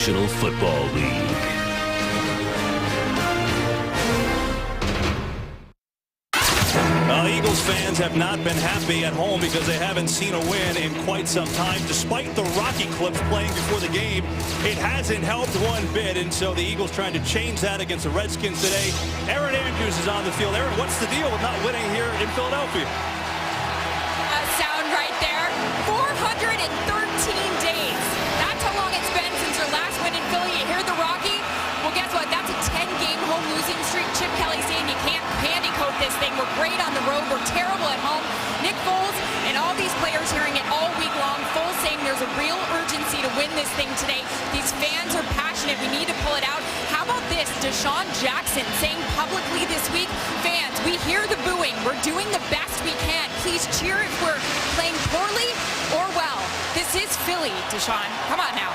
National Football League. Eagles fans have not been happy at home because they haven't seen a win in quite some time. Despite the Rocky clips playing before the game, it hasn't helped one bit, and so the Eagles trying to change that against the Redskins today. Aaron Andrews is on the field. Aaron, what's the deal with not winning here in Philadelphia? A sound right there. 413 days. That's how long it's been since your last win in Philly. You hear the Rocky? Well, guess what? That's a 10-game home losing streak. Chip Kelly saying you can't pantycoat this thing. We're great on the road. We're terrible at home. Nick Foles and all these players hearing it all week long. Foles saying there's a real urgency to win this thing today. These fans are passionate. We need to pull it out. How about this? Deshaun Jackson saying publicly this week, fans, we hear the booing. We're doing the best we can. Please cheer if we're playing poorly or well. This is Philly, Deshaun. Come on now.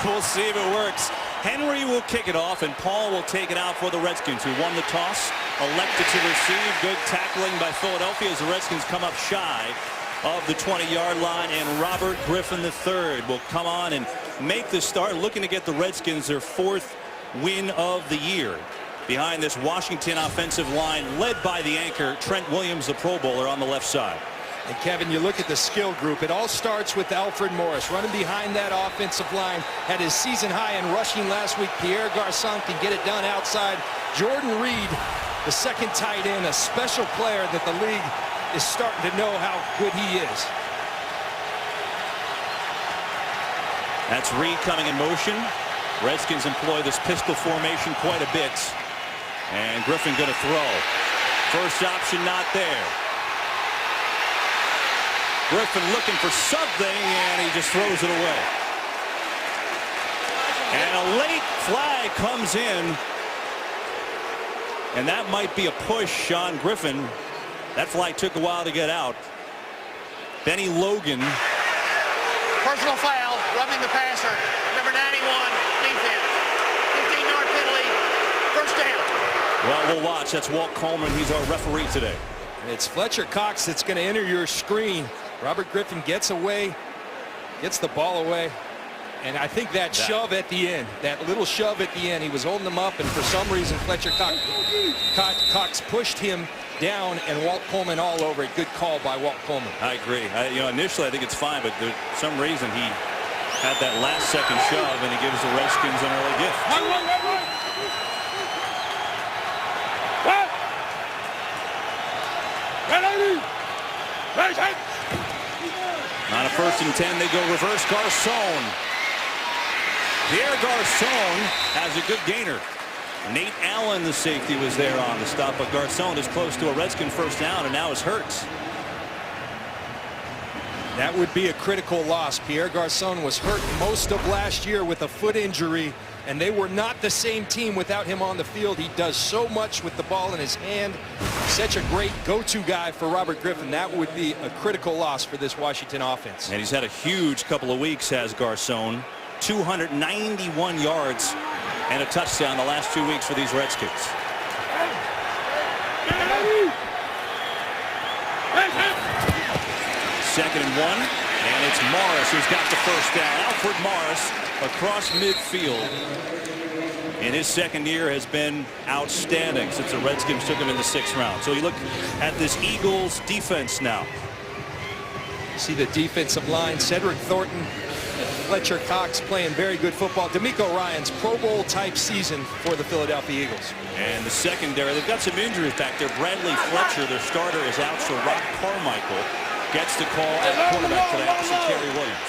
We'll see if it works. Henry will kick it off, and Paul will take it out for the Redskins, who won the toss, elected to receive. Good tackling by Philadelphia as the Redskins come up shy of the 20-yard line, and Robert Griffin III will come on and make the start, looking to get the Redskins their 4th win of the year. Behind this Washington offensive line, led by the anchor, Trent Williams, the Pro Bowler, on the left side. And Kevin, you look at the skill group. It all starts with Alfred Morris running behind that offensive line. Had his season high in rushing last week. Pierre Garçon can get it done outside. Jordan Reed, the second tight end, a special player that the league is starting to know how good he is. That's Reed coming in motion. Redskins employ this pistol formation quite a bit. And Griffin going to throw. First option not there. Griffin looking for something, and he just throws it away. And a late flag comes in, and that might be a push on Griffin. That flag took a while to get out. Benny Logan. Personal foul, rubbing the passer. Number 91, defense. 15-yard penalty, first down. Well, we'll watch. That's Walt Coleman. He's our referee today. It's Fletcher Cox that's going to enter your screen. Robert Griffin gets away, gets the ball away, and I think that shove at the end, that little shove at the end, he was holding them up, and for some reason Fletcher Cox pushed him down, and Walt Coleman all over it. Good call by Walt Coleman. I agree. Initially I think it's fine, but for some reason he had that last second shove, and he gives the Redskins an early gift. On a 1st and 10, they go reverse. Garçon. Pierre Garçon has a good gainer. Nate Allen, the safety, was there on the stop, but Garçon is close to a Redskin first down, and now is hurt. That would be a critical loss. Pierre Garçon was hurt most of last year with a foot injury, and they were not the same team without him on the field. He does so much with the ball in his hand. Such a great go-to guy for Robert Griffin. That would be a critical loss for this Washington offense. And he's had a huge couple of weeks, has Garçon. 291 yards and a touchdown the last 2 weeks for these Redskins. Second and 1, and it's Morris who's got the first down. Alfred Morris across midfield in his second year has been outstanding since the Redskins took him in the 6th round. So you look at this Eagles defense now. See the defensive line, Cedric Thornton, Fletcher Cox playing very good football. D'Amico Ryans, Pro Bowl type season for the Philadelphia Eagles. And the secondary, they've got some injuries back there. Bradley Fletcher, their starter, is out, so Rock Carmichael gets the call at quarterback for the opposite Kerry Williams.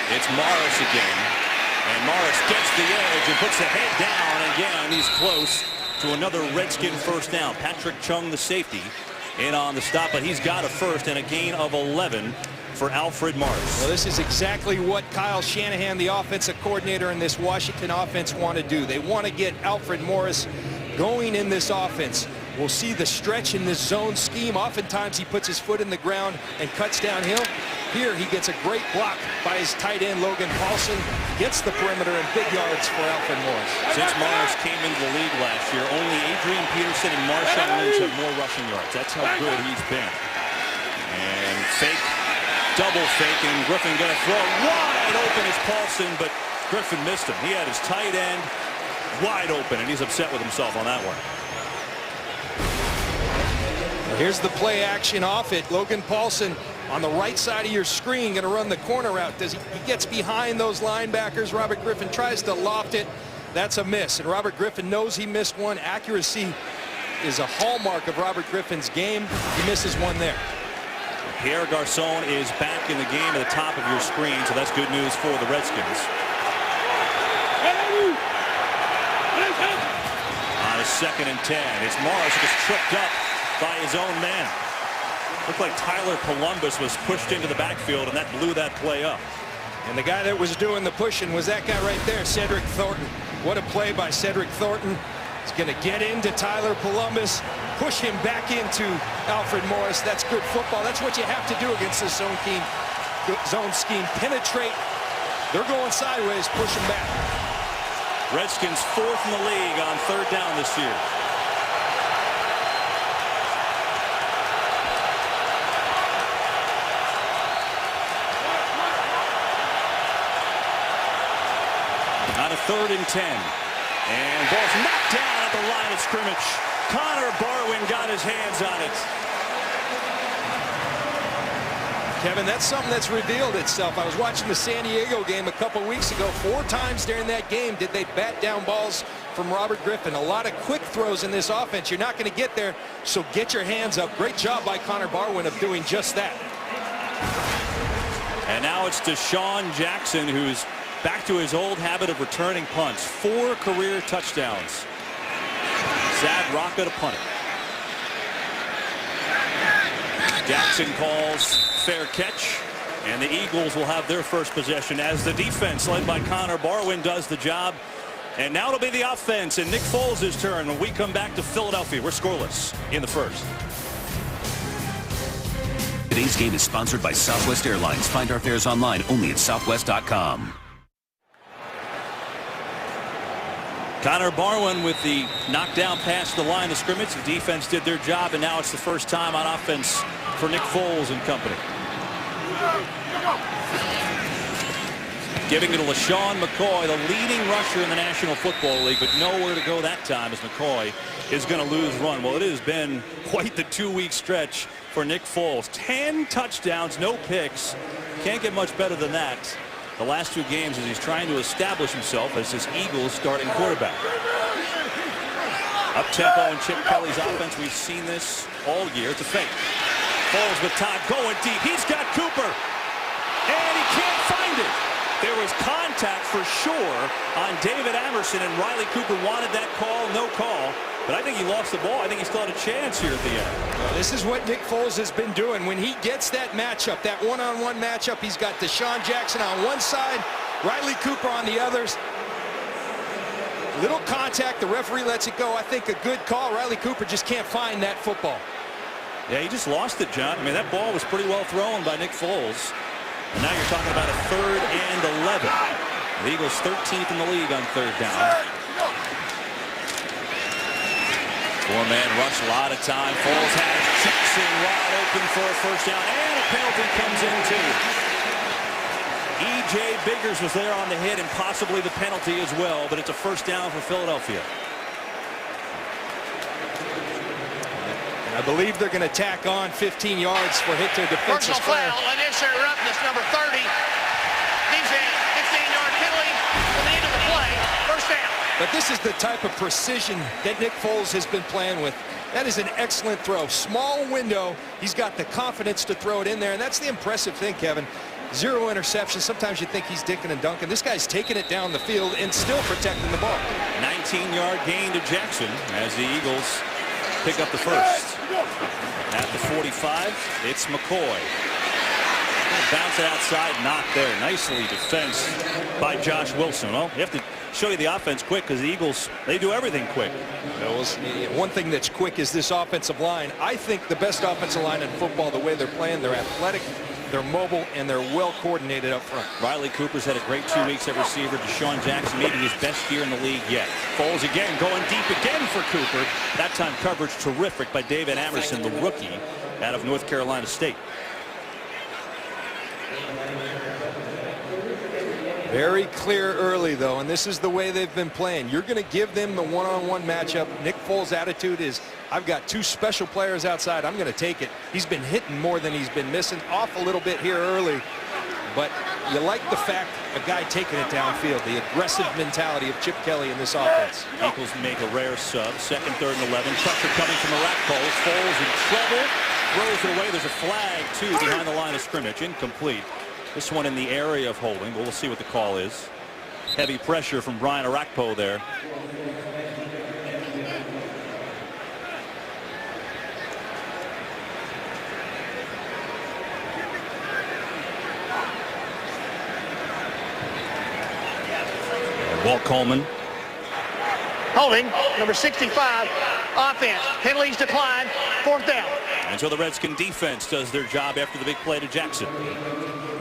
It's Morris again, and Morris gets the edge and puts the head down. Again, he's close to another Redskin first down. Patrick Chung, the safety, in on the stop, but he's got a first and a gain of 11 for Alfred Morris. Well, this is exactly what Kyle Shanahan, the offensive coordinator in this Washington offense, want to do. They want to get Alfred Morris going in this offense. We'll see the stretch in this zone scheme. Oftentimes he puts his foot in the ground and cuts downhill. Here he gets a great block by his tight end Logan Paulson. Gets the perimeter and big yards for Alfred Morris. Since Morris came into the league last year, only Adrian Peterson and Marshawn Lynch have more rushing yards. That's how good he's been. And fake Double fake, and Griffin going to throw it wide open as Paulson, but Griffin missed him. He had his tight end wide open, and he's upset with himself on that one. Here's the play action off it. Logan Paulson on the right side of your screen going to run the corner route. He gets behind those linebackers. Robert Griffin tries to loft it. That's a miss, and Robert Griffin knows he missed one. Accuracy is a hallmark of Robert Griffin's game. He misses one there. Pierre Garçon is back in the game at the top of your screen, so that's good news for the Redskins. On a 2nd and 10, it's Morris who gets tripped up by his own man. Looked like Tyler Columbus was pushed into the backfield, and that blew that play up. And the guy that was doing the pushing was that guy right there, Cedric Thornton. What a play by Cedric Thornton. He's going to get into Tyler Columbus, push him back into Alfred Morris. That's good football. That's what you have to do against this zone scheme. Penetrate. They're going sideways, push him back. Redskins 4th in the league on 3rd down this year. On a 3rd and 10. And ball's knocked down at the line of scrimmage. Connor Barwin got his hands on it. Kevin, that's something that's revealed itself. I was watching the San Diego game a couple weeks ago. 4 times during that game did they bat down balls from Robert Griffin. A lot of quick throws in this offense. You're not going to get there, so get your hands up. Great job by Connor Barwin of doing just that. And now it's Deshaun Jackson, who's back to his old habit of returning punts. 4 career touchdowns. Zad Rocca to punt it. Jackson calls fair catch, and the Eagles will have their first possession as the defense led by Connor Barwin does the job. And now it'll be the offense and Nick Foles' turn when we come back to Philadelphia. We're scoreless in the first. Today's game is sponsored by Southwest Airlines. Find our fares online only at southwest.com. Connor Barwin with the knockdown pass to the line of scrimmage. The defense did their job, and now it's the first time on offense for Nick Foles and company. Giving it to LaShawn McCoy, the leading rusher in the National Football League, but nowhere to go that time as McCoy is going to lose run. Well, it has been quite the 2-week stretch for Nick Foles. 10 touchdowns, no picks. Can't get much better than that. The last 2 games as he's trying to establish himself as his Eagles starting quarterback. Up-tempo in Chip Kelly's offense. We've seen this all year. It's a fake. Foles with time going deep. He's got Cooper. And he can't find it. There was contact for sure on David Amerson, and Riley Cooper wanted that call. No call. But I think he lost the ball. I think he still had a chance here at the end. Well, this is what Nick Foles has been doing. When he gets that matchup, that one-on-one matchup, he's got Deshaun Jackson on one side, Riley Cooper on the others. Little contact. The referee lets it go. I think a good call. Riley Cooper just can't find that football. Yeah, he just lost it, John. I mean, that ball was pretty well thrown by Nick Foles. And now you're talking about a 3rd and 11. The Eagles 13th in the league on 3rd down. 4-man rush, a lot of time. Foles has Jackson wide open for a first down, and a penalty comes in too. E.J. Biggers was there on the hit and possibly the penalty as well, but it's a first down for Philadelphia. I believe they're going to tack on 15 yards for hit to a defensive player. Personal foul, unnecessary roughness, number 30. Defense, 15-yard penalty for the end of the play. First down. But this is the type of precision that Nick Foles has been playing with. That is an excellent throw. Small window. He's got the confidence to throw it in there, and that's the impressive thing, Kevin. 0 interceptions. Sometimes you think he's dinking and dunking. This guy's taking it down the field and still protecting the ball. 19-yard gain to Jackson as the Eagles pick up the first. At the 45, it's McCoy. Bounce it outside, not there. Nicely defensed by Josh Wilson. Well, you have to show you the offense quick because the Eagles, they do everything quick. One thing that's quick is this offensive line. I think the best offensive line in football, the way they're playing, they're athletic, they're mobile, and they're well coordinated up front. Riley Cooper's had a great 2 weeks at receiver. Deshaun Jackson maybe his best year in the league yet. Foles again going deep again for Cooper. That time coverage terrific by David Amerson, the rookie out of North Carolina State. Very clear early, though, and this is the way they've been playing. You're going to give them the one-on-one matchup. Nick Foles' attitude is, I've got two special players outside. I'm going to take it. He's been hitting more than he's been missing. Off a little bit here early, but you like the fact a guy taking it downfield, the aggressive mentality of Chip Kelly in this offense. Eagles make a rare sub. Second, third, and 11. Pressure coming from the rack post. Foles in trouble. Throws it away. There's a flag, too, behind the line of scrimmage. Incomplete. This one in the area of holding. We'll see what the call is. Heavy pressure from Brian Arakpo there. Walt Coleman. Holding, number 65, offense. Penalties decline, 4th down. Until the Redskin defense does their job after the big play to Jackson.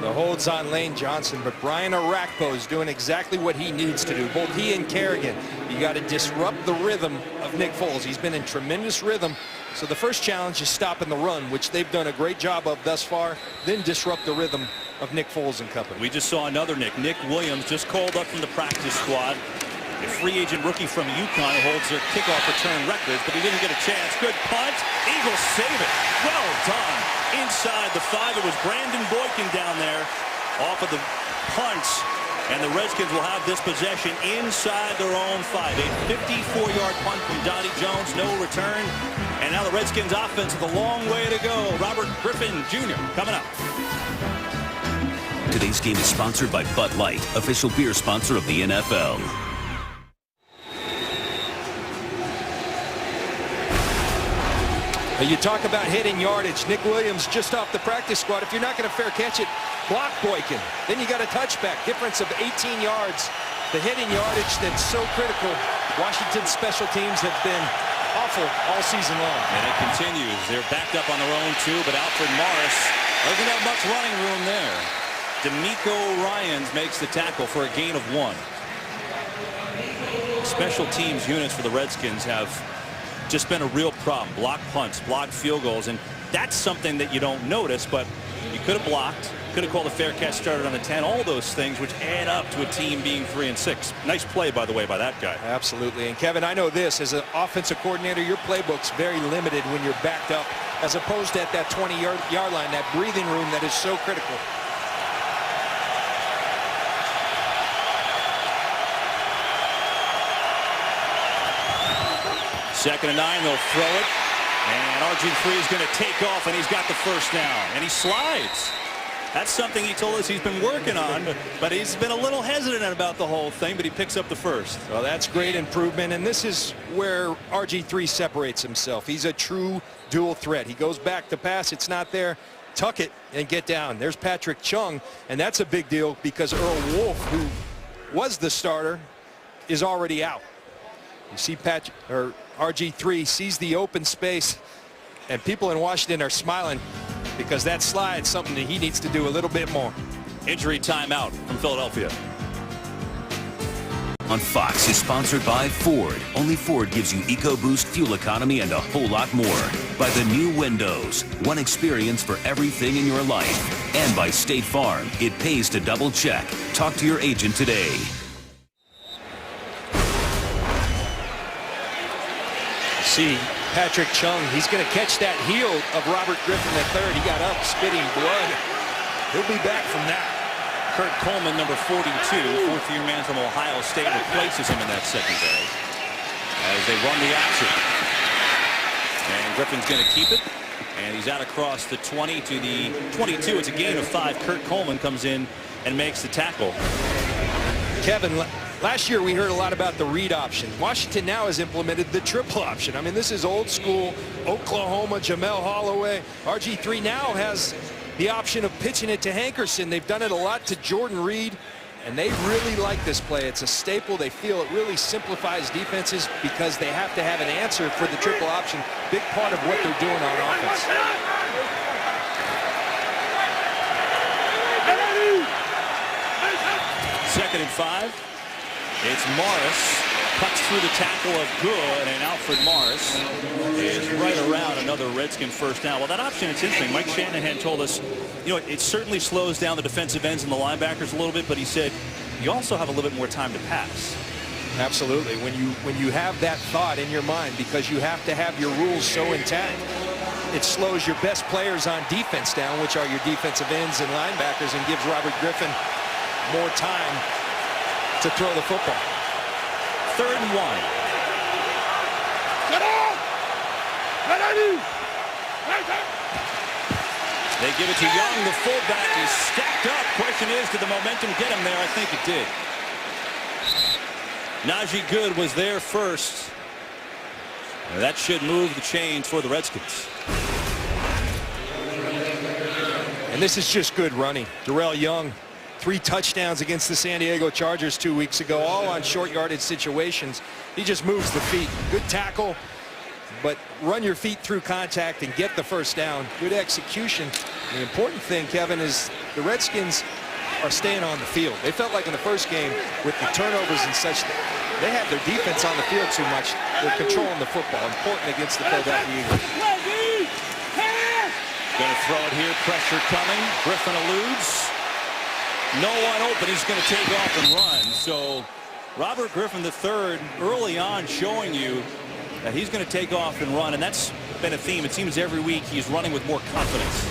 The hold's on Lane Johnson, but Brian Arakpo is doing exactly what he needs to do. Both he and Kerrigan. You got to disrupt the rhythm of Nick Foles. He's been in tremendous rhythm. So the first challenge is stopping the run, which they've done a great job of thus far. Then disrupt the rhythm of Nick Foles and company. We just saw another Nick. Nick Williams just called up from the practice squad. A free agent rookie from UConn holds their kickoff return records, but he didn't get a chance. Good punt. Eagles save it. Well done. Inside the 5. It was Brandon Boykin down there off of the punt. And the Redskins will have this possession inside their own 5. A 54-yard punt from Donnie Jones. No return. And now the Redskins offense with a long way to go. Robert Griffin Jr. coming up. Today's game is sponsored by Bud Light, official beer sponsor of the NFL. You talk about hitting yardage. Nick Williams just off the practice squad. If you're not going to fair catch it, block Boykin. Then you got a touchback. Difference of 18 yards. The hitting yardage that's so critical. Washington's special teams have been awful all season long. And it continues. They're backed up on their own, too, but Alfred Morris doesn't have much running room there. D'Amico Ryans makes the tackle for a gain of 1. Special teams units for the Redskins have just been a real problem. Block punts, block field goals, and that's something that you don't notice, but you could have blocked, could have called a fair catch, started on the 10, all those things which add up to a team being 3-6. Nice play, by the way, by that guy. Absolutely. And Kevin, I know this, as an offensive coordinator, your playbook's very limited when you're backed up, as opposed to at that 20-yard line, that breathing room that is so critical. Second and 9, they'll throw it. And RG3 is going to take off, and he's got the first down. And he slides. That's something he told us he's been working on, but he's been a little hesitant about the whole thing, but he picks up the first. Well, that's great improvement, and this is where RG3 separates himself. He's a true dual threat. He goes back to pass. It's not there. Tuck it and get down. There's Patrick Chung, and that's a big deal because Earl Wolf, who was the starter, is already out. You see RG3 sees the open space, and people in Washington are smiling because that slide's something that he needs to do a little bit more. Injury timeout from Philadelphia. On Fox is sponsored by Ford. Only Ford gives you EcoBoost fuel economy and a whole lot more. By the new windows, one experience for everything in your life. And by State Farm, it pays to double check. Talk to your agent today. See Patrick Chung, he's going to catch that heel of Robert Griffin III. He got up spitting blood. He'll be back from that. Kurt Coleman, number 42, fourth-year man from Ohio State, replaces him in that secondary as they run the action. And Griffin's going to keep it, and he's out across the 20 to the 22. It's a gain of 5. Kurt Coleman comes in and makes the tackle. Kevin, last year we heard a lot about the read option. Washington now has implemented the triple option. I mean, this is old school Oklahoma, Jamel Holloway. RG3 now has the option of pitching it to Hankerson. They've done it a lot to Jordan Reed, and they really like this play. It's a staple. They feel it really simplifies defenses because they have to have an answer for the triple option. Big part of what they're doing on offense. Second and 5. It's Morris. Cuts through the tackle of Good, and Alfred Morris is right around another Redskin first down. Well, that option, it's interesting. Mike Shanahan told us, you know, it certainly slows down the defensive ends and the linebackers a little bit, but he said you also have a little bit more time to pass. Absolutely. When you have that thought in your mind, because you have to have your rules so intact, it slows your best players on defense down, which are your defensive ends and linebackers, and gives Robert Griffin more time to throw the football. 3rd and 1. They give it to Young, the fullback. He's stacked up. Question is, did the momentum get him there? I think it did. Najee Good was there first. That should move the chains for the Redskins. And this is just good running. Darrell Young, 3 touchdowns against the San Diego Chargers 2 weeks ago, all on short yardage situations. He just moves the feet. Good tackle, but run your feet through contact and get the first down. Good execution. The important thing, Kevin, is the Redskins are staying on the field. They felt like in the first game with the turnovers and such, they had their defense on the field too much. They're controlling the football. Important against the Philadelphia Eagles. Going to throw it here. Pressure coming. Griffin eludes. No one open. He's going to take off and run. So Robert Griffin III early on showing you that he's going to take off and run, and that's been a theme. It seems every week he's running with more confidence.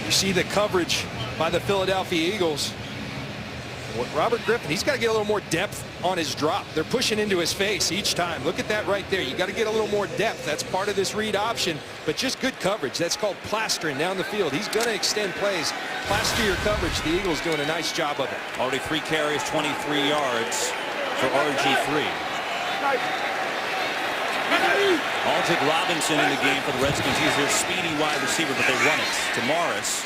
You see the coverage by the Philadelphia Eagles. Robert Griffin, he's got to get a little more depth on his drop. They're pushing into his face each time. Look at that right there. You got to get a little more depth. That's part of this read option, but just good coverage. That's called plastering down the field. He's going to extend plays. Plaster your coverage. The Eagles doing a nice job of it. Already 3 carries, 23 yards for RG3. Aldrick Robinson in the game for the Redskins. He's their speedy wide receiver, but they run it to Morris.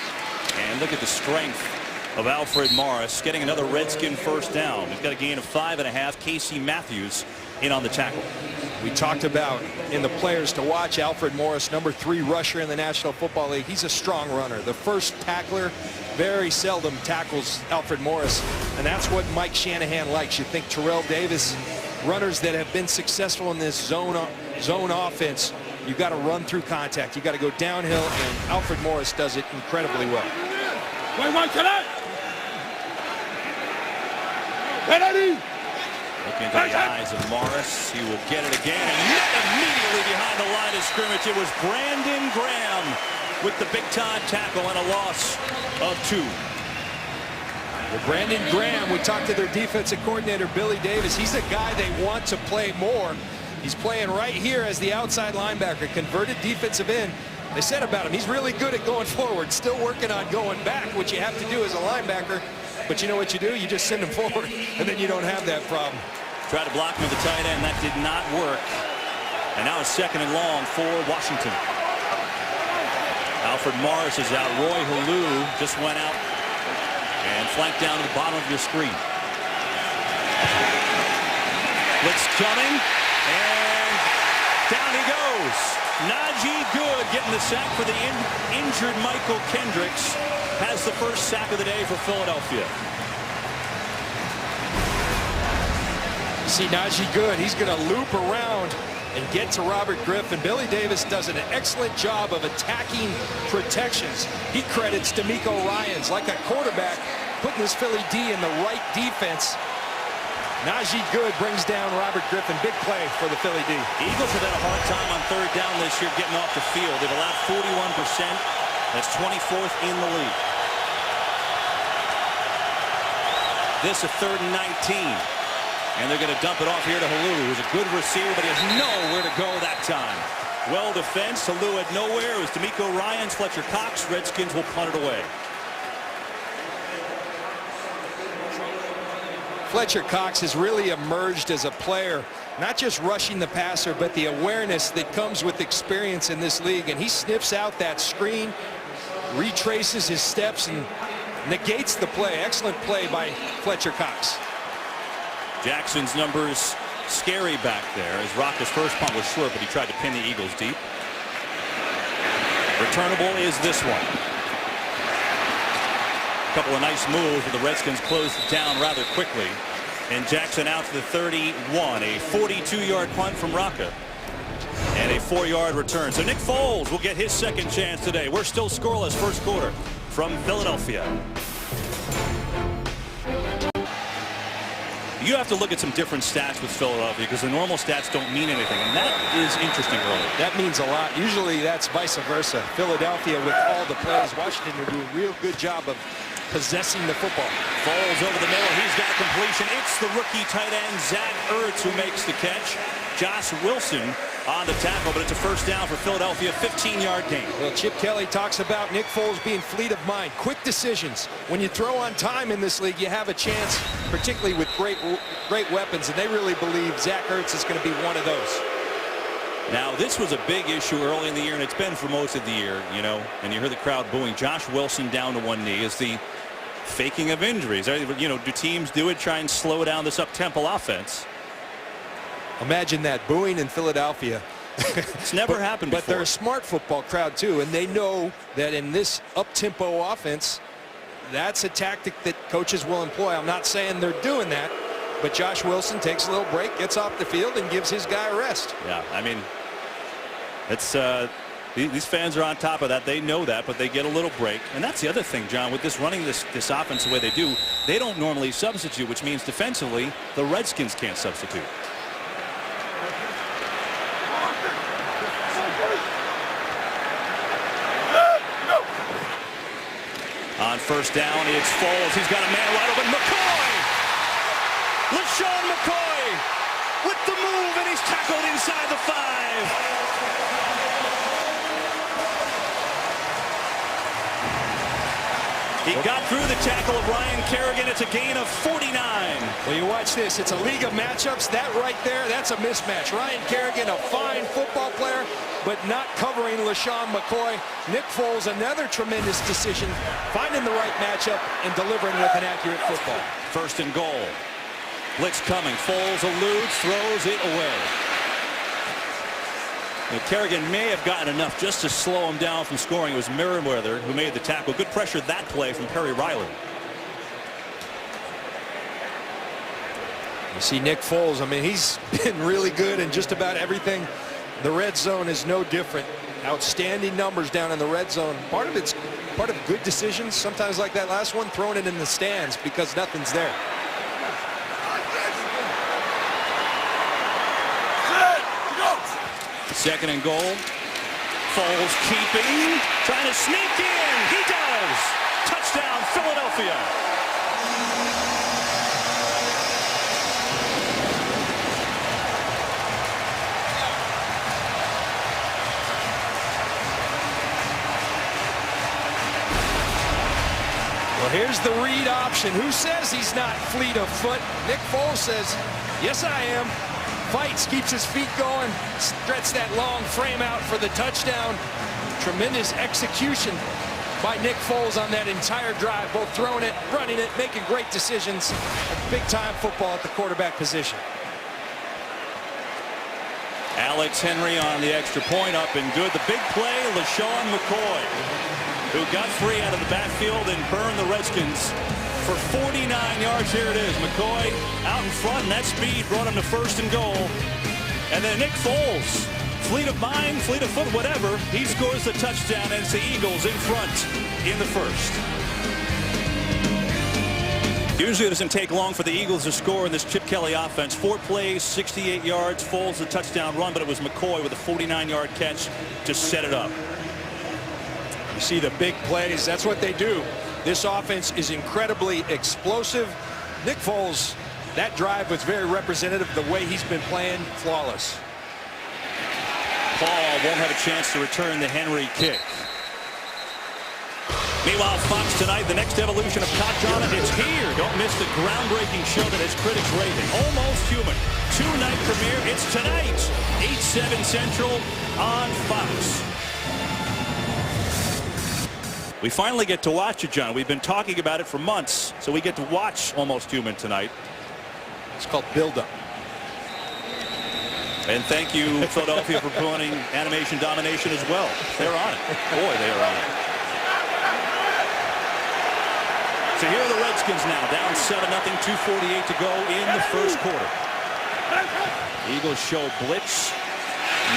And look at the strength of Alfred Morris, getting another Redskin first down. He's got a gain of 5.5. Casey Matthews in on the tackle. We talked about in the players to watch, Alfred Morris, number 3 rusher in the National Football League. He's a strong runner. The first tackler very seldom tackles Alfred Morris, and that's what Mike Shanahan likes. You think Terrell Davis, runners that have been successful in this zone offense, you've got to run through contact. You got to go downhill, and Alfred Morris does it incredibly well. Look into the eyes of Morris. He will get it again, and yet immediately behind the line of scrimmage, it was Brandon Graham with the big-time tackle and a loss of 2. Well, Brandon Graham, we talked to their defensive coordinator, Billy Davis. He's a guy they want to play more. He's playing right here as the outside linebacker, converted defensive end. They said about him, he's really good at going forward, still working on going back, which you have to do as a linebacker. But you know what you do? You just send him forward, and then you don't have that problem. Tried to block him with the tight end. That did not work. And now it's 2nd and long for Washington. Alfred Morris is out. Roy Halou just went out and flanked down to the bottom of your screen. Blitz coming, and down he goes. Najee Good getting the sack for the injured Michael Kendricks. Has the first sack of the day for Philadelphia. You see Najee Good, he's going to loop around and get to Robert Griffin. Billy Davis does an excellent job of attacking protections. He credits D'Amico Ryans like a quarterback, putting this Philly D in the right defense. Najee Good brings down Robert Griffin. Big play for the Philly D. Eagles have had a hard time on 3rd down this year getting off the field. They've allowed 41%. That's 24th in the league. This a 3rd and 19. And they're going to dump it off here to Halou, who's a good receiver, but he has nowhere to go that time. Well defense. Halou had nowhere. It was D'Amico Ryans, Fletcher Cox. Redskins will punt it away. Fletcher Cox has really emerged as a player, not just rushing the passer, but the awareness that comes with experience in this league. And he sniffs out that screen, retraces his steps, and negates the play. Excellent play by Fletcher Cox. Jackson's numbers scary back there, as Rocca's first punt was short, but he tried to pin the Eagles deep. Returnable is this one. A couple of nice moves, but the Redskins closed it down rather quickly. And Jackson out to the 31. A 42-yard punt from Rocca. And a 4-yard return. So Nick Foles will get his second chance today. We're still scoreless first quarter from Philadelphia. You have to look at some different stats with Philadelphia because the normal stats don't mean anything, and that is interesting early. That means a lot. Usually that's vice versa. Philadelphia with all the plays. Washington are doing a real good job of possessing the football. Falls over the middle. He's got a completion. It's the rookie tight end, Zach Ertz, who makes the catch. Josh Wilson on the tackle, but it's a first down for Philadelphia, 15-yard gain. Well, Chip Kelly talks about Nick Foles being fleet of mind, quick decisions. When you throw on time in this league, you have a chance, particularly with great weapons, and they really believe Zach Ertz is going to be one of those. Now, this was a big issue early in the year, and it's been for most of the year, you know, and you hear the crowd booing. Josh Wilson down to one knee. Is the faking of injuries? You know, do teams do it, try and slow down this up-tempo offense? Imagine that, booing in Philadelphia. It's never happened before. But they're a smart football crowd, too, and they know that in this up-tempo offense, that's a tactic that coaches will employ. I'm not saying they're doing that, but Josh Wilson takes a little break, gets off the field, and gives his guy a rest. Yeah, I mean, it's these fans are on top of that. They know that, but they get a little break. And that's the other thing, John, with this running this offense the way they do, they don't normally substitute, which means defensively, the Redskins can't substitute. On first down, it's Foles. He's got a man wide open. McCoy! LaShawn McCoy with the move, and he's tackled inside the 5. He got through the tackle of Ryan Kerrigan. It's a gain of 49. Well, you watch this. It's a league of matchups. That right there, that's a mismatch. Ryan Kerrigan, a fine football player, but not covering LaShawn McCoy. Nick Foles, another tremendous decision, finding the right matchup and delivering with an accurate football. First and goal. Blitz coming. Foles eludes, throws it away. And Kerrigan may have gotten enough just to slow him down from scoring. It was Merriweather who made the tackle. Good pressure that play from Perry Riley. You see Nick Foles, I mean, he's been really good in just about everything. The red zone is no different. Outstanding numbers down in the red zone. Part of good decisions, sometimes like that last one, throwing it in the stands because nothing's there. Second and goal. Foles keeping, trying to sneak in. He does. Touchdown, Philadelphia. Well, here's the read option. Who says he's not fleet of foot? Nick Foles says, yes, I am. Fights, keeps his feet going, stretch that long frame out for the touchdown. Tremendous execution by Nick Foles on that entire drive, both throwing it, running it, making great decisions. Big-time football at the quarterback position. Alex Henry on the extra point, up and good. The big play, LaShawn McCoy, who got free out of the backfield and burned the Redskins for 49 yards. Here it is. McCoy out in front, and that speed brought him to first and goal. And then Nick Foles, fleet of mind, fleet of foot, whatever, he scores the touchdown, and it's the Eagles in front in the first. Usually it doesn't take long for the Eagles to score in this Chip Kelly offense. 4 plays, 68 yards, Foles the touchdown run, but it was McCoy with a 49-yard catch to set it up. You see the big plays. That's what they do. This offense is incredibly explosive. Nick Foles, that drive was very representative of the way he's been playing, flawless. Paul won't have a chance to return the Henry kick. Meanwhile, Fox tonight, the next evolution of Katjana, it's here. Don't miss the groundbreaking show that has critics raving. Almost Human. 2-night premiere. It's tonight, 8/7 Central on Fox. We finally get to watch it, John. We've been talking about it for months, so we get to watch Almost Human tonight. It's called build-up. And thank you, Philadelphia, for promoting animation domination as well. They're on it. Boy, they are on it. So here are the Redskins now, down 7-0, 2:48 to go in the first quarter. Eagles show blitz.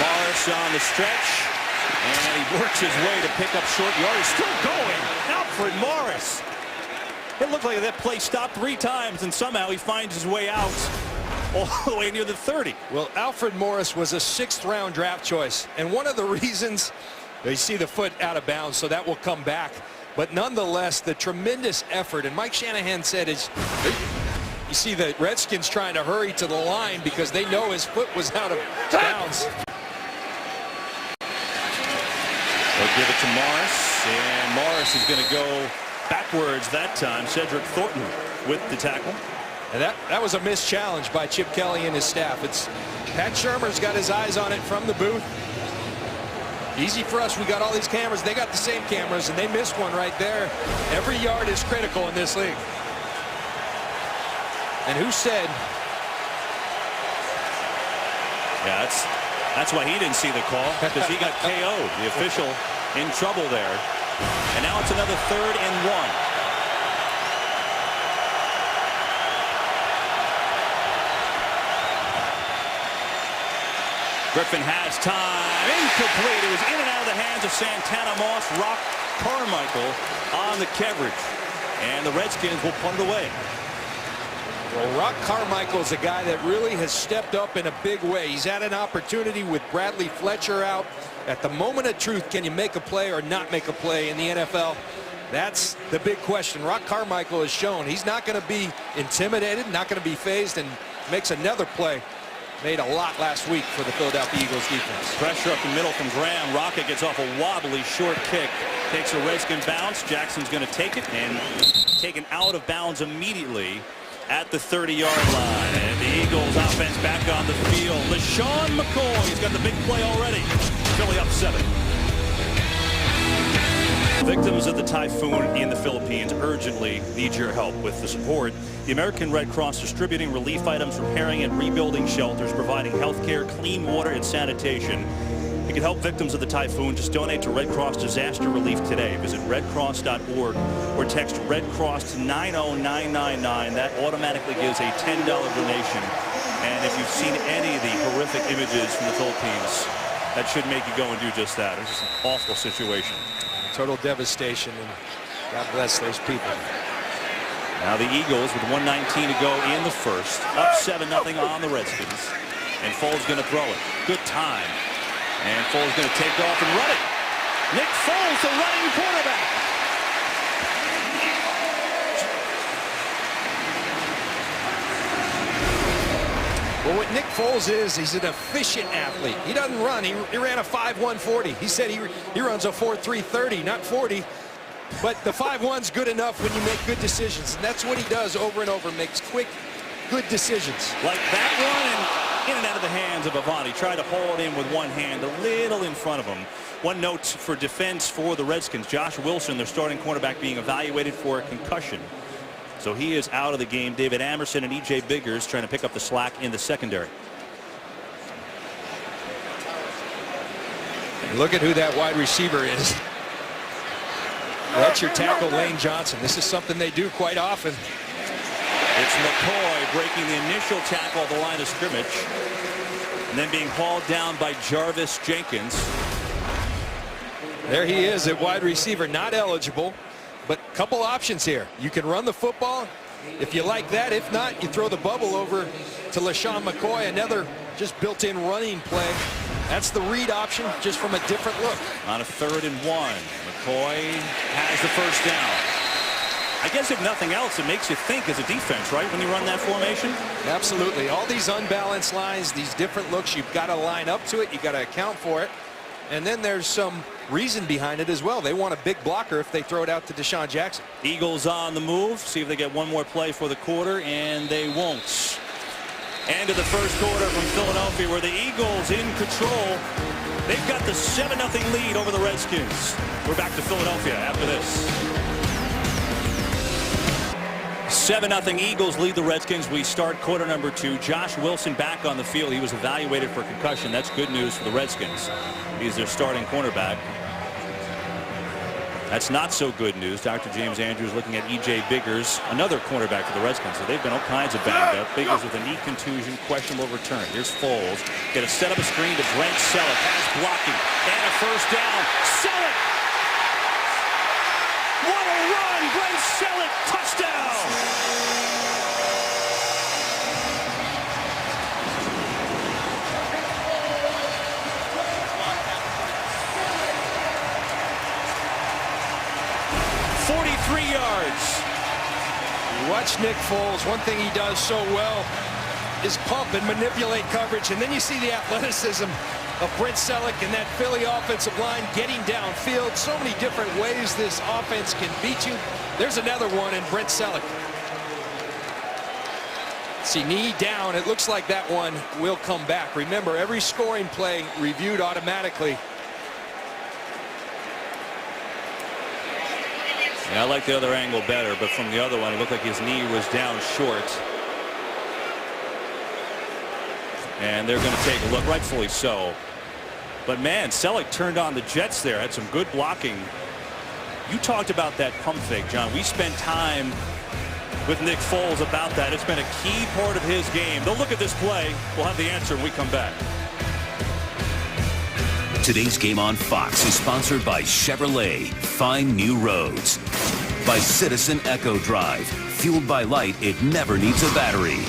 Morris on the stretch. And he works his way to pick up short yardage. Still going. Alfred Morris. It looked like that play stopped 3 times, and somehow he finds his way out all the way near the 30. Well, Alfred Morris was a 6th-round draft choice, and one of the reasons they see the foot out of bounds, so that will come back. But nonetheless, the tremendous effort, and Mike Shanahan said, is you see the Redskins trying to hurry to the line because they know his foot was out of bounds. They'll give it to Morris, and Morris is going to go backwards that time. Cedric Thornton with the tackle. And that was a missed challenge by Chip Kelly and his staff. It's Pat Shurmur's got his eyes on it from the booth. Easy for us. We got all these cameras. They got the same cameras, and they missed one right there. Every yard is critical in this league. And who said? Yeah, that's why he didn't see the call, because he got KO'd. The official in trouble there. And now it's another 3rd and 1. Griffin has time. Incomplete. It was in and out of the hands of Santana Moss. Rock Carmichael on the coverage. And the Redskins will punt it away. Well, Rock Carmichael is a guy that really has stepped up in a big way. He's had an opportunity with Bradley Fletcher out. At the moment of truth, can you make a play or not make a play in the NFL? That's the big question. Rock Carmichael has shown he's not going to be intimidated, not going to be phased, and makes another play. Made a lot last week for the Philadelphia Eagles defense. Pressure up the middle from Graham. Rocket gets off a wobbly short kick. Takes a Redskin bounce. Jackson's going to take it and taken out of bounds immediately at the 30-yard line. And the Eagles offense back on the field. LeSean McCoy, he's got the big play already. Philly up 7. Victims of the typhoon in the Philippines urgently need your help. With the support, the American Red Cross distributing relief items, repairing and rebuilding shelters, providing health care, clean water, and sanitation. You can help victims of the typhoon. Just donate to Red Cross Disaster Relief today. Visit redcross.org or text Red Cross to 90999. That automatically gives a $10 donation. And if you've seen any of the horrific images from the Philippines, that should make you go and do just that. It's just an awful situation. Total devastation, and God bless those people. Now the Eagles with 1:19 to go in the first, up 7-0 on the Redskins. And Foles going to throw it. Good time. And Foles going to take off and run it. Nick Foles, the running quarterback. Well, what Nick Foles is, he's an efficient athlete. He doesn't run. He ran a 5.140. He said he runs a 4.330, not 40. But the 5.1's good enough when you make good decisions. And that's what he does over and over, makes quick, good decisions. Like that one, and in and out of the hands of Avani. Tried to hold in with one hand, a little in front of him. One note for defense for the Redskins. Josh Wilson, their starting cornerback, being evaluated for a concussion. So he is out of the game. David Amerson and E.J. Biggers trying to pick up the slack in the secondary. And look at who that wide receiver is. That's your tackle, Lane Johnson. This is something they do quite often. It's McCoy breaking the initial tackle at the line of scrimmage, and then being hauled down by Jarvis Jenkins. There he is at wide receiver, not eligible, but a couple options here. You can run the football if you like that. If not, you throw the bubble over to LeSean McCoy, another just built-in running play. That's the read option, just from a different look. On a 3rd and 1, McCoy has the first down. I guess if nothing else, it makes you think as a defense, right, when you run that formation? Absolutely. All these unbalanced lines, these different looks, you've got to line up to it. You've got to account for it. And then there's some reason behind it as well. They want a big blocker if they throw it out to Deshaun Jackson. Eagles on the move. See if they get one more play for the quarter, and they won't. End of the first quarter from Philadelphia, where the Eagles in control. They've got the 7-0 lead over the Redskins. We're back to Philadelphia after this. 7-0 Eagles lead the Redskins. We start quarter number 2. Josh Wilson back on the field. He was evaluated for concussion. That's good news for the Redskins. He's their starting cornerback. That's not so good news. Dr. James Andrews looking at E.J. Biggers, another cornerback for the Redskins. So they've been all kinds of banged up. Biggers with a knee contusion, questionable return. Here's Foles. Going to set up a screen to Brent Selleck. Has blocking. And a first down. Selleck! What a run! Brent Selleck, touchdown! "43 yards." You watch Nick Foles. One thing he does so well is pump and manipulate coverage, and then you see the athleticism of Brent Selleck and that Philly offensive line getting downfield. So many different ways this offense can beat you. There's another one in Brent Selleck. See, knee down. It looks like that one will come back. Remember, every scoring play reviewed automatically. Yeah, I like the other angle better, but from the other one, it looked like his knee was down short. And they're going to take a look, rightfully so. But man, Selleck turned on the Jets there, had some good blocking. You talked about that pump fake, John. We spent time with Nick Foles about that. It's been a key part of his game. They'll look at this play. We'll have the answer when we come back. Today's game on Fox is sponsored by Chevrolet, Find New Roads. By Citizen Echo Drive, fueled by light, it never needs a battery.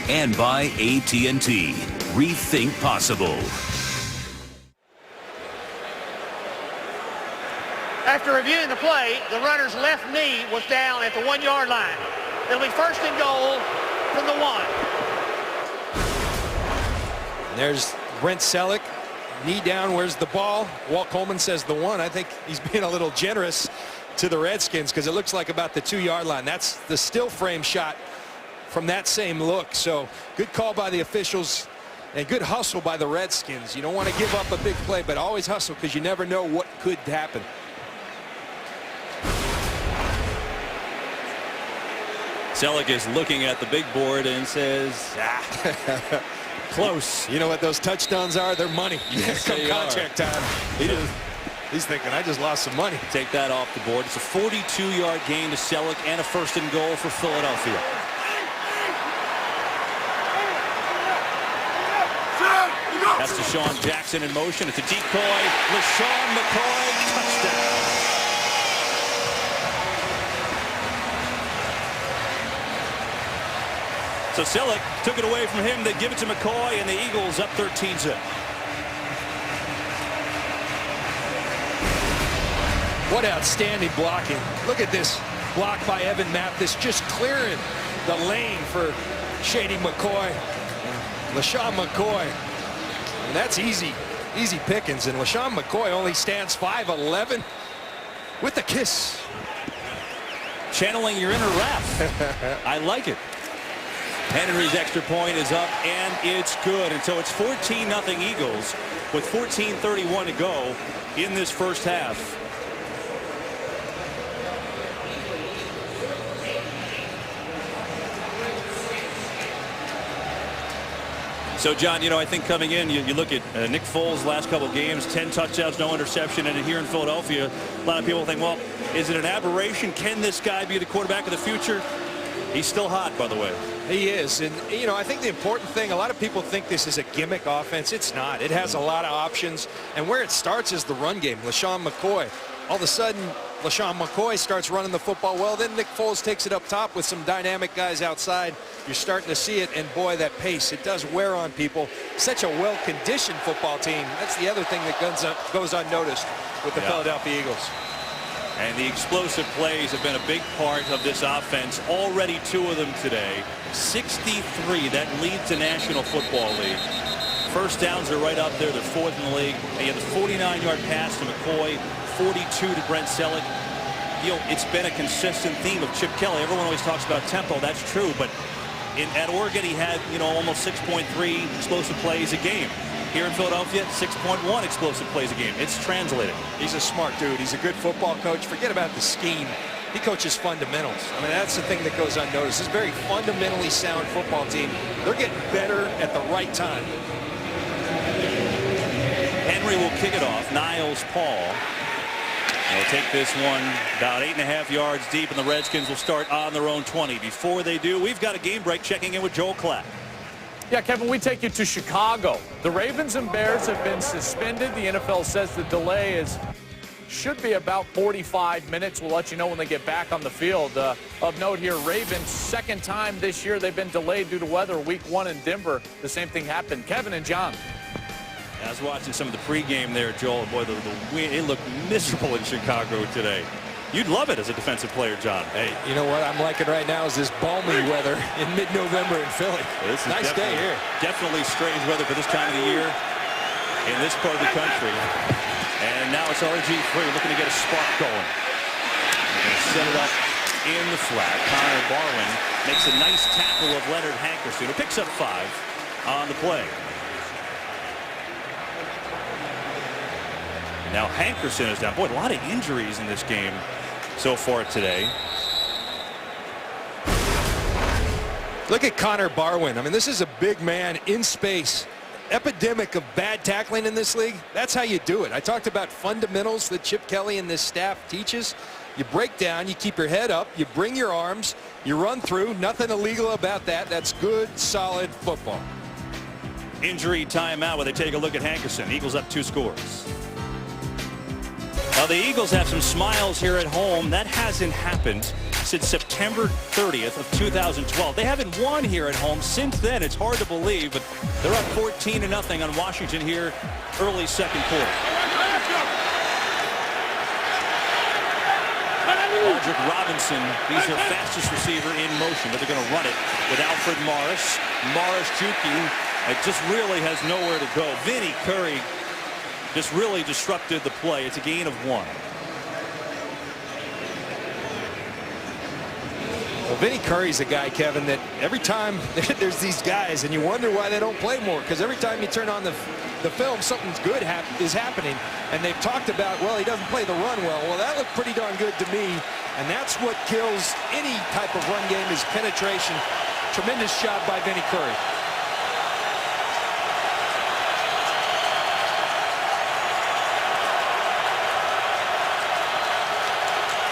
And by AT&T, rethink possible. After reviewing the play, the runner's left knee was down at the 1-yard line. It'll be first and goal from the 1. There's Brent Selleck, knee down. Where's the ball? Walt Coleman says the 1. I think he's being a little generous to the Redskins because it looks like about the 2-yard line. That's the still frame shot from that same look. So good call by the officials and good hustle by the Redskins. You don't want to give up a big play, but always hustle because you never know what could happen. Selleck is looking at the big board and says, close. You know what those touchdowns are? They're money. Yes, Come they contract time. He's thinking, I just lost some money. Take that off the board. It's a 42-yard gain to Selleck and a first and goal for Philadelphia. That's Deshaun Jackson in motion. It's a decoy. LaShawn McCoy, touchdown. So Selleck took it away from him. They give it to McCoy, and the Eagles up 13-zip. What outstanding blocking. Look at this block by Evan Mathis, just clearing the lane for Shady McCoy. LaShawn McCoy. And that's easy pickings. And LaShawn McCoy only stands 5'11" with a kiss. Channeling your inner ref. I like it. Henry's extra point is up, and it's good. And so it's 14-0 Eagles with 14:31 to go in this first half. So, John, you know, I think coming in, you look at Nick Foles' last couple of games, 10 touchdowns, no interception, and here in Philadelphia, a lot of people think, well, is it an aberration? Can this guy be the quarterback of the future? He's still hot, by the way. He is. And, you know, I think the important thing, a lot of people think this is a gimmick offense. It's not. It has a lot of options. And where it starts is the run game. LaShawn McCoy. All of a sudden, LaShawn McCoy starts running the football well. Then Nick Foles takes it up top with some dynamic guys outside. You're starting to see it. And, boy, that pace, it does wear on people. Such a well-conditioned football team. That's the other thing that goes unnoticed with the Philadelphia Eagles. And the explosive plays have been a big part of this offense. Already 2 of them today. 63. That leads the National Football League. First downs are right up there. They're 4th in the league. And you have the 49-yard pass to McCoy. 42 to Brent Selleck. You know, it's been a consistent theme of Chip Kelly. Everyone always talks about tempo. That's true. But at Oregon, he had, you know, almost 6.3 explosive plays a game. Here in Philadelphia, 6.1 explosive plays a game. It's translating. He's a smart dude. He's a good football coach. Forget about the scheme. He coaches fundamentals. I mean, that's the thing that goes unnoticed. This is a very fundamentally sound football team. They're getting better at the right time. Henry will kick it off. Niles Paul. They'll take this one about 8.5 yards deep, and the Redskins will start on their own 20. Before they do, we've got a game break. Checking in with Joel Klatt. Yeah, Kevin, we take you to Chicago. The Ravens and Bears have been suspended. The NFL says the delay is should be about 45 minutes. We'll let you know when they get back on the field. Of note here, Ravens, second time this year they've been delayed due to weather. Week 1 in Denver, the same thing happened. Kevin and John. I was watching some of the pregame there, Joel. Boy, the wind, it looked miserable in Chicago today. You'd love it as a defensive player, John. Hey, you know what I'm liking right now is this balmy weather in mid-November in Philly. This is nice day here. Definitely strange weather for this time of the year in this part of the country. And now it's RG3 looking to get a spark going. They're going to set it up in the flat. Connor Barwin makes a nice tackle of Leonard Hankerson, who picks up 5 on the play. Now Hankerson is down. Boy, a lot of injuries in this game so far today. Look at Connor Barwin. I mean, this is a big man in space. Epidemic of bad tackling in this league. That's how you do it. I talked about fundamentals that Chip Kelly and this staff teaches. You break down, you keep your head up, you bring your arms, you run through. Nothing illegal about that. That's good, solid football. Injury timeout where they take a look at Hankerson. Eagles up 2 scores. Now the Eagles have some smiles here at home. That hasn't happened since September 30th of 2012. They haven't won here at home since then. It's hard to believe, but they're up 14-0 on Washington here early second quarter. Aldrick Robinson, he's their fastest receiver in motion, but they're going to run it with Alfred Morris. Morris juking. It just really has nowhere to go. Vinny Curry just really disrupted the play. It's a gain of 1. Well, Vinny Curry's a guy, Kevin, that every time there's these guys, and you wonder why they don't play more, because every time you turn on the film, something's good is happening. And they've talked about, well, he doesn't play the run well. Well, that looked pretty darn good to me. And that's what kills any type of run game is penetration. Tremendous job by Vinny Curry.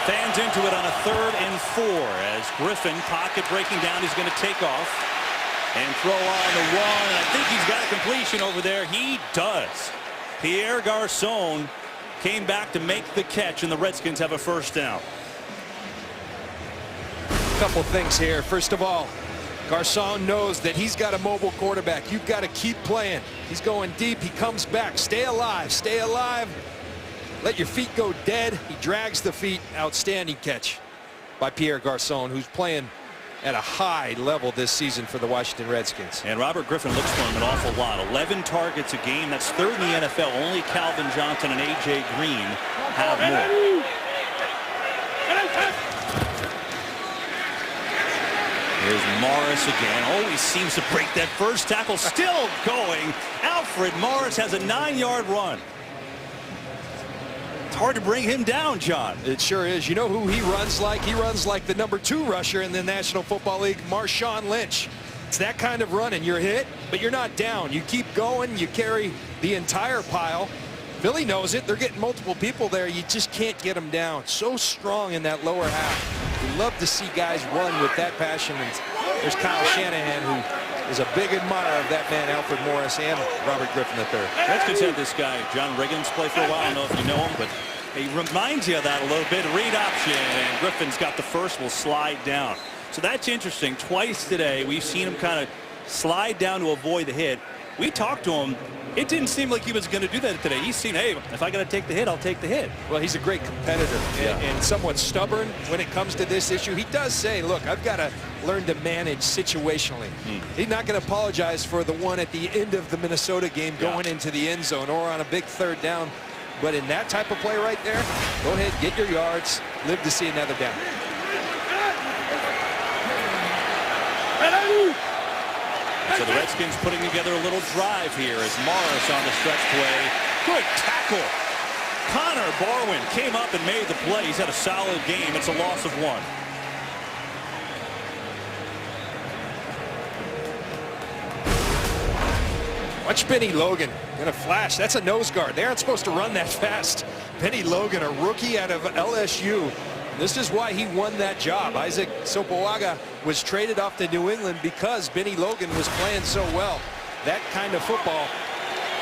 Fans into it on a 3rd and 4 as Griffin, pocket breaking down. He's going to take off and throw on the run. I think he's got a completion over there. He does. Pierre Garçon came back to make the catch, and the Redskins have a first down. A couple things here. First of all, Garçon knows that he's got a mobile quarterback. You've got to keep playing. He's going deep. He comes back. Stay alive. Stay alive. Let your feet go dead. He drags the feet. Outstanding catch by Pierre Garçon, who's playing at a high level this season for the Washington Redskins. And Robert Griffin looks for him an awful lot. 11 targets a game. That's 3rd in the NFL. Only Calvin Johnson and A.J. Green have more. Here's Morris again. Always seems to break that first tackle. Still going. Alfred Morris has a 9-yard run. It's hard to bring him down, John. It sure is. You know who he runs like? He runs like the number 2 rusher in the National Football League, Marshawn Lynch. It's that kind of running. You're hit, but you're not down. You keep going. You carry the entire pile. Philly knows it. They're getting multiple people there. You just can't get them down. So strong in that lower half. We love to see guys run with that passion. And there's Kyle Shanahan, who is a big admirer of that man, Alfred Morris, and Robert Griffin III. Redskins had this guy, John Riggins, play for a while. I don't know if you know him, but he reminds you of that a little bit. Read option, and Griffin's got the first, will slide down. So that's interesting. Twice today, we've seen him kind of slide down to avoid the hit. We talked to him. It didn't seem like he was going to do that today. He's seen, hey, if I got to take the hit, I'll take the hit. Well, he's a great competitor and somewhat stubborn when it comes to this issue. He does say, look, I've got to learn to manage situationally. He's not going to apologize for the one at the end of the Minnesota game going into the end zone or on a big 3rd down. But in that type of play right there, go ahead, get your yards, live to see another down. So the Redskins putting together a little drive here as Morris on the stretch play. Good tackle. Connor Barwin came up and made the play. He's had a solid game. It's a loss of 1. Watch Benny Logan. Gonna flash. That's a nose guard. They aren't supposed to run that fast. Benny Logan, a rookie out of LSU. This is why he won that job. Isaac Sopoaga was traded off to New England because Benny Logan was playing so well. That kind of football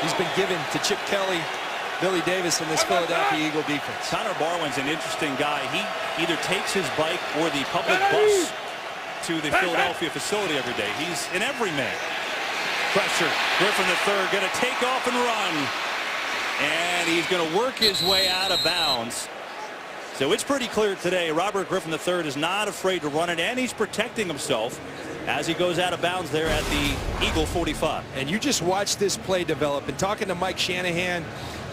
he's been given to Chip Kelly Billy Davis and this Philadelphia Eagle defense. Connor Barwin's an interesting guy. He either takes his bike or the public bus to the Philadelphia facility every day. He's an everyman. Pressure. Griffin III going to take off and run. And he's going to work his way out of bounds. So it's pretty clear today Robert Griffin III is not afraid to run it, and he's protecting himself as he goes out of bounds there at the Eagle 45. And you just watch this play develop. And talking to Mike Shanahan,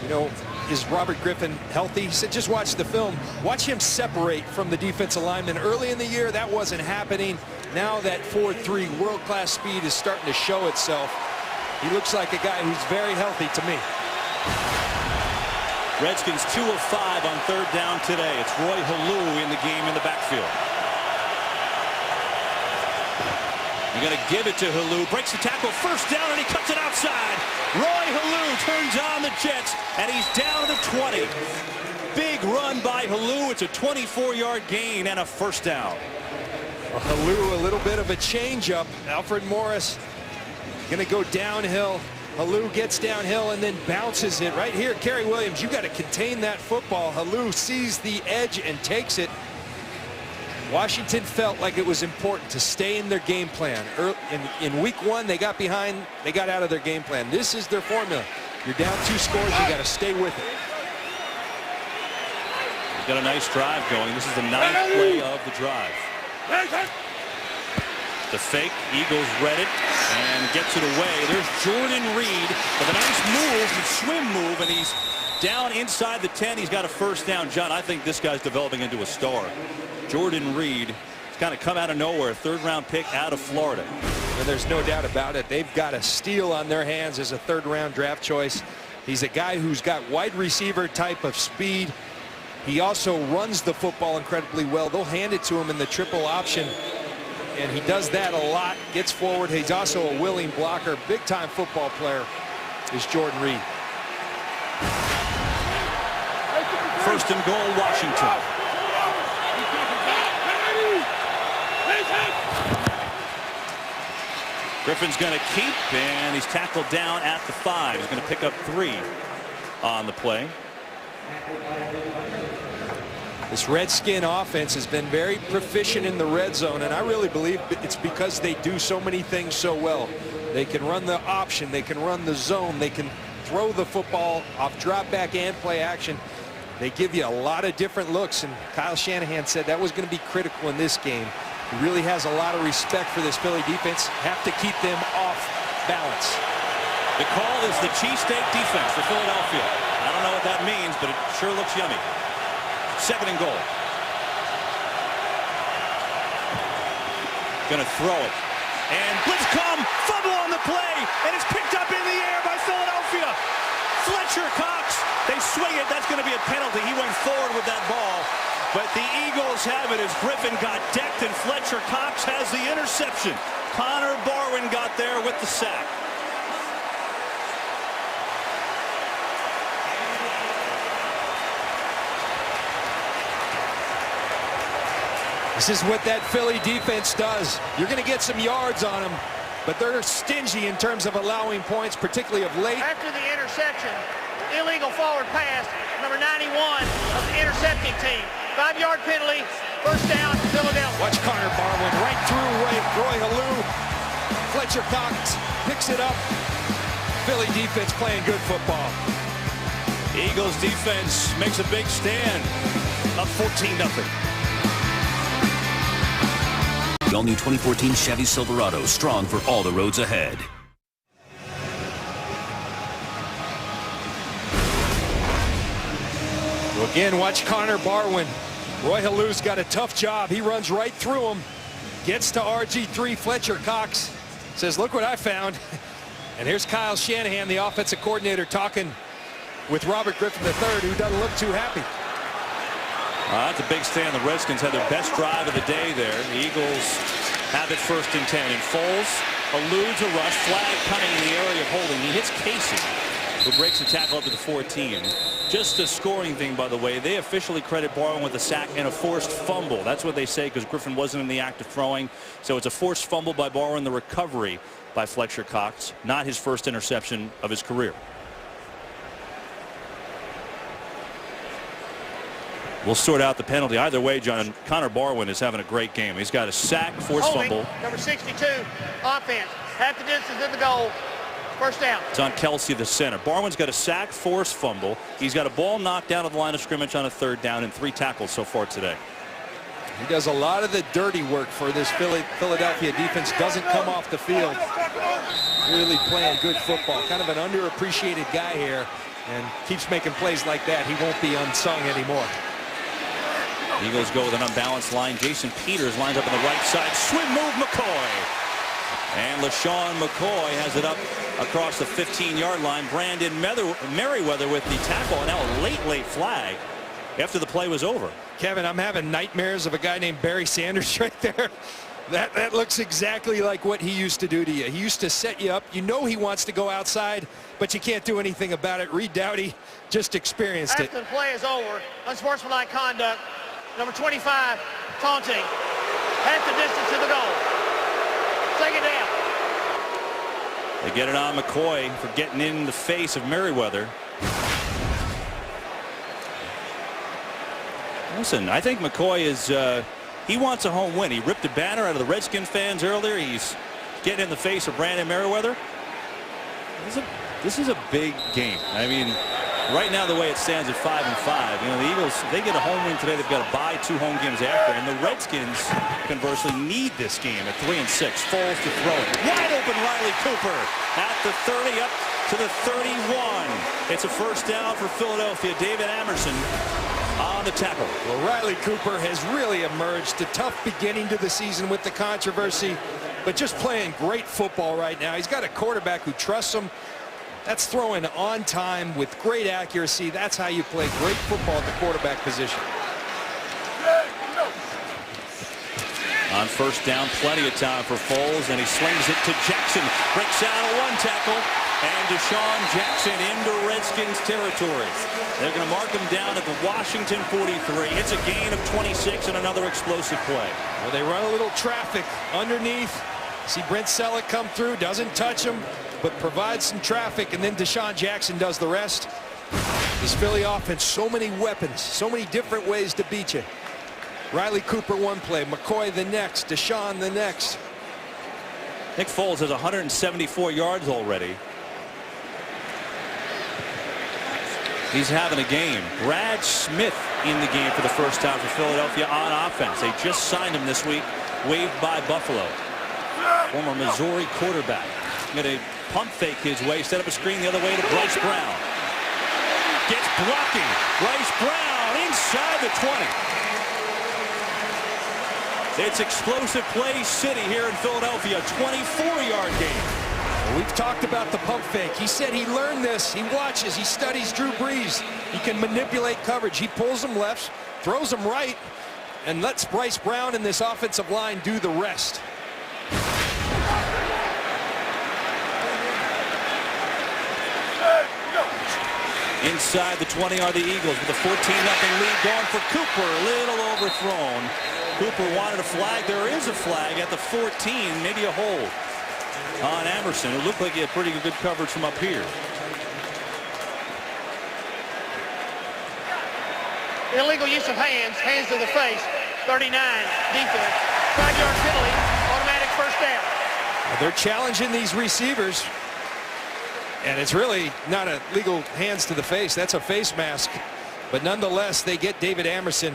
you know, is Robert Griffin healthy? He said, just watch the film. Watch him separate from the defensive lineman. Early in the year, that wasn't happening. Now that 4.3 world-class speed is starting to show itself. He looks like a guy who's very healthy to me. Redskins 2 of 5 on third down today. It's Roy Halou in the game in the backfield. You're going to give it to Halou. Breaks the tackle. First down, and he cuts it outside. Roy Halou turns on the Jets, and he's down to the 20. Big run by Halou. It's a 24-yard gain and a first down. Well, Halou, a little bit of a changeup. Alfred Morris going to go downhill. Halou gets downhill and then bounces it right here. Kerry Williams, you got to contain that football. Halou sees the edge and takes it. Washington felt like it was important to stay in their game plan. In week 1, they got behind, they got out of their game plan. This is their formula. You're down 2 scores, you got to stay with it. Got a nice drive going. This is the 9th play of the drive. The fake, Eagles read it and gets it away. There's Jordan Reed with a nice move, the swim move, and he's down inside the 10. He's got a first down. John, I think this guy's developing into a star. Jordan Reed has kind of come out of nowhere, 3rd-round pick out of Florida. And there's no doubt about it. They've got a steal on their hands as a 3rd-round draft choice. He's a guy who's got wide receiver type of speed. He also runs the football incredibly well. They'll hand it to him in the triple option. And he does that a lot, gets forward. He's also a willing blocker. Big-time football player is Jordan Reed. First and goal, Washington. Griffin's going to keep, and he's tackled down at the 5. He's going to pick up 3 on the play. This Redskin offense has been very proficient in the red zone, and I really believe it's because they do so many things so well. They can run the option, they can run the zone, they can throw the football off drop back and play action. They give you a lot of different looks, and Kyle Shanahan said that was going to be critical in this game. He really has a lot of respect for this Philly defense. Have to keep them off balance. The call is the cheesesteak defense for Philadelphia. I don't know what that means, but it sure looks yummy. 2nd and goal. Gonna throw it. And blitz come, fumble on the play, and it's picked up in the air by Philadelphia. Fletcher Cox, they swing it, that's gonna be a penalty. He went forward with that ball, but the Eagles have it as Griffin got decked and Fletcher Cox has the interception. Connor Barwin got there with the sack. This is what that Philly defense does. You're going to get some yards on them, but they're stingy in terms of allowing points, particularly of late. After the interception, illegal forward pass, number 91 of the intercepting team. 5-yard penalty, first down, Philadelphia. Watch Connor Barwin right through Roy Halou. Fletcher Cox picks it up. Philly defense playing good football. Eagles defense makes a big stand, up 14-0. The all-new 2014 Chevy Silverado, strong for all the roads ahead. So again, watch Connor Barwin. Roy Halou's got a tough job. He runs right through him. Gets to RG3. Fletcher Cox says, look what I found. And here's Kyle Shanahan, the offensive coordinator, talking with Robert Griffin III, who doesn't look too happy. That's a big stand. The Redskins had their best drive of the day there. The Eagles have it 1st and 10. And Foles eludes a rush. Flag coming in the area of holding. He hits Casey, who breaks the tackle up to the 14. Just a scoring thing, by the way. They officially credit Barwin with a sack and a forced fumble. That's what they say because Griffin wasn't in the act of throwing. So it's a forced fumble by Barwin. The recovery by Fletcher Cox. Not his first interception of his career. We'll sort out the penalty. Either way, John, Connor Barwin is having a great game. He's got a sack, forced fumble. Number 62, offense. Half the distance in the goal. First down. It's on Kelsey, the center. Barwin's got a sack, forced fumble. He's got a ball knocked down at the line of scrimmage on a 3rd down and 3 tackles so far today. He does a lot of the dirty work for this Philadelphia defense. Doesn't come off the field. Really playing good football. Kind of an underappreciated guy here, and keeps making plays like that. He won't be unsung anymore. Eagles go with an unbalanced line. Jason Peters lines up on the right side. Swim move McCoy. And LaShawn McCoy has it up across the 15-yard line. Brandon Merriweather with the tackle. And now a late flag after the play was over. Kevin, I'm having nightmares of a guy named Barry Sanders right there. That looks exactly like what he used to do to you. He used to set you up. You know he wants to go outside, but you can't do anything about it. Reed Dowdy just experienced it. After the play is over, unsportsmanlike conduct. Number 25, taunting. Half the distance to the goal. Take it down. They get it on McCoy for getting in the face of Merriweather. Listen, I think McCoy is, he wants a home win. He ripped a banner out of the Redskins fans earlier. He's getting in the face of Brandon Merriweather. This is a big game. I mean, right now the way it stands at 5-5, you know, the Eagles, they get a home win today. They've got to buy 2 home games after, and the Redskins conversely need this game at 3-6. Foles to throw it. Wide open Riley Cooper at the 30 up to the 31. It's a first down for Philadelphia. David Amerson on the tackle. Well, Riley Cooper has really emerged. A tough beginning to the season with the controversy, but just playing great football right now. He's got a quarterback who trusts him. That's throwing on time with great accuracy. That's how you play great football at the quarterback position. On first down, plenty of time for Foles, and he slings it to Jackson. Breaks out of 1 tackle, and Deshaun Jackson into Redskins territory. They're going to mark him down at the Washington 43. It's a gain of 26 and another explosive play. Well, they run a little traffic underneath. See Brent Selleck come through, doesn't touch him, but provides some traffic, and then Deshaun Jackson does the rest. This Philly offense, so many weapons, so many different ways to beat you. Riley Cooper 1 play, McCoy the next, Deshaun the next. Nick Foles has 174 yards already. He's having a game. Brad Smith in the game for the first time for Philadelphia on offense. They just signed him this week, waived by Buffalo. Former Missouri quarterback. Going to pump fake his way, set up a screen the other way to Bryce Brown. Gets blocking. Bryce Brown inside the 20. It's explosive play city here in Philadelphia. 24-yard game. We've talked about the pump fake. He said he learned this. He watches. He studies Drew Brees. He can manipulate coverage. He pulls them left, throws them right, and lets Bryce Brown and this offensive line do the rest. Inside the 20 are the Eagles with a 14-0 lead going for Cooper. A little overthrown. Cooper wanted a flag. There is a flag at the 14, maybe a hold on Amerson. It looked like he had pretty good coverage from up here. Illegal use of hands to the face. 39, defense. 5-yard penalty, automatic first down. They're challenging these receivers, and it's really not a legal hands to the face. That's a face mask, but nonetheless they get David Amerson.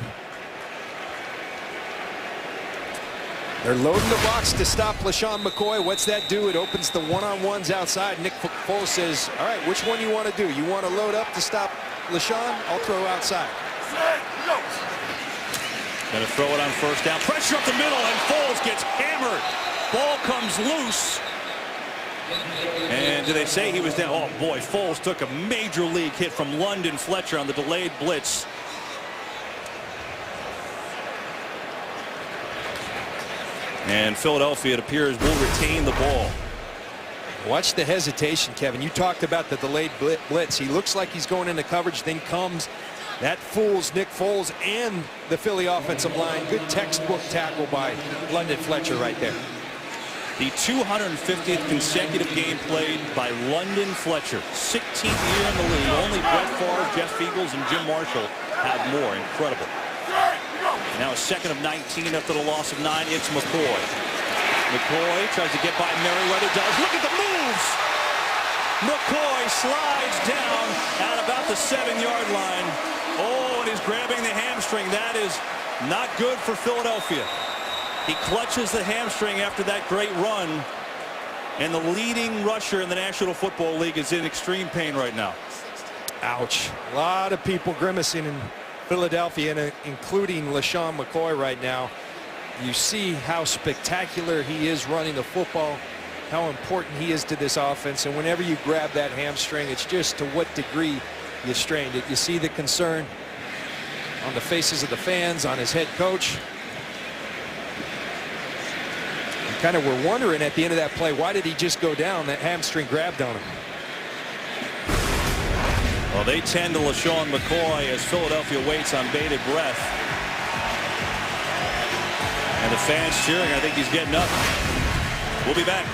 They're loading the box to stop LaShawn McCoy. What's that do? It opens the one-on-ones outside. Nick Foles says, all right, which one you want to do? You want to load up to stop LaShawn? I'll throw outside. Going to throw it on first down. Pressure up the middle, and Foles gets hammered. Ball comes loose. And do they say he was down? Oh, boy, Foles took a major league hit from London Fletcher on the delayed blitz. And Philadelphia, it appears, will retain the ball. Watch the hesitation, Kevin. You talked about the delayed blitz. He looks like he's going into coverage, then comes. That fools Nick Foles and the Philly offensive line. Good textbook tackle by London Fletcher right there. The 250th consecutive game played by London Fletcher. 16th year in the league. Only Brett Favre, Jeff Eagles, and Jim Marshall have more. Incredible. Now a second of 19 after the loss of 9. It's McCoy. McCoy tries to get by Merriweather. Does. Look at the moves. McCoy slides down at about the 7-yard line. Oh, and he's grabbing the hamstring. That is not good for Philadelphia. He clutches the hamstring after that great run, and the leading rusher in the National Football League is in extreme pain right now. Ouch. A lot of people grimacing in Philadelphia, including LaShawn McCoy right now. You see how spectacular he is running the football, how important he is to this offense, and whenever you grab that hamstring, it's just to what degree you strained it. You see the concern on the faces of the fans, on his head coach. Kind of were wondering at the end of that play, why did he just go down? That hamstring grabbed on him. Well, they tend to LaShawn McCoy as Philadelphia waits on bated breath. And the fans cheering. I think he's getting up. We'll be back.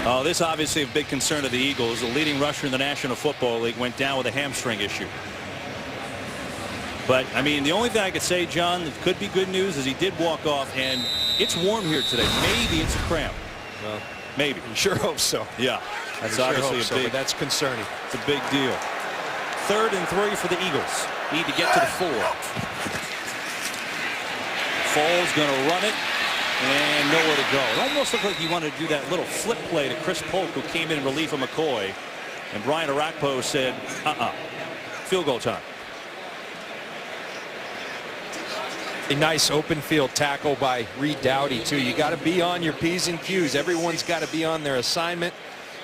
Oh, this obviously a big concern of the Eagles. The leading rusher in the National Football League went down with a hamstring issue. But, I mean, the only thing I could say, John, that could be good news is he did walk off, and it's warm here today. Maybe it's a cramp. Well, maybe. You sure hope so. Yeah. That's sure obviously a big. But that's concerning. It's a big deal. 3rd and 3 for the Eagles. Need to get to the 4. Foles going to run it and nowhere to go. It almost looked like he wanted to do that little flip play to Chris Polk, who came in relief of McCoy. And Brian Arakpo said, field goal time. A nice open field tackle by Reed Doughty, too. You got to be on your P's and Q's. Everyone's got to be on their assignment.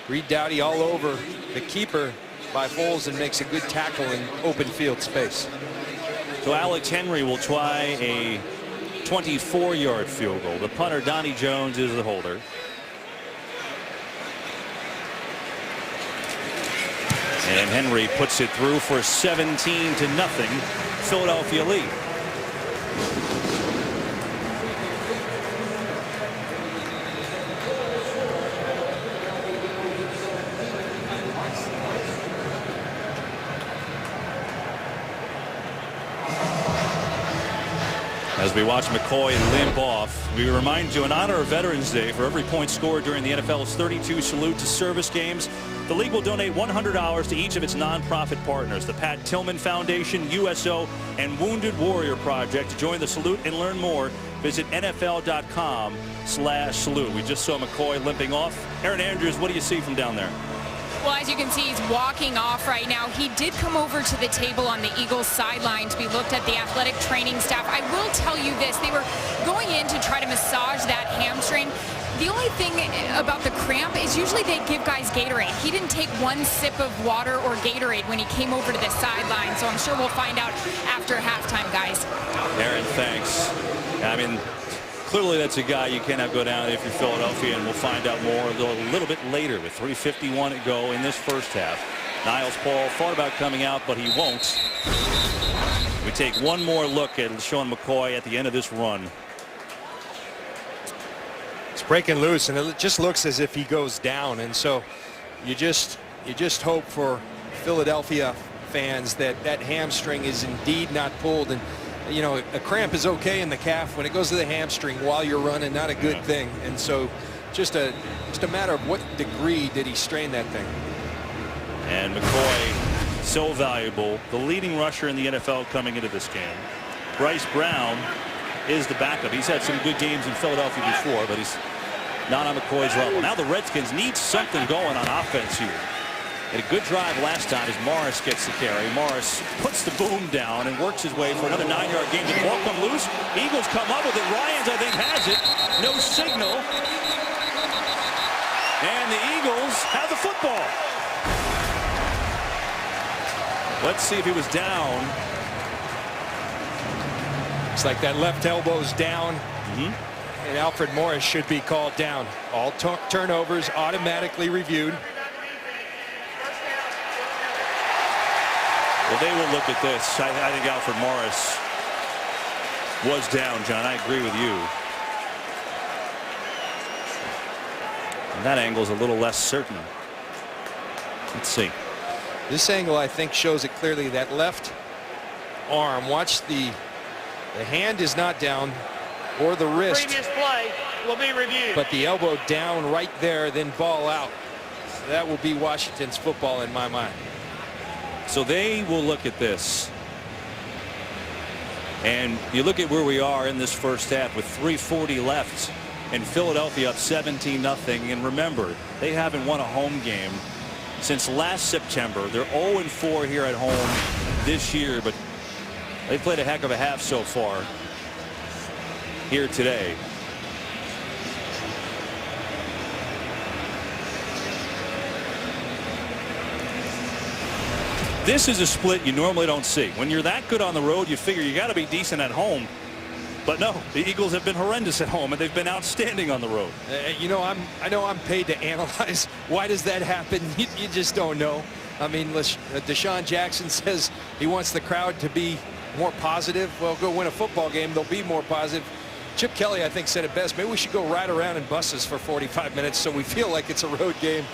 Reed Doughty all over the keeper by Foles and makes a good tackle in open field space. So Alex Henry will try a 24-yard field goal. The punter, Donnie Jones, is the holder. And Henry puts it through for 17-0 Philadelphia lead. As we watch McCoy limp off, we remind you, in honor of Veterans Day, for every point scored during the NFL's 32 salute to service games, the league will donate $100 to each of its nonprofit partners, the Pat Tillman Foundation, USO, and Wounded Warrior Project. To join the salute and learn more, visit NFL.com/salute. We just saw McCoy limping off. Aaron Andrews, what do you see from down there? Well, as you can see, he's walking off right now. He did come over to the table on the Eagles sideline to be looked at the athletic training staff. I will tell you this, they were going in to try to massage that hamstring. The only thing about the cramp is usually they give guys Gatorade. He didn't take one sip of water or Gatorade when he came over to the sideline, so I'm sure we'll find out after halftime, guys. Aaron, thanks. I mean, clearly that's a guy you cannot go down if you're Philadelphia, and we'll find out more a little bit later with 3:51 to go in this first half. Niles Paul thought about coming out, but he won't. We take one more look at LaShawn McCoy at the end of this run. It's breaking loose, and it just looks as if he goes down, and so you just hope for Philadelphia fans that that hamstring is indeed not pulled. And you know, a cramp is okay in the calf. When it goes to the hamstring while you're running, not a good thing. And so just a matter of what degree did he strain that thing. And McCoy, so valuable, the leading rusher in the NFL coming into this game. Bryce Brown is the backup. He's had some good games in Philadelphia before, but he's not on McCoy's level. Now the Redskins need something going on offense here. Had a good drive last time as Morris gets the carry. Morris puts the boom down and works his way for another 9-yard gain. The ball come loose. Eagles come up with it. Ryans, I think, has it. No signal. And the Eagles have the football. Let's see if he was down. It's like that left elbow's down. And Alfred Morris should be called down. All turnovers automatically reviewed. Well, they will look at this. I think Alfred Morris was down, John. I agree with you. And that angle is a little less certain. Let's see. This angle, I think, shows it clearly. That left arm, watch the hand is not down, or the wrist. Previous play will be reviewed. But the elbow down right there, then ball out. So that will be Washington's football in my mind. So they will look at this. And you look at where we are in this first half with 3:40 left and Philadelphia up 17-0. And remember, they haven't won a home game since last September. They're 0-4 here at home this year, but they played a heck of a half so far here today. This is a split you normally don't see. When you're that good on the road, you figure you got to be decent at home. But no, the Eagles have been horrendous at home, and they've been outstanding on the road. You know, I know I'm paid to analyze. Why does that happen? You just don't know. I mean, Deshaun Jackson says he wants the crowd to be more positive. Well, go win a football game. They'll be more positive. Chip Kelly, I think, said it best. Maybe we should go ride around in buses for 45 minutes so we feel like it's a road game.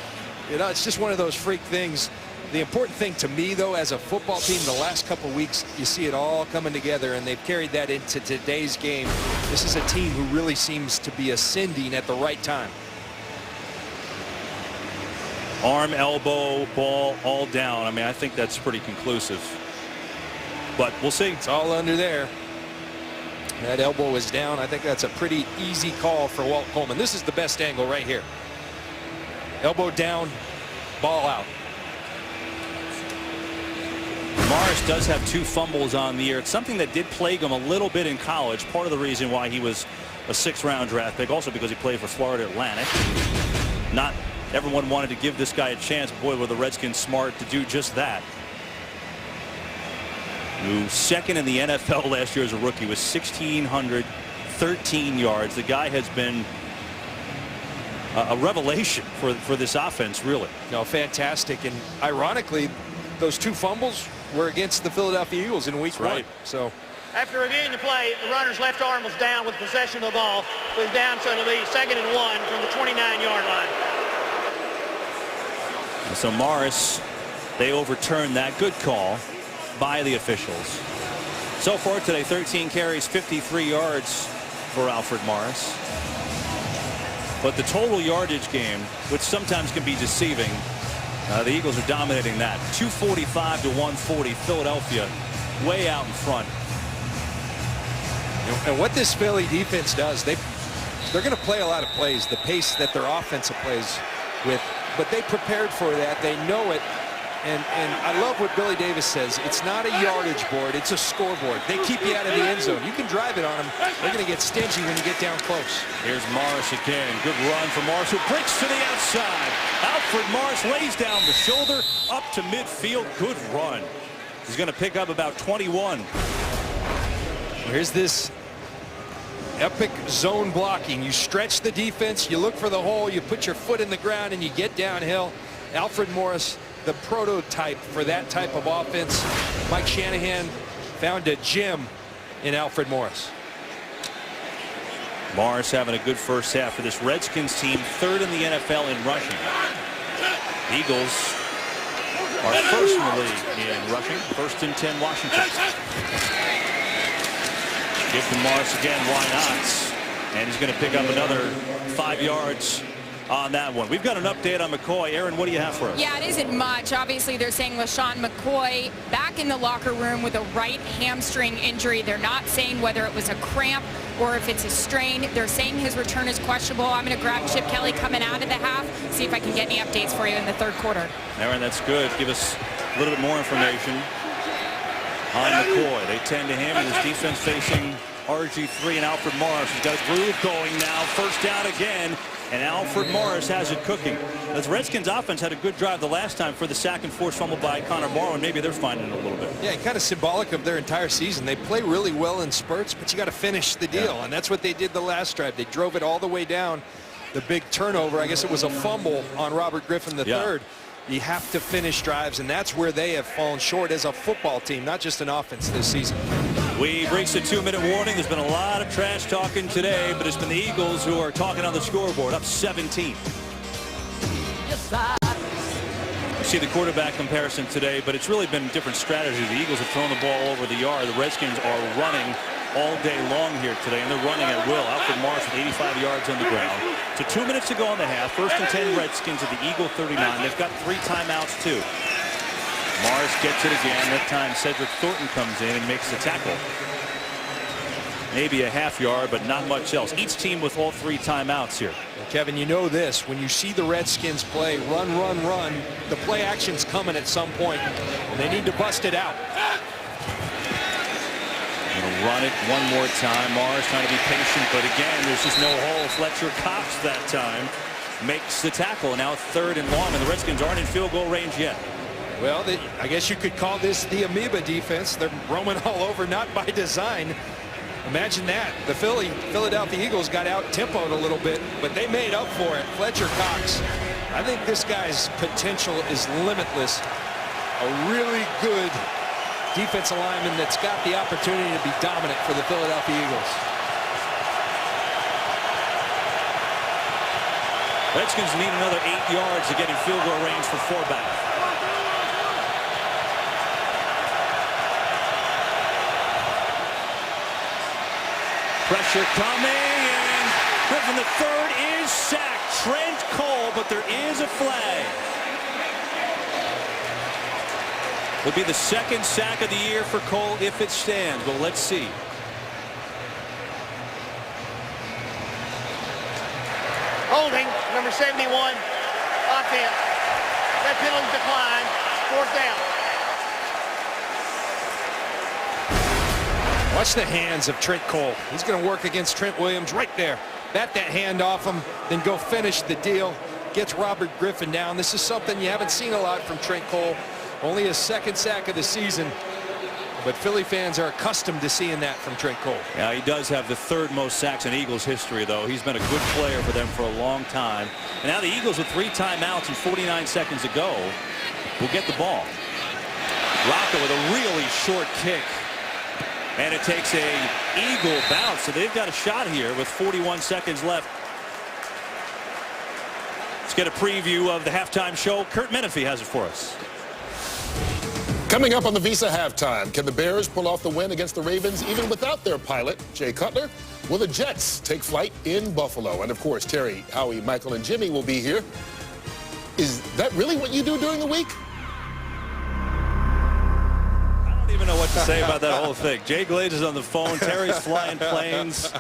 You know, it's just one of those freak things. The important thing to me, though, as a football team, the last couple of weeks, you see it all coming together, and they've carried that into today's game. This is a team who really seems to be ascending at the right time. Arm, elbow, ball, all down. I mean, I think that's pretty conclusive. But we'll see. It's all under there. That elbow is down. I think that's a pretty easy call for Walt Coleman. This is the best angle right here. Elbow down, ball out. Morris does have 2 fumbles on the year. It's something that did plague him a little bit in college. Part of the reason why he was a 6th-round draft pick. Also because he played for Florida Atlantic. Not everyone wanted to give this guy a chance. Boy, were the Redskins smart to do just that. Who second in the NFL last year as a rookie with 1,613 yards. The guy has been a revelation for this offense, really. No, fantastic. And ironically, those 2 fumbles were against the Philadelphia Eagles in week 1. So after reviewing the play, the runner's left arm was down with possession of the ball. It was down, so it'll be 2nd and 1 from the 29-yard line. So Morris, they overturned that. Good call by the officials. So far today, 13 carries, 53 yards for Alfred Morris. But the total yardage game, which sometimes can be deceiving, the Eagles are dominating that. 245 to 140. Philadelphia way out in front. And what this Philly defense does, they're going to play a lot of plays, the pace that their offensive plays with, but they prepared for that. They know it. And I love what Billy Davis says. It's not a yardage board. It's a scoreboard. They keep you out of the end zone. You can drive it on them. They're going to get stingy when you get down close. Here's Morris again. Good run for Morris, who breaks to the outside. Alfred Morris lays down the shoulder up to midfield. Good run. He's going to pick up about 21. Here's this epic zone blocking. You stretch the defense. You look for the hole. You put your foot in the ground, and you get downhill. Alfred Morris, the prototype for that type of offense. Mike Shanahan found a gem in Alfred Morris. Morris having a good first half for this Redskins team, 3rd in the NFL in rushing. Eagles are 1st in the league in rushing. 1st and 10 Washington. Give to Morris again, why not? And he's going to pick up another 5 yards on that one. We've got an update on McCoy. Aaron, what do you have for us? Yeah, it isn't much. Obviously, they're saying LaShawn McCoy back in the locker room with a right hamstring injury. They're not saying whether it was a cramp or if it's a strain. They're saying his return is questionable. I'm going to grab Chip Kelly coming out of the half, see if I can get any updates for you in the 3rd quarter. Aaron, that's good. Give us a little bit more information on McCoy. They tend to him, and his defense facing RG3 and Alfred Morris. He's got a groove going now. 1st down again. And Alfred Morris has it cooking. The Redskins offense had a good drive the last time for the sack and forced fumble by Connor Morrow, and maybe they're finding it a little bit. Yeah, kind of symbolic of their entire season. They play really well in spurts, but you got to finish the deal, and that's what they did the last drive. They drove it all the way down. The big turnover, I guess it was a fumble on Robert Griffin III. You have to finish drives, and that's where they have fallen short as a football team, not just an offense this season. We've reached a 2-minute warning. There's been a lot of trash talking today, but it's been the Eagles who are talking on the scoreboard, up 17. You see the quarterback comparison today, but it's really been different strategies. The Eagles have thrown the ball over the yard. The Redskins are running all day long here today, and they're running at will. Alfred Morris with 85 yards on the ground. So 2 minutes to go in the half. 1st and 10 Redskins at the Eagle 39. They've got 3 timeouts too. Morris gets it again. That time Cedric Thornton comes in and makes the tackle. Maybe a half yard, but not much else. Each team with all 3 timeouts here. Kevin, you know this. When you see the Redskins play, run, the play action's coming at some point, and they need to bust it out. Gonna run it one more time. Morris trying to be patient, but again, there's just no hole. Fletcher Cox that time makes the tackle. Now 3rd and long, and the Redskins aren't in field goal range yet. Well, I guess you could call this the amoeba defense. They're roaming all over, not by design. Imagine that. The Philadelphia Eagles got out-tempoed a little bit, but they made up for it. Fletcher Cox, I think this guy's potential is limitless. A really good defensive lineman that's got the opportunity to be dominant for the Philadelphia Eagles. Redskins need another 8 yards to get in field goal range for 4-back. Pressure coming, and Griffin III is sacked. Trent Cole, but there is a flag. Would be the 2nd sack of the year for Cole if it stands. Well, let's see. Holding, number 71, offense. That penalty declined. 4th down. Watch the hands of Trent Cole. He's going to work against Trent Williams right there. Bat that hand off him, then go finish the deal. Gets Robert Griffin down. This is something you haven't seen a lot from Trent Cole. Only his 2nd sack of the season. But Philly fans are accustomed to seeing that from Trent Cole. Yeah, he does have the 3rd most sacks in Eagles history, though. He's been a good player for them for a long time. And now the Eagles with 3 timeouts and 49 seconds to go will get the ball. Rocca with a really short kick. And it takes a Eagle bounce, so they've got a shot here with 41 seconds left. Let's get a preview of the halftime show. Kurt Menefee has it for us. Coming up on the Visa halftime, can the Bears pull off the win against the Ravens even without their pilot, Jay Cutler? Will the Jets take flight in Buffalo? And of course, Terry, Howie, Michael, and Jimmy will be here. Is that really what you do during the week? I don't even know what to say about that whole thing. Jay Glaze is on the phone. Terry's flying planes.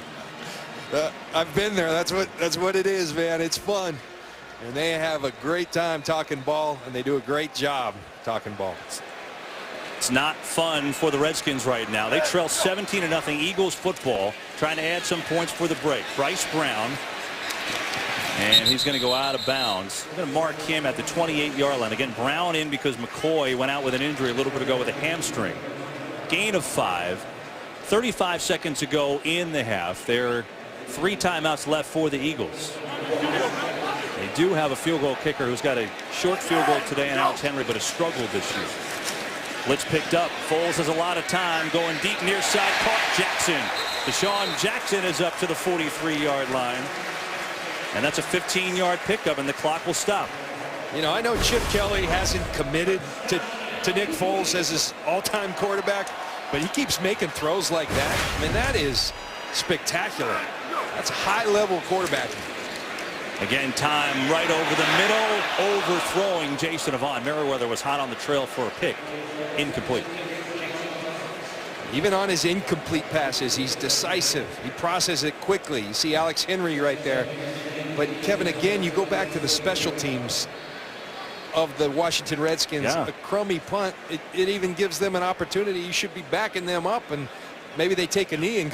I've been there. That's what it is, man. It's fun. And they have a great time talking ball, and they do a great job talking ball. It's not fun for the Redskins right now. They trail 17-0 Eagles football, trying to add some points for the break. Bryce Brown, and he's going to go out of bounds. They're going to mark him at the 28-yard line. Again, Brown in because McCoy went out with an injury a little bit ago with a hamstring. Gain of 5. 35 seconds to go in the half. There are 3 timeouts left for the Eagles. They do have a field goal kicker who's got a short field goal today in Alex Henry, but has struggled this year. Blitz picked up. Foles has a lot of time going deep near side. Caught Jackson. Deshaun Jackson is up to the 43-yard line. And that's a 15-yard pickup, and the clock will stop. You know, I know Chip Kelly hasn't committed to Nick Foles as his all-time quarterback, but he keeps making throws like that. I mean, that is spectacular. That's high-level quarterbacking. Again, time right over the middle, overthrowing Jason Avant. Merriweather was hot on the trail for a pick. Incomplete. Even on his incomplete passes, he's decisive. He processes it quickly. You see Alex Henry right there. But, Kevin, again, you go back to the special teams of the Washington Redskins. Yeah. A crummy punt, it even gives them an opportunity. You should be backing them up, and maybe they take a knee and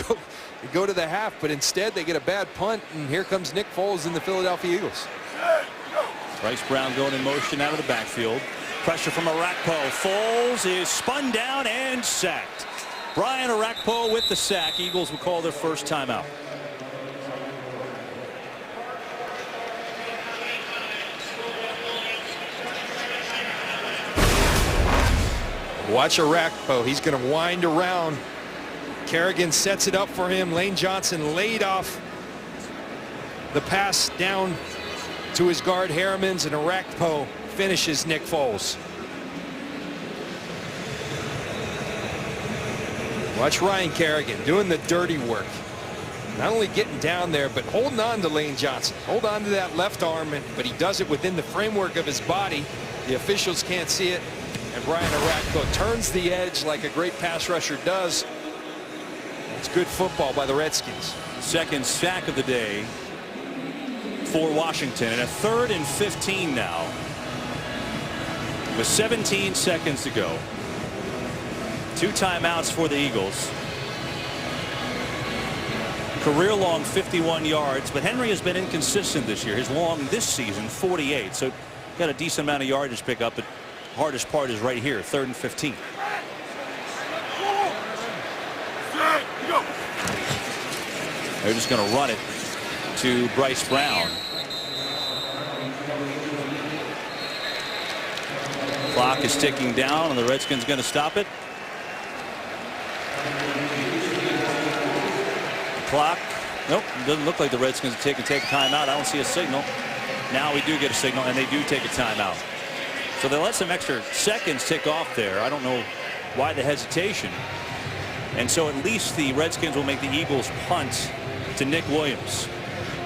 go to the half, but instead they get a bad punt, and here comes Nick Foles and the Philadelphia Eagles. Bryce Brown going in motion out of the backfield. Pressure from Arakpo. Foles is spun down and sacked. Brian Arakpo with the sack. Eagles will call their first timeout. Watch Arakpo. He's going to wind around. Kerrigan sets it up for him. Lane Johnson laid off the pass down to his guard Harrimans, and Arakpo finishes Nick Foles. Watch Ryan Kerrigan doing the dirty work. Not only getting down there, but holding on to Lane Johnson. Hold on to that left arm, but he does it within the framework of his body. The officials can't see it. And Brian Arakpo turns the edge like a great pass rusher does. It's good football by the Redskins. Second sack of the day for Washington, and a 3rd and 15 now with 17 seconds to go. 2 timeouts for the Eagles. Career long 51 yards, but Henry has been inconsistent this year. His long this season 48, so got a decent amount of yardage pick up, but hardest part is right here, 3rd and 15. They're just going to run it to Bryce Brown. Clock is ticking down, and the Redskins going to stop it. Clock. Nope, it doesn't look like the Redskins are take a timeout. I don't see a signal. Now we do get a signal, and they do take a timeout. So they let some extra seconds tick off there. I don't know why the hesitation. And so at least the Redskins will make the Eagles punt to Nick Williams.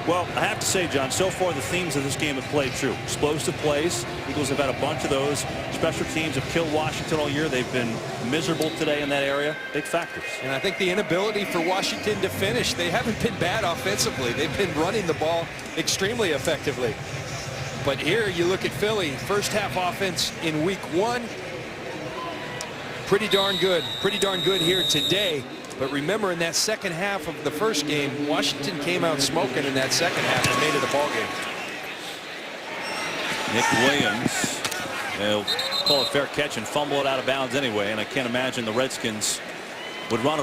Well, I have to say, John, so far the themes of this game have played true. Explosive plays. Eagles have had a bunch of those. Special teams have killed Washington all year. They've been miserable today in that area. Big factors. And I think the inability for Washington to finish, they haven't been bad offensively. They've been running the ball extremely effectively. But here you look at Philly, first half offense in week 1. Pretty darn good. Pretty darn good here today. But remember, in that second half of the first game, Washington came out smoking in that second half and made it a ball game. Nick Williams, they'll call it fair catch and fumble it out of bounds anyway. And I can't imagine the Redskins would run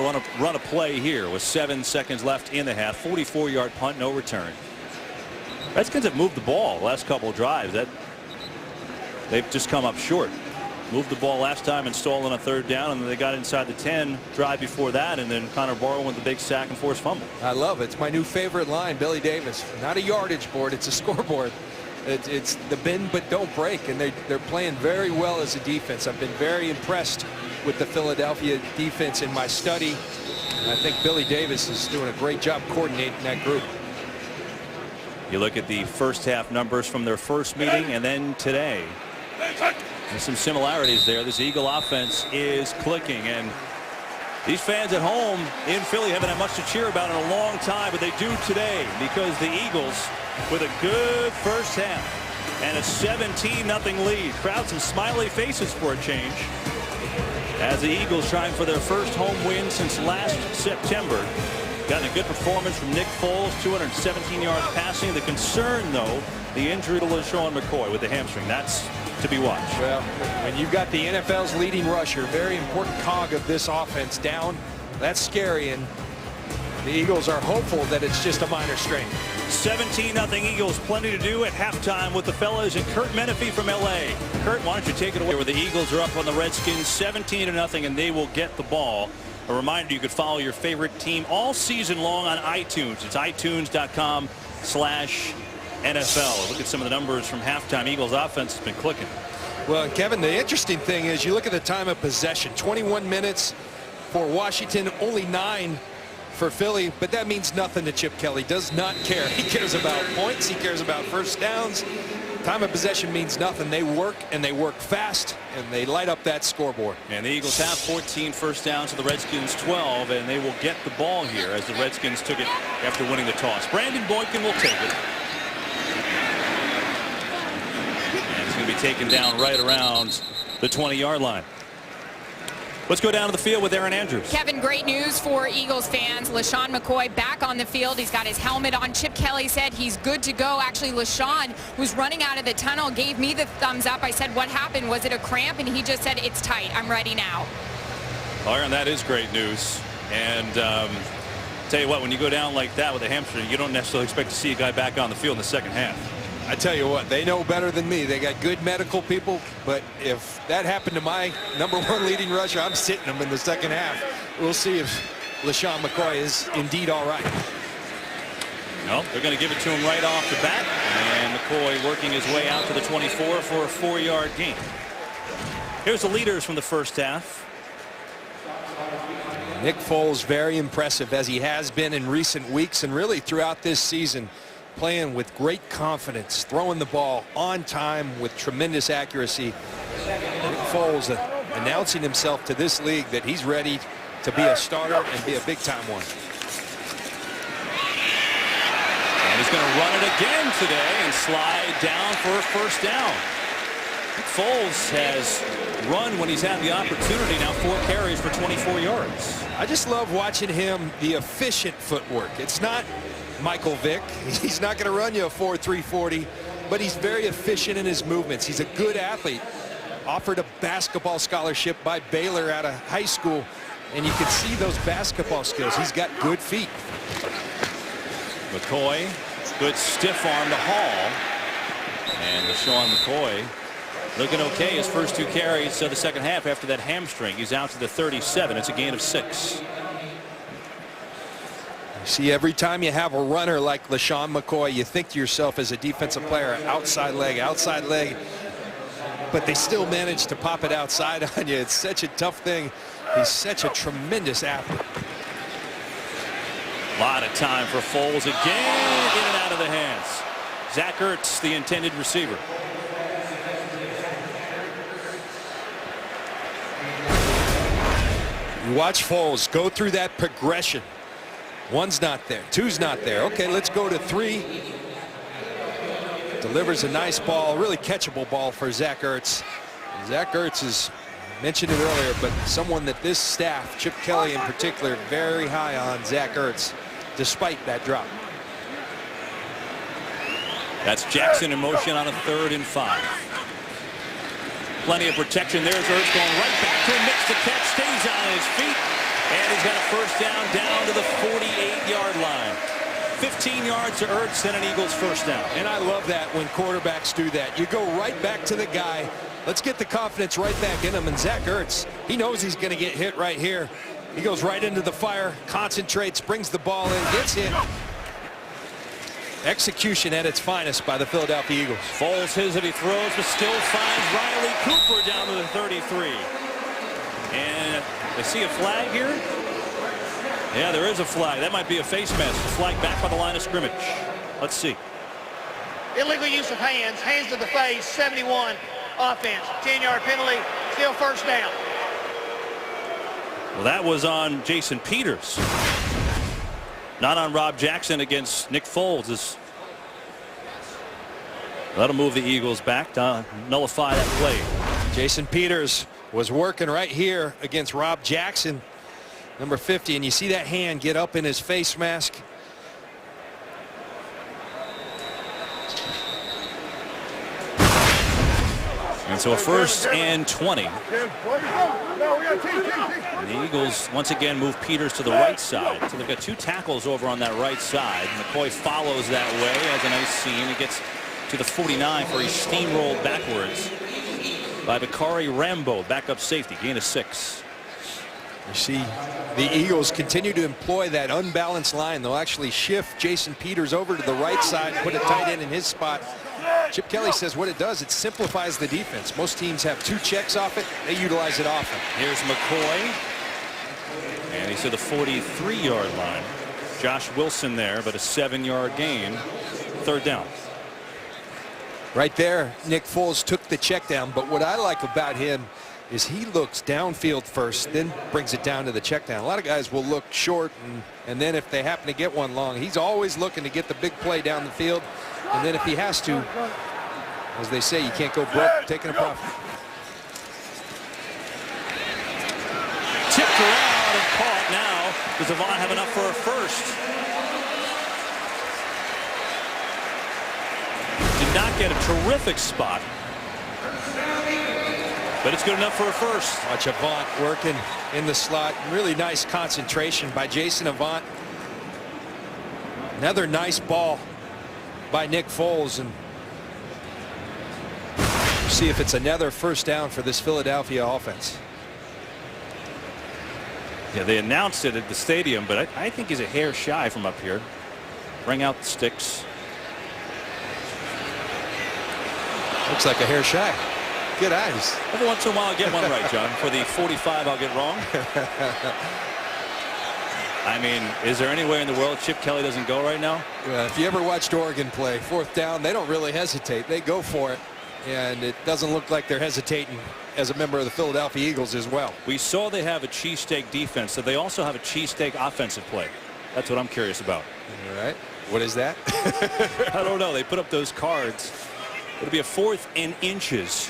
a play here with 7 seconds left in the half. 44-yard punt, no return. Redskins have moved the ball the last couple of drives. They've just come up short. Moved the ball last time and stolen a 3rd down, and then they got inside the 10 drive before that, and then Connor Barrow with the big sack and forced fumble. I love it. It's my new favorite line, Billy Davis. Not a yardage board, it's a scoreboard. It's the bend but don't break, and they're playing very well as a defense. I've been very impressed with the Philadelphia defense in my study. And I think Billy Davis is doing a great job coordinating that group. You look at the first half numbers from their first meeting and then today. There's some similarities there. This Eagle offense is clicking, and these fans at home in Philly haven't had much to cheer about in a long time, but they do today because the Eagles with a good first half and a 17-0 lead. Crowd some smiley faces for a change as the Eagles trying for their first home win since last September. Gotten a good performance from Nick Foles, 217 yards passing. The concern, though, the injury to LaShawn McCoy with the hamstring. That's to be watched. Well, when you've got the NFL's leading rusher, very important cog of this offense down, that's scary, and the Eagles are hopeful that it's just a minor strain. 17-0 Eagles. Plenty to do at halftime with the fellas and Kurt Menefee from L.A. Kurt, why don't you take it away where the Eagles are up on the Redskins 17-0, and they will get the ball. A reminder, you could follow your favorite team all season long on iTunes. It's itunes.com/NFL. Look at some of the numbers from halftime. Eagles offense has been clicking. Well, Kevin, the interesting thing is you look at the time of possession, 21 minutes for Washington, only 9 for Philly, but that means nothing to Chip Kelly. Does not care. He cares about points. He cares about first downs. Time of possession means nothing. They work, and they work fast, and they light up that scoreboard. And the Eagles have 14 first downs to the Redskins 12, and they will get the ball here as the Redskins took it after winning the toss. Brandon Boykin will take it. And it's going to be taken down right around the 20-yard line. Let's go down to the field with Aaron Andrews. Kevin, great news for Eagles fans. LaShawn McCoy back on the field. He's got his helmet on. Chip Kelly said he's good to go. Actually, LaShawn was running out of the tunnel, gave me the thumbs up. I said, what happened? Was it a cramp? And he just said, it's tight. I'm ready now. Well, Aaron, that is great news. And tell you what, when you go down like that with a hamstring, you don't necessarily expect to see a guy back on the field in the second half. I tell you what, they know better than me. They got good medical people, but if that happened to my #1 leading rusher, I'm sitting him in the second half. We'll see if LaShawn McCoy is indeed all right. No, they're going to give it to him right off the bat, and McCoy working his way out to the 24 for a 4-yard gain. Here's the leaders from the first half. Nick Foles, very impressive, as he has been in recent weeks and really throughout this season, playing with great confidence, throwing the ball on time with tremendous accuracy. Nick Foles announcing himself to this league that he's ready to be a starter and be a big-time one. And he's going to run it again today and slide down for a first down. Nick Foles has run when he's had the opportunity. Now 4 carries for 24 yards. I just love watching him, the efficient footwork. It's not Michael Vick. He's not going to run you a 4.3 40, but he's very efficient in his movements. He's a good athlete. Offered a basketball scholarship by Baylor out of high school, and you can see those basketball skills. He's got good feet. McCoy, good stiff arm to Hall. And LaShawn McCoy looking okay. His first 2 carries of the second half after that hamstring. He's out to the 37. It's a gain of 6. See, every time you have a runner like LaShawn McCoy, you think to yourself as a defensive player, outside leg, but they still manage to pop it outside on you. It's such a tough thing. He's such a tremendous athlete. A lot of time for Foles again, in and out of the hands. Zach Ertz, the intended receiver. You watch Foles go through that progression. 1's not there, 2's not there. Okay, let's go to 3. Delivers a nice ball, really catchable ball for Zach Ertz. Zach Ertz is, mentioned it earlier, but someone that this staff, Chip Kelly in particular, very high on Zach Ertz, despite that drop. That's Jackson in motion on a 3rd and 5. Plenty of protection. There's Ertz going right back to him, makes the catch, stays on his feet, and he's got a first down to the 48-yard line. 15 yards to Ertz and an Eagles first down. And I love that when quarterbacks do that. You go right back to the guy. Let's get the confidence right back in him. And Zach Ertz, he knows he's going to get hit right here. He goes right into the fire, concentrates, brings the ball in, gets hit. Execution at its finest by the Philadelphia Eagles. Foles hesitates, he throws, but still finds Riley Cooper down to the 33. And they see a flag here. Yeah, there is a flag. That might be a face mask. A flag back by the line of scrimmage. Let's see. Illegal use of hands. Hands to the face. 71 offense. 10-yard penalty. Still first down. Well, that was on Jason Peters. Not on Rob Jackson against Nick Foles. That'll move the Eagles back to nullify that play. Jason Peters was working right here against Rob Jackson, number 50, and you see that hand get up in his face mask. And so a 1st and 20. And the Eagles once again move Peters to the right side. So they've got 2 tackles over on that right side. McCoy follows that way, has a nice seam. He gets to the 49 for he steamrolled backwards by Bakari Rambo, backup safety, gain of 6. You see the Eagles continue to employ that unbalanced line. They'll actually shift Jason Peters over to the right side, put a tight end in his spot. Chip Kelly says what it does, it simplifies the defense. Most teams have 2 checks off it. They utilize it often. Here's McCoy. And he's to the 43-yard line. Josh Wilson there, but a 7-yard gain. 3rd down. Right there, Nick Foles took the check down, but what I like about him is he looks downfield first, then brings it down to the check down. A lot of guys will look short, and then if they happen to get one long, he's always looking to get the big play down the field. And then if he has to, as they say, you can't go broke taking a profit. Tipped around and caught now. Does Avant have enough for a first? Did not get a terrific spot, but it's good enough for a first. Watch Avant working in the slot. Really nice concentration by Jason Avant. Another nice ball by Nick Foles, and see if it's another first down for this Philadelphia offense. Yeah, they announced it at the stadium, but I think he's a hair shy from up here. Bring out the sticks. Looks like a hair shy. Good eyes. Every once in a while, I'll get one right, John. For the 45, I'll get wrong. I mean, is there anywhere in the world Chip Kelly doesn't go right now? Well, if you ever watched Oregon play, fourth down, they don't really hesitate. They go for it. And it doesn't look like they're hesitating as a member of the Philadelphia Eagles as well. We saw they have a cheesesteak defense, so they also have a cheesesteak offensive play. That's what I'm curious about. All right. What is that? I don't know. They put up those cards. It'll be a 4th and inches.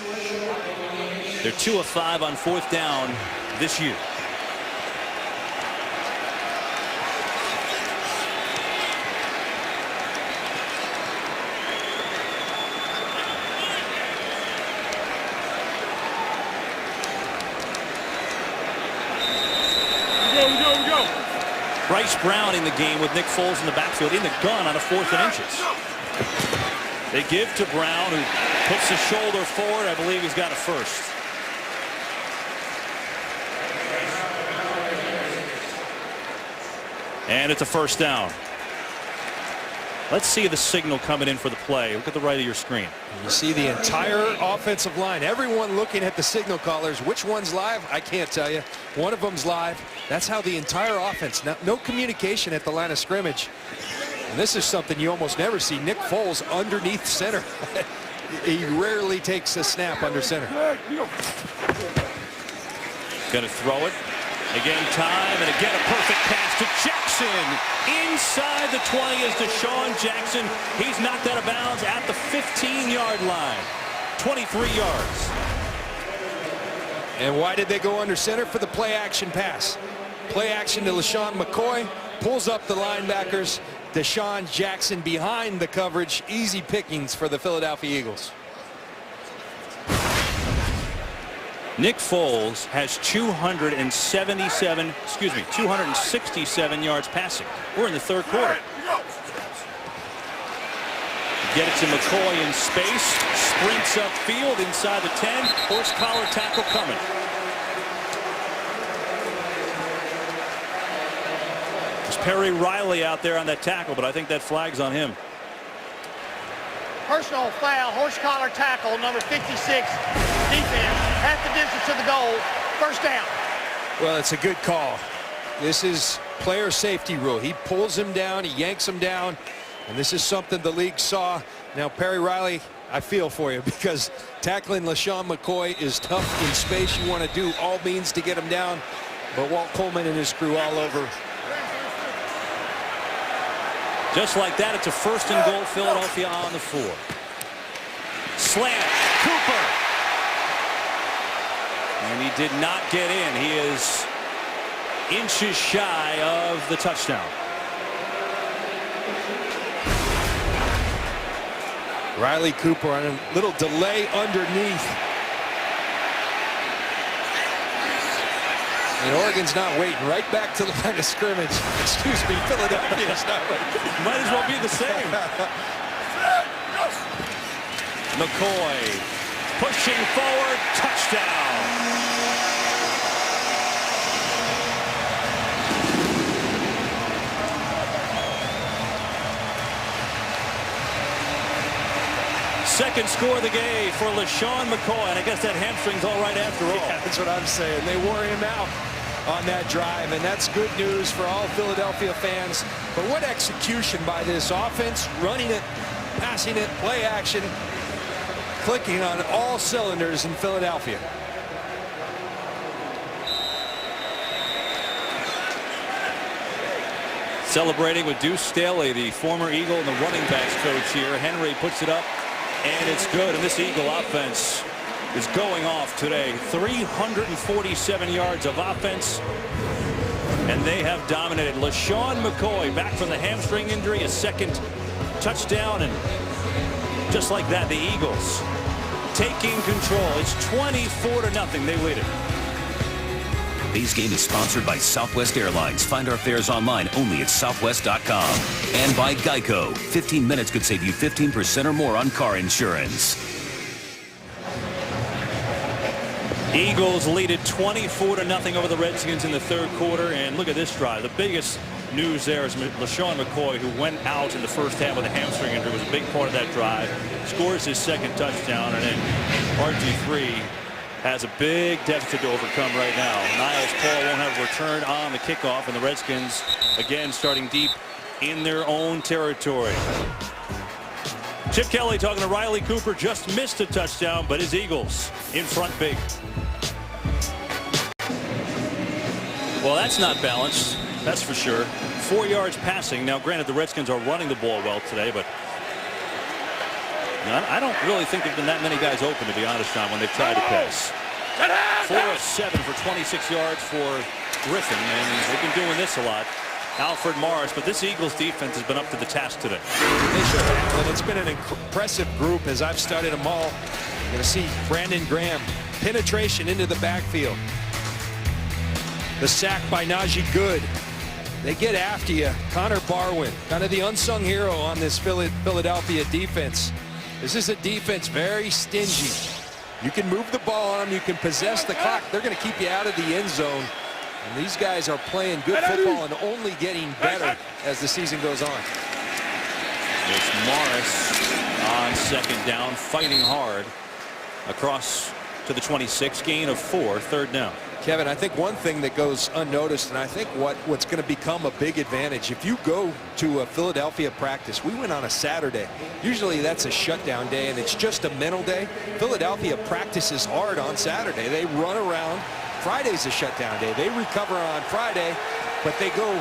They're 2 of 5 on 4th down this year. Bryce Brown in the game with Nick Foles in the backfield in the gun on a 4th and inches. They give to Brown, who puts the shoulder forward. I believe he's got a first. And it's a first down. Let's see the signal coming in for the play. Look at the right of your screen. You see the entire offensive line. Everyone looking at the signal callers. Which one's live? I can't tell you. One of them's live. That's how the entire offense. No communication at the line of scrimmage. And this is something you almost never see. Nick Foles underneath center. He rarely takes a snap under center. Going to throw it. Again, time, and again a perfect pass to Jackson. Inside the 20 is Deshaun Jackson. He's knocked out of bounds at the 15-yard line. 23 yards. And why did they go under center? For the play action pass. Play action to LaShawn McCoy. Pulls up the linebackers. Deshaun Jackson behind the coverage. Easy pickings for the Philadelphia Eagles. Nick Foles has 267 yards passing. We're in the third quarter. Get it to McCoy in space. Sprints upfield inside the 10. Horse collar tackle coming. There's Perry Riley out there on that tackle, but I think that flag's on him. Personal foul, horse collar tackle, number 56, defense, half the distance to the goal, first down. Well, it's a good call. This is player safety rule. He pulls him down, he yanks him down, and this is something the league saw. Now, Perry Riley, I feel for you, because tackling LaShawn McCoy is tough in space. You want to do all means to get him down, but Walt Coleman and his crew all over. Just like that, it's a 1st and goal, Philadelphia on the 4. Slant, Cooper. And he did not get in. He is inches shy of the touchdown. Riley Cooper on a little delay underneath. And Oregon's not waiting. Right back to the line of scrimmage. Excuse me, Philadelphia's not waiting. Might as well be the same. McCoy pushing forward, touchdown. Second score of the game for LaShawn McCoy, and I guess that hamstring's all right after all. Yeah, that's what I'm saying. They wore him out on that drive, and that's good news for all Philadelphia fans. But what execution by this offense, running it, passing it, play action, clicking on all cylinders in Philadelphia. Celebrating with Deuce Staley, the former Eagle and the running backs coach here. Henry puts it up, and it's good. And this Eagle offense is going off today. 347 yards of offense, and they have dominated. LaShawn McCoy back from the hamstring injury, a second touchdown, and just like that, the Eagles taking control. It's 24-0. They lead it. Today's game is sponsored by Southwest Airlines. Find our fares online only at southwest.com. And by Geico. 15 minutes could save you 15% or more on car insurance. Eagles lead it 24-0 over the Redskins in the third quarter. And look at this drive. The biggest news there is LaShawn McCoy, who went out in the first half with a hamstring injury, was a big part of that drive, scores his second touchdown, and then RG3 has a big deficit to overcome right now. Niles Paul won't have a return on the kickoff, and the Redskins again starting deep in their own territory. Chip Kelly talking to Riley Cooper, just missed a touchdown, but his Eagles in front big. Well, that's not balanced, that's for sure. 4 yards passing. Now, granted, the Redskins are running the ball well today, but I don't really think there've been that many guys open, to be honest, John, when they've tried to pass. 4 of 7 for 26 yards for Griffin, and they've been doing this a lot. Alfred Morris, but this Eagles defense has been up to the task today. They sure have, and it's been an impressive group as I've studied them all. You're going to see Brandon Graham, penetration into the backfield. The sack by Najee Good. They get after you. Connor Barwin, kind of the unsung hero on this Philadelphia defense. This is a defense very stingy. You can move the ball on them. You can possess the clock. They're going to keep you out of the end zone. And these guys are playing good football and only getting better as the season goes on. It's Morris on second down, fighting hard across to the 26, gain of 4, third down. Kevin, I think one thing that goes unnoticed, and I think what's going to become a big advantage, if you go to a Philadelphia practice, we went on a Saturday. Usually that's a shutdown day, and it's just a mental day. Philadelphia practices hard on Saturday. They run around. Friday's a shutdown day. They recover on Friday, but they go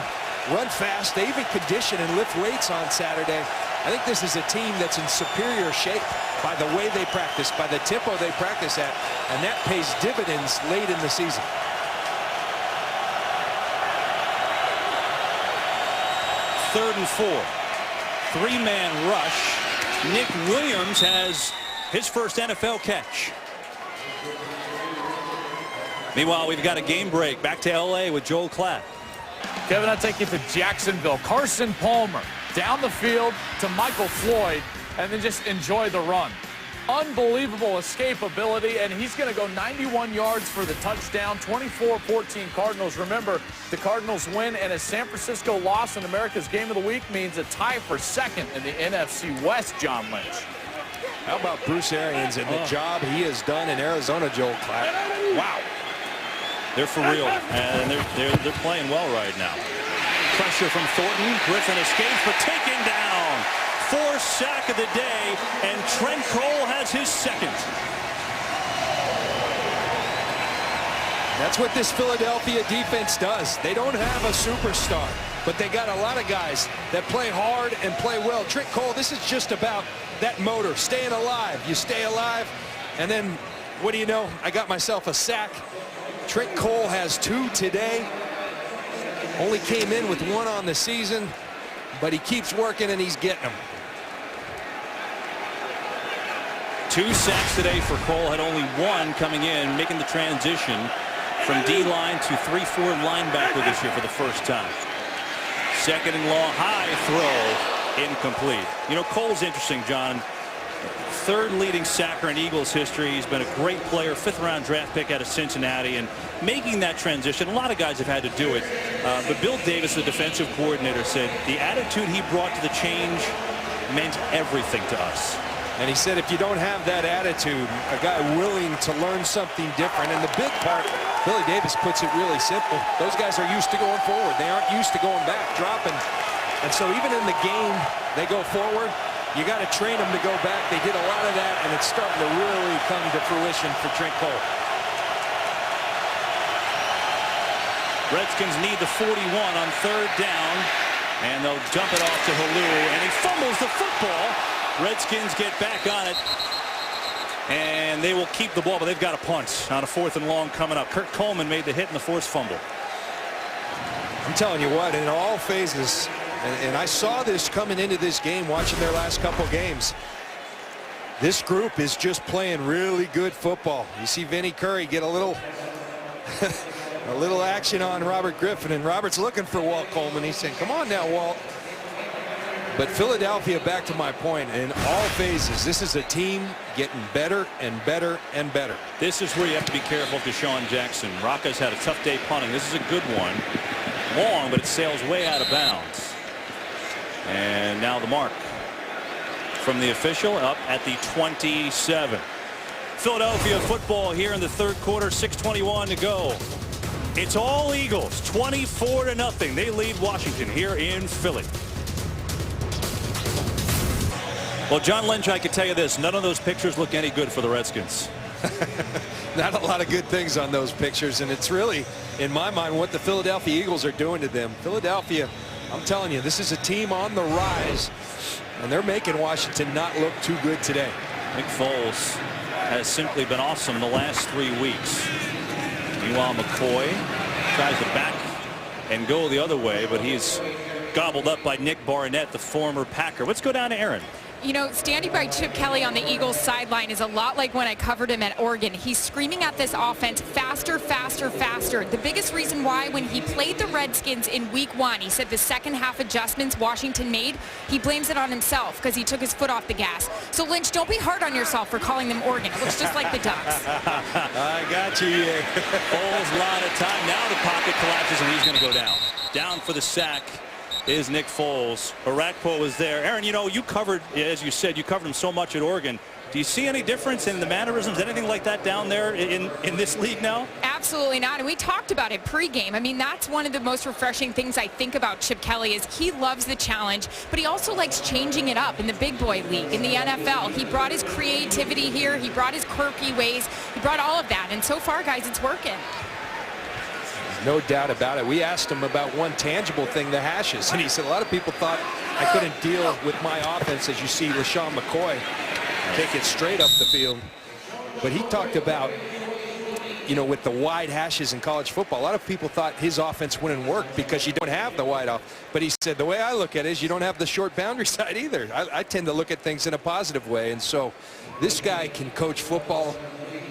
run fast. They even condition and lift weights on Saturday. I think this is a team that's in superior shape by the way they practice, by the tempo they practice at, and that pays dividends late in the season. Third and 4. 3-man rush. Nick Williams has his first NFL catch. Meanwhile, we've got a game break. Back to L.A. with Joel Klatt. Kevin, I'll take you to Jacksonville. Carson Palmer down the field to Michael Floyd, and then just enjoy the run. Unbelievable escapability, and he's going to go 91 yards for the touchdown. 24-14 Cardinals. Remember, the Cardinals win, and a San Francisco loss in America's Game of the Week means a tie for second in the NFC West, John Lynch. How about Bruce Arians and the job he has done in Arizona, Joel Klatt? Wow. They're for real, and they're playing well right now. Pressure from Thornton. Griffin escapes, but taken down. 4th sack of the day, and Trent Cole has his second. That's what this Philadelphia defense does. They don't have a superstar, but they got a lot of guys that play hard and play well. Trent Cole, this is just about that motor, staying alive. You stay alive, and then what do you know? I got myself a sack. Trent Cole has 2 today. Only came in with 1 on the season, but he keeps working and he's getting them. 2 sacks today for Cole. Had only 1 coming in, making the transition from D-line to 3-4 linebacker this year for the first time. Second and long, high throw, incomplete. You know, Cole's interesting, John. 3rd leading sacker in Eagles history. He's been a great player, 5th-round draft pick out of Cincinnati, and making that transition, a lot of guys have had to do it. But Bill Davis, the defensive coordinator, said the attitude he brought to the change meant everything to us. And he said if you don't have that attitude, a guy willing to learn something different, and the big part, Billy Davis puts it really simple. Those guys are used to going forward. They aren't used to going back, dropping. And so even in the game, they go forward. You got to train them to go back. They did a lot of that, and it's starting to really come to fruition for Trent Cole. Redskins need the 41 on 3rd down, and they'll dump it off to Halou, and he fumbles the football. Redskins get back on it, and they will keep the ball, but they've got a punt on a 4th and long coming up. Kurt Coleman made the hit in the forced fumble. I'm telling you what, in all phases, and I saw this coming into this game, watching their last couple games. This group is just playing really good football. You see Vinny Curry get a little a little action on Robert Griffin, and Robert's looking for Walt Coleman. He's saying, come on now, Walt. But Philadelphia, back to my point, in all phases, this is a team getting better and better and better. This is where you have to be careful, Deshaun Jackson. Rocca's had a tough day punting. This is a good one. long, but it sails way out of bounds. And now the mark from the official up at the 27. Philadelphia football here in the third quarter, 6:21 to go. It's all Eagles, 24-0. They lead Washington here in Philly. Well, John Lynch, I can tell you this, none of those pictures look any good for the Redskins. Not a lot of good things on those pictures, and it's really, in my mind, what the Philadelphia Eagles are doing to them. Philadelphia, I'm telling you, this is a team on the rise, and they're making Washington not look too good today. Nick Foles has simply been awesome the last 3 weeks. Meanwhile, McCoy tries to back and go the other way, but he's gobbled up by Nick Barnett, the former Packer. Let's go down to Aaron. You know, standing by Chip Kelly on the Eagles sideline is a lot like when I covered him at Oregon. He's screaming at this offense, faster, faster, faster. The biggest reason why, when he played the Redskins in week 1, he said the second half adjustments Washington made, he blames it on himself because he took his foot off the gas. So, Lynch, don't be hard on yourself for calling them Oregon. It looks just like the Ducks. I got you, yeah. Foles, a lot of time. Now the pocket collapses, and he's going to go down. Down for the sack is Nick Foles. Orakpo was there. Aaron, you know, you covered, as you said, you covered him so much at Oregon. Do you see any difference in the mannerisms, anything like that down there in this league now? Absolutely not. And we talked about it pregame. I mean, that's one of the most refreshing things I think about Chip Kelly is he loves the challenge, but he also likes changing it up in the big boy league, in the NFL. He brought his creativity here. He brought his quirky ways. He brought all of that. And so far, guys, it's working. No doubt about it. We asked him about one tangible thing, the hashes, and he said a lot of people thought I couldn't deal with my offense, as you see LaShawn McCoy take it straight up the field. But he talked about, you know, with the wide hashes in college football, a lot of people thought his offense wouldn't work because you don't have the wide off. But he said the way I look at it is you don't have the short boundary side either. I tend to look at things in a positive way, and so this guy can coach football,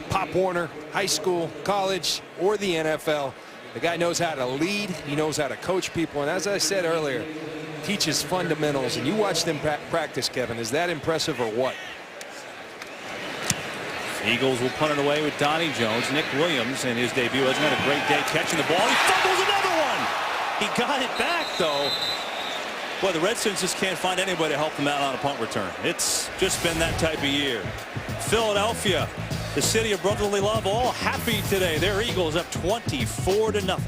Pop Warner, high school, college, or the NFL. The guy knows how to lead. He knows how to coach people. And as I said earlier, teaches fundamentals. And you watch them practice, Kevin. Is that impressive or what? Eagles will punt it away with Donnie Jones. Nick Williams in his debut hasn't had a great day catching the ball. He fumbles another one. He got it back, though. Boy, the Redskins just can't find anybody to help them out on a punt return. It's just been that type of year. Philadelphia, the city of brotherly love, all happy today. Their Eagles up 24-0.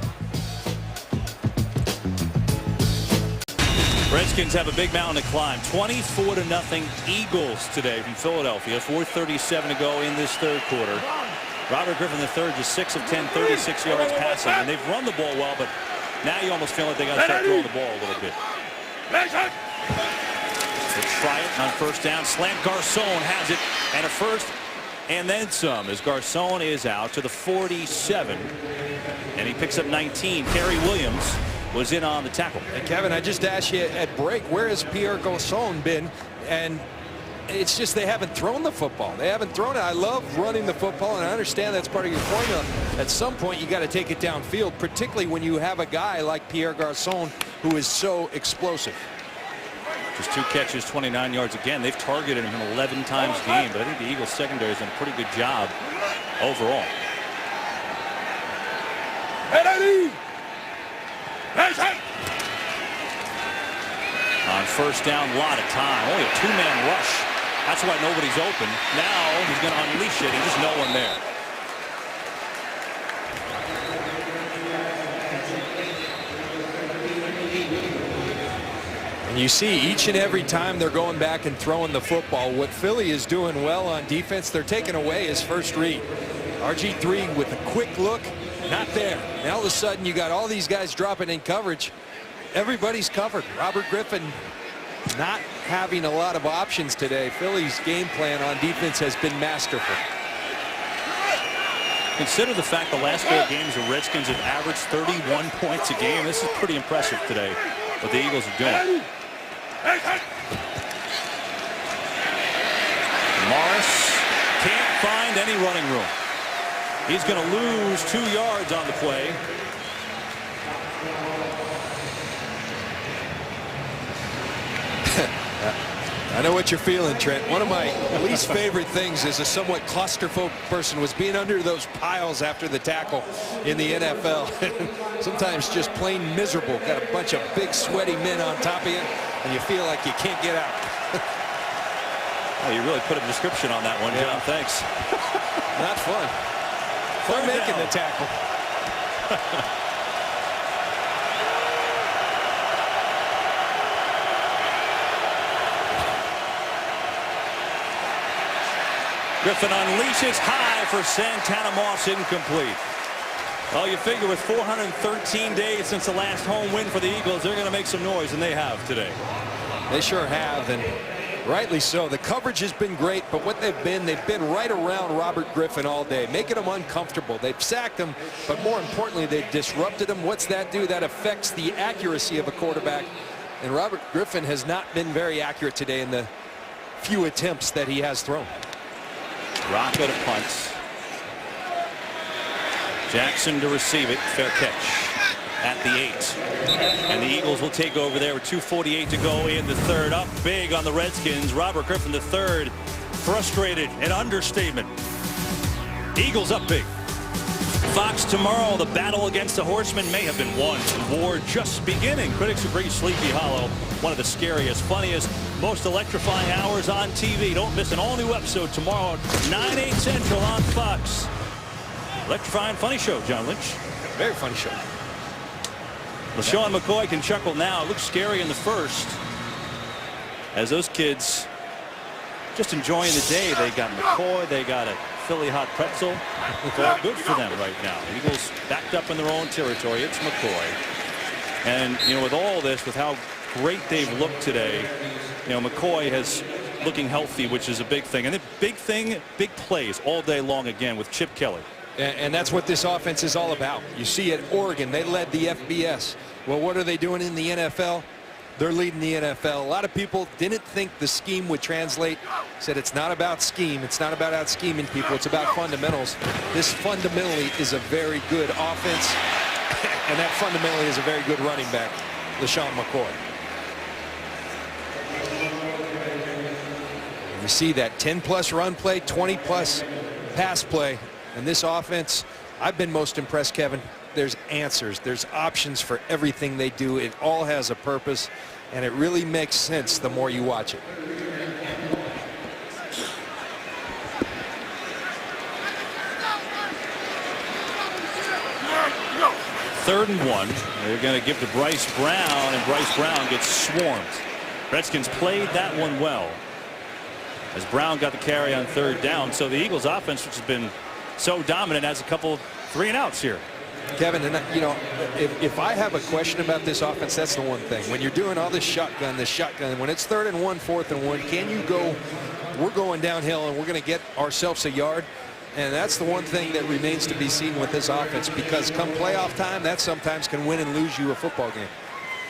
Redskins have a big mountain to climb. 24-0 Eagles today from Philadelphia. 4:37 to go in this third quarter. Robert Griffin III just 6 of 10, 36 yards passing. And they've run the ball well, but now you almost feel like they got to start throwing the ball a little bit. Let's try it on first down. Slant Garcon has it, and a first and then some as Garcon is out to the 47, and he picks up 19. Terry Williams was in on the tackle. And Kevin, I just asked you at break, where has Pierre Garcon been? And it's just they haven't thrown the football. They haven't thrown it. I love running the football, and I understand that's part of your formula. At some point, you got to take it downfield, particularly when you have a guy like Pierre Garcon who is so explosive. Just 2 catches, 29 yards again. They've targeted him 11 times a game, but I think the Eagles secondary has done a pretty good job overall. On first down, a lot of time. Only a 2-man rush. That's why nobody's open. Now he's going to unleash it, and just no one there. And you see each and every time they're going back and throwing the football, what Philly is doing well on defense, they're taking away his first read. RG3 with a quick look, not there. Now all of a sudden you got all these guys dropping in coverage. Everybody's covered. Robert Griffin not having a lot of options today. Philly's game plan on defense has been masterful. Consider the fact the last 4 games the Redskins have averaged 31 points a game. This is pretty impressive today, what the Eagles are doing. Morris can't find any running room. He's going to lose 2 yards on the play. I know what you're feeling, Trent. One of my least favorite things as a somewhat claustrophobic person was being under those piles after the tackle in the NFL. Sometimes just plain miserable. Got a bunch of big sweaty men on top of you, and you feel like you can't get out. Oh, you really put a description on that one, John. Yeah. Thanks. Not fun. Fun making the tackle. Griffin unleashes high for Santana Moss, incomplete. Well, you figure with 413 days since the last home win for the Eagles, they're going to make some noise, and they have today. They sure have, and rightly so. The coverage has been great, but what they've been right around Robert Griffin all day, making him uncomfortable. They've sacked him, but more importantly, they've disrupted him. What's that do? That affects the accuracy of a quarterback, and Robert Griffin has not been very accurate today in the few attempts that he has thrown. Rocco to punts. Jackson to receive it. Fair catch at the 8. And the Eagles will take over there with 2:48 to go in the third. Up big on the Redskins. Robert Griffin the third. Frustrated. An understatement. Eagles up big. Fox tomorrow. The battle against the Horsemen may have been won. The war just beginning. Critics agree Sleepy Hollow, one of the scariest, funniest, most electrifying hours on TV. Don't miss an all-new episode tomorrow at 9/8 Central on Fox. Electrifying, funny show, John Lynch. Very funny show. LaShawn McCoy can chuckle now. It looks scary in the first, as those kids just enjoying the day. They got McCoy. They got a Philly hot pretzel. It's all good for them right now. Eagles backed up in their own territory. It's McCoy. And, you know, with all this, with how great they've looked today, you know, McCoy has looking healthy, which is a big thing. And the big thing, big plays all day long again with Chip Kelly. And that's what this offense is all about. You see at Oregon, they led the FBS. Well, what are they doing in the NFL? They're leading the NFL. A lot of people didn't think the scheme would translate. Said it's not about scheme. It's not about out-scheming people. It's about fundamentals. This fundamentally is a very good offense. And that fundamentally is a very good running back, LaShawn McCoy. You see that 10-plus run play, 20-plus pass play. And this offense, I've been most impressed, Kevin. There's answers. There's options for everything they do. It all has a purpose, and it really makes sense the more you watch it. Third and 1. They're going to give to Bryce Brown, and Bryce Brown gets swarmed. Redskins played that one well, as Brown got the carry on third down. So the Eagles offense, which has been so dominant, has a couple 3-and-outs here. Kevin, and you know, if I have a question about this offense, that's the one thing. When you're doing all this shotgun, when it's 3rd and 1, 4th and 1, can you go, we're going downhill and we're going to get ourselves a yard? And that's the one thing that remains to be seen with this offense, because come playoff time, that sometimes can win and lose you a football game.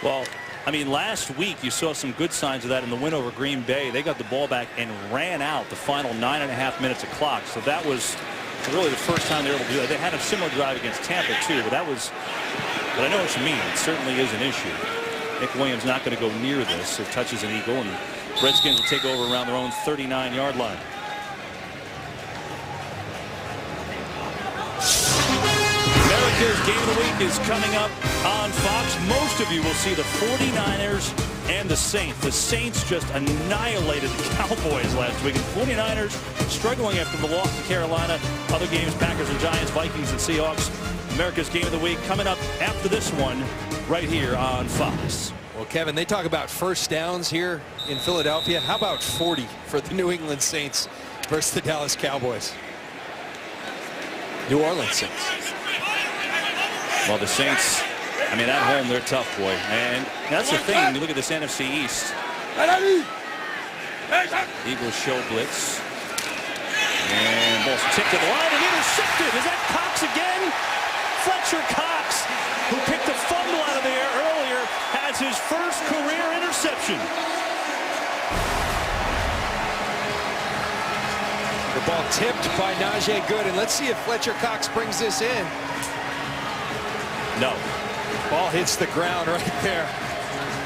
Well, I mean, last week you saw some good signs of that in the win over Green Bay. They got the ball back and ran out the final 9.5 minutes of clock. So that was really the first time they were able to do that. They had a similar drive against Tampa too, but I know what you mean. It certainly is an issue. Nick Williams not going to go near this. It touches an Eagle, and Redskins will take over around their own 39-yard line. America's Game of the Week is coming up on Fox. Most of you will see the 49ers and the Saints. The Saints just annihilated the Cowboys last week. And 49ers struggling after the loss to Carolina. Other games, Packers and Giants, Vikings and Seahawks. America's Game of the Week coming up after this one right here on Fox. Well, Kevin, they talk about first downs here in Philadelphia. How about 40 for the New England Saints versus the Dallas Cowboys? New Orleans Saints. Well, the Saints, I mean, at home, they're tough, boy. And that's the thing. When you look at this NFC East, Eagles show blitz. And ball's tipped to the line and intercepted. Is that Cox again? Fletcher Cox, who picked a fumble out of the air earlier, has his first career interception. The ball tipped by Najee Good. And let's see if Fletcher Cox brings this in. No. Ball hits the ground right there.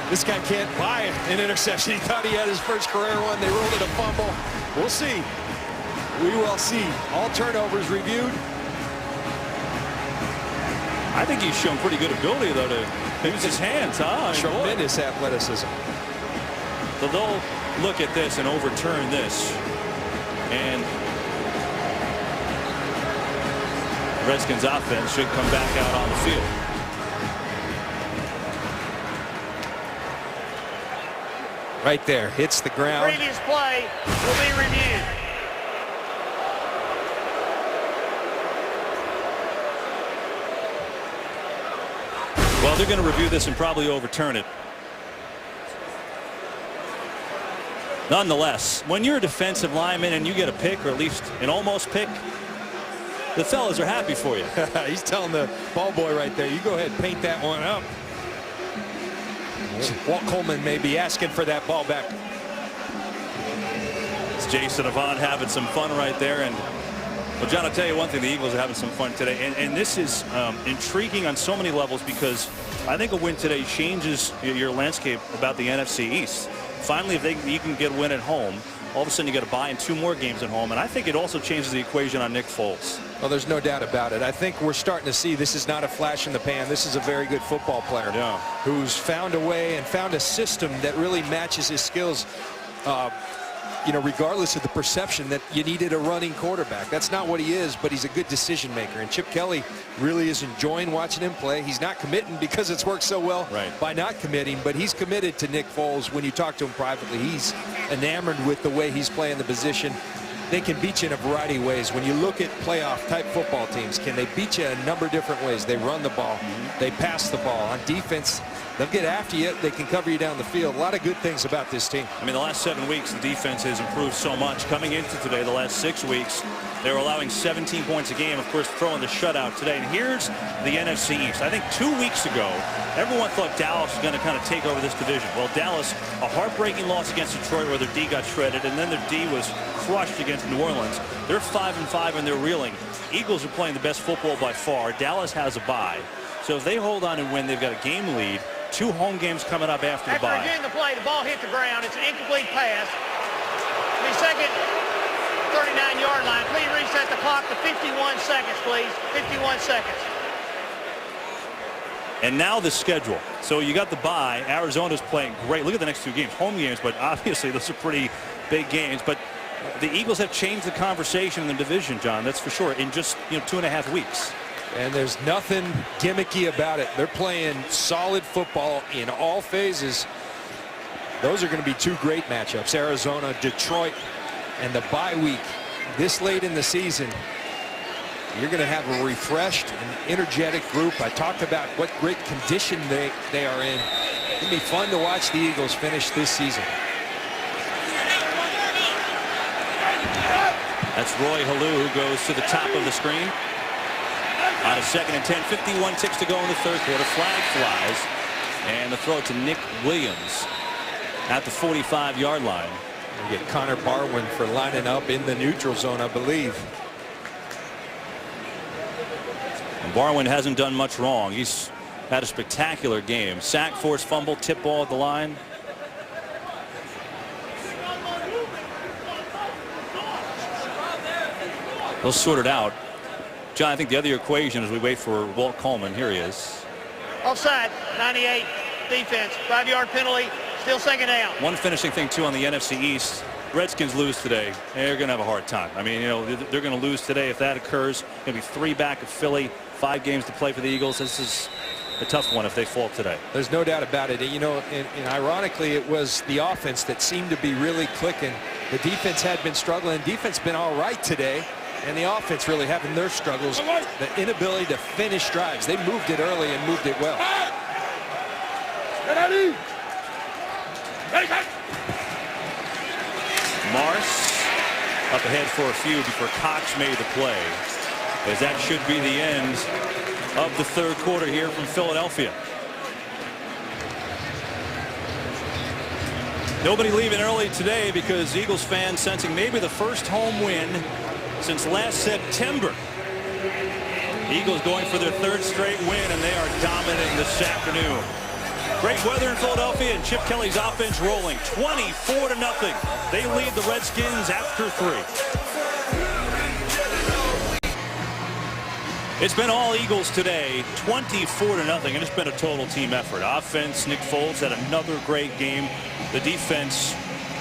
This guy can't buy an interception. He thought he had his first career one. They ruled it a fumble. We'll see. We will see. All turnovers reviewed. I think he's shown pretty good ability, though, to use his hands. Tremendous athleticism. So they'll look at this and overturn this. And the Redskins offense should come back out on the field. Right there, hits the ground. Previous play will be reviewed. Well, they're going to review this and probably overturn it. Nonetheless, when you're a defensive lineman and you get a pick, or at least an almost pick, the fellas are happy for you. He's telling the ball boy right there, you go ahead and paint that one up. Walt Coleman may be asking for that ball back. It's Jason Avant having some fun right there. And well, John, I'll tell you one thing, the Eagles are having some fun today. And this is intriguing on so many levels, because I think a win today changes your landscape about the NFC East. Finally, if you can get a win at home, all of a sudden you got to buy in 2 more games at home. And I think it also changes the equation on Nick Foles. Well, there's no doubt about it. I think we're starting to see this is not a flash in the pan. This is a very good football player who's found a way and found a system that really matches his skills. You know, regardless of the perception that you needed a running quarterback. That's not what he is, but he's a good decision maker. And Chip Kelly really is enjoying watching him play. He's not committing because it's worked so well by not committing, but he's committed to Nick Foles. When you talk to him privately, he's enamored with the way he's playing the position. They can beat you in a variety of ways. When you look at playoff type football teams, can they beat you in a number of different ways? They run the ball, they pass the ball. On defense, they'll get after you. They can cover you down the field. A lot of good things about this team. I mean, the last 7 weeks, the defense has improved so much. Coming into today, the last 6 weeks, they were allowing 17 points a game, of course, throwing the shutout today. And here's the NFC East. I think 2 weeks ago, everyone thought Dallas was going to kind of take over this division. Well, Dallas, a heartbreaking loss against Detroit where their D got shredded, and then their D was crushed against New Orleans. They're 5-5 and they're reeling. Eagles are playing the best football by far. Dallas has a bye. So if they hold on and win, they've got a game lead. 2 home games coming up after the bye. After reviewing the play, the ball hit the ground. It's an incomplete pass. The second 39-yard line. Please reset the clock to 51 seconds, please. 51 seconds. And now the schedule. So you got the bye. Arizona's playing great. Look at the next 2 games. Home games, but obviously those are pretty big games. But the Eagles have changed the conversation in the division, John. That's for sure. In just 2.5 weeks. And there's nothing gimmicky about it. They're playing solid football in all phases. Those are going to be 2 great matchups. Arizona, Detroit, and the bye week. This late in the season, you're going to have a refreshed and energetic group. I talked about what great condition they are in. It'll be fun to watch the Eagles finish this season. That's Roy Halou who goes to the top of the screen. On a 2nd and 10, 51 ticks to go in the 3rd quarter. Flag flies, and the throw to Nick Williams at the 45-yard line. We get Connor Barwin for lining up in the neutral zone, I believe. And Barwin hasn't done much wrong. He's had a spectacular game. Sack, forced fumble, tip ball at the line. They'll sort it out. John, I think the other equation as we wait for Walt Coleman. Here he is. Offside, 98 defense, 5-yard penalty, still 2nd down. One finishing thing, too, on the NFC East. Redskins lose today. They're going to have a hard time. I mean, they're going to lose today if that occurs. Going to be 3 back of Philly, 5 games to play for the Eagles. This is a tough one if they fall today. There's no doubt about it. And ironically, it was the offense that seemed to be really clicking. The defense had been struggling. Defense been all right today. And the offense really having their struggles. The inability to finish drives. They moved it early and moved it well. Morris up ahead for a few before Cox made the play. As that should be the end of the 3rd quarter here from Philadelphia. Nobody leaving early today because Eagles fans sensing maybe the first home win since last September. Eagles going for their 3rd straight win, and they are dominating this afternoon. Great weather in Philadelphia, and Chip Kelly's offense rolling 24-0. They lead the Redskins after 3. It's been all Eagles today, 24-0, and it's been a total team effort. Offense, Nick Foles had another great game. The defense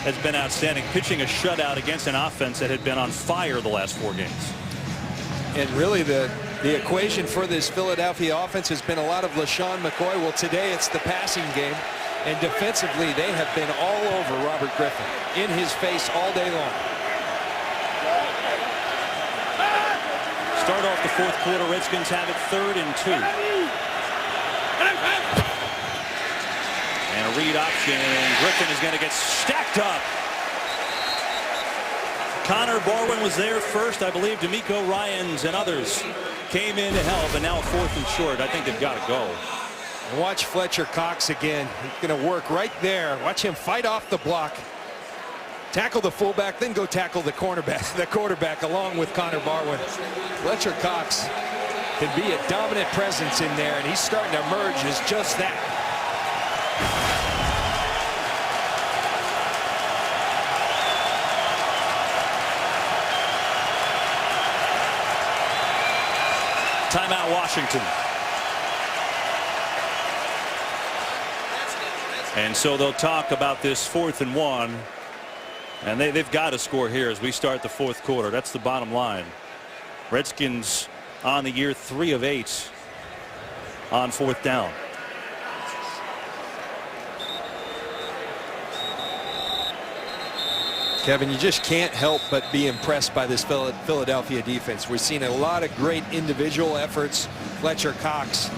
has been outstanding, pitching a shutout against an offense that had been on fire the last 4 games. And really the equation for this Philadelphia offense has been a lot of LaShawn McCoy. Well, today it's the passing game, and defensively they have been all over Robert Griffin, in his face all day long. Start off the 4th quarter, Redskins have it 3rd and 2. And a read option, and Griffin is going to get stacked up. Connor Barwin was there first. I believe D'Amico Ryans and others came in to help, and now a 4th and short. I think they've got to go. And watch Fletcher Cox again. He's going to work right there. Watch him fight off the block. Tackle the fullback, then go tackle the quarterback along with Connor Barwin. Fletcher Cox can be a dominant presence in there, and he's starting to emerge as just that. Timeout, Washington. And so they'll talk about this 4th and 1. And they've got to score here as we start the 4th quarter. That's the bottom line. Redskins on the year 3 of 8 on 4th down. Kevin, you just can't help but be impressed by this Philadelphia defense. We've seen a lot of great individual efforts. Fletcher Cox,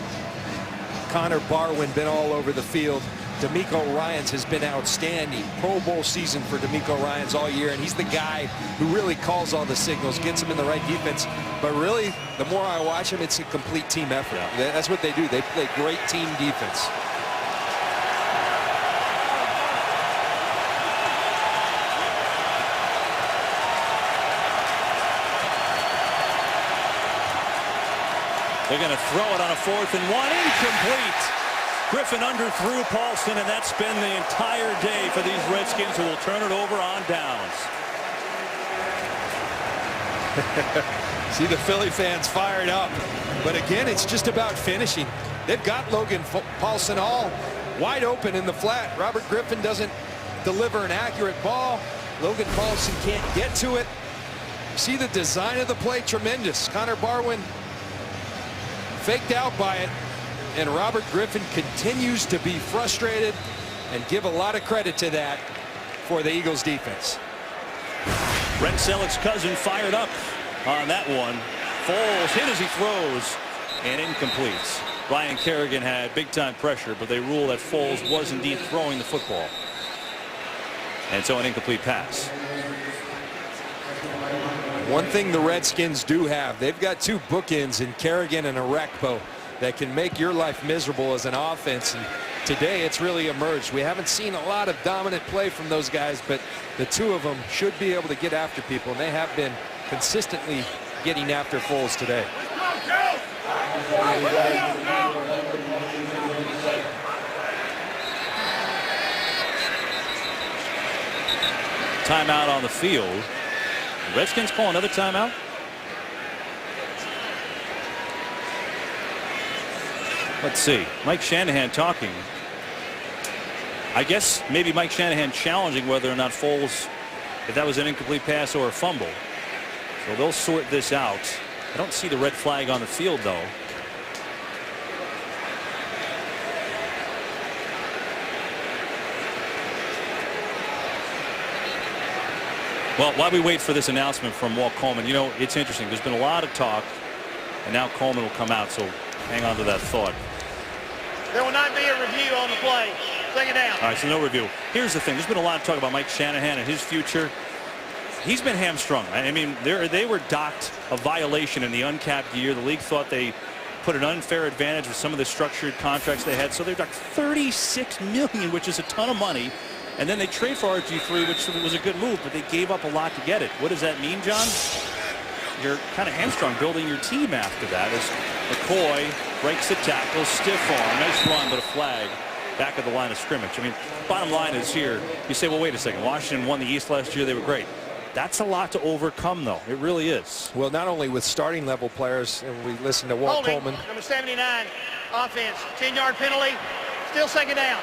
Connor Barwin been all over the field. D'Amico Ryans has been outstanding. Pro Bowl season for D'Amico Ryans all year, and he's the guy who really calls all the signals, gets him in the right defense. But really, the more I watch him, it's a complete team effort. Yeah. That's what they do. They play great team defense. They're going to throw it on a 4th and 1, incomplete. Griffin underthrew Paulson, and that's been the entire day for these Redskins, who will turn it over on downs. See the Philly fans fired up. But again, it's just about finishing. They've got Logan Paulson all wide open in the flat. Robert Griffin doesn't deliver an accurate ball. Logan Paulson can't get to it. See the design of the play, tremendous. Connor Barwin faked out by it. And Robert Griffin continues to be frustrated, and give a lot of credit to that for the Eagles defense. Brent Selleck's cousin fired up on that one. Foles hit as he throws, and incomplete. Ryan Kerrigan had big time pressure, but they rule that Foles was indeed throwing the football. And so an incomplete pass. One thing the Redskins do have, they've got 2 bookends in Kerrigan and Arakpo that can make your life miserable as an offense, and today it's really emerged. We haven't seen a lot of dominant play from those guys, but the 2 of them should be able to get after people, and they have been consistently getting after Foles today. Timeout on the field. The Redskins call another timeout. Let's see. Mike Shanahan talking. I guess maybe Mike Shanahan challenging whether or not Foles, if that was an incomplete pass or a fumble. So they'll sort this out. I don't see the red flag on the field, though. Well, while we wait for this announcement from Walt Coleman, you know, it's interesting. There's been a lot of talk, and now Coleman will come out, so hang on to that thought. There will not be a review on the play. Second down. All right, so no review. Here's the thing. There's been a lot of talk about Mike Shanahan and his future. He's been hamstrung. I mean, they were docked a violation in the uncapped year. The league thought they put an unfair advantage with some of the structured contracts they had. So they're docked $36 million, which is a ton of money. And then they trade for RG3, which was a good move, but they gave up a lot to get it. What does that mean, John? You're kind of hamstrung building your team after that as McCoy breaks the tackle, stiff arm, nice run, but a flag. back of the line of scrimmage. I mean, bottom line is here, you say, well, wait a second, Washington won the East last year, they were great. That's a lot to overcome, though. It really is. Well, not only with starting level players, and we listen to Walt Coleman. Number 79, offense, 10-yard penalty, still second down.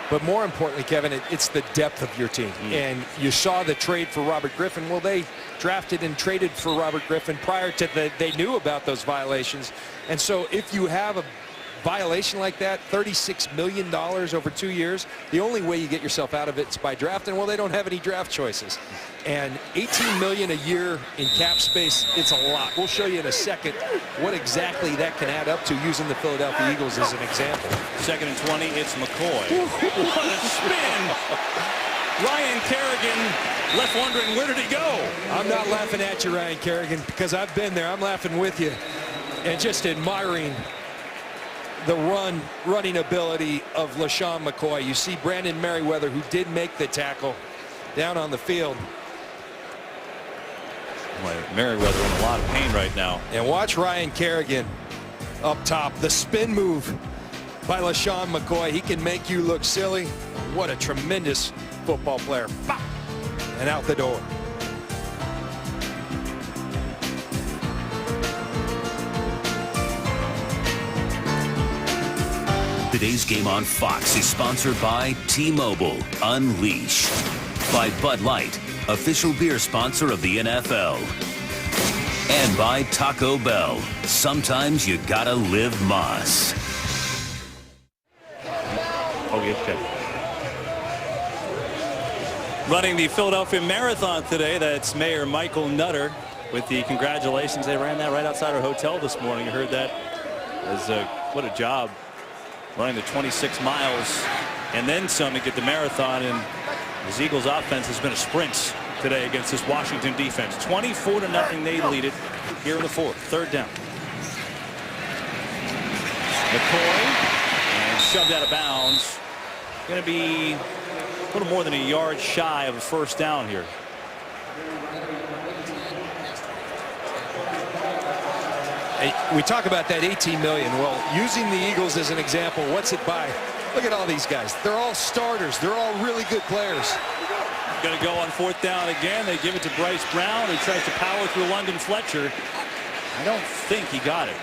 But more importantly, Kevin, it's the depth of your team. And you saw the trade for Robert Griffin. Well, they drafted and traded for Robert Griffin prior to they knew about those violations. And so if you have a violation like that, $36 million over 2 years, the only way you get yourself out of it is by drafting. Well, they don't have any draft choices. And $18 million a year in cap space, it's a lot. We'll show you in a second what exactly that can add up to using the Philadelphia Eagles as an example. 2nd and 20, it's McCoy. What a spin! Ryan Kerrigan left wondering, where did he go? I'm not laughing at you, Ryan Kerrigan, because I've been there. I'm laughing with you and just admiring the running ability of LaShawn McCoy. You see Brandon Merriweather, who did make the tackle, down on the field. Boy, Merriweather in a lot of pain right now. And watch Ryan Kerrigan up top. The spin move by LaShawn McCoy. He can make you look silly. What a tremendous football player. Bop! And out the door. Today's game on Fox is sponsored by T-Mobile Unleash, by Bud Light, official beer sponsor of the NFL, and by Taco Bell. Sometimes you gotta live Moss. Oh, yes, okay. Running the Philadelphia Marathon today, that's Mayor Michael Nutter with the congratulations. They ran that right outside our hotel this morning. You heard that. What a job. Running the 26 miles and then some to get the marathon. And the Eagles offense has been a sprint today against this Washington defense. 24-0 they lead it here in the 4th. 3rd down. McCoy and shoved out of bounds. Going to be a little more than a yard shy of a 1st down here. We talk about that $18 million. Well, using the Eagles as an example, what's it by? Look at all these guys. They're all starters. They're all really good players. Going to go on 4th down again. They give it to Bryce Brown, who tries to power through London Fletcher. I don't think he got it.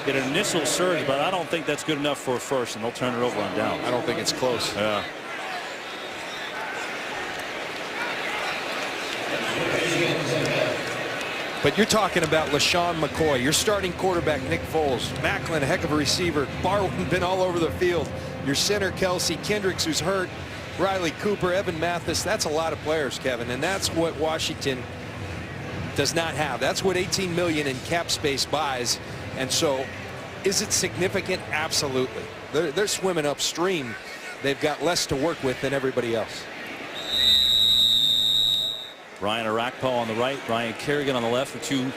Get an initial surge, but I don't think that's good enough for a 1st, and they'll turn it over on down. I don't think it's close. Yeah. But you're talking about LaShawn McCoy, your starting quarterback, Nick Foles, Macklin, a heck of a receiver, Barwin been all over the field, your center, Kelsey, Kendricks, who's hurt, Riley Cooper, Evan Mathis. That's a lot of players, Kevin, and that's what Washington does not have. That's what $18 million in cap space buys. And so is it significant? Absolutely. They're swimming upstream. They've got less to work with than everybody else. Ryan Arakpo on the right, Ryan Kerrigan on the left, for 2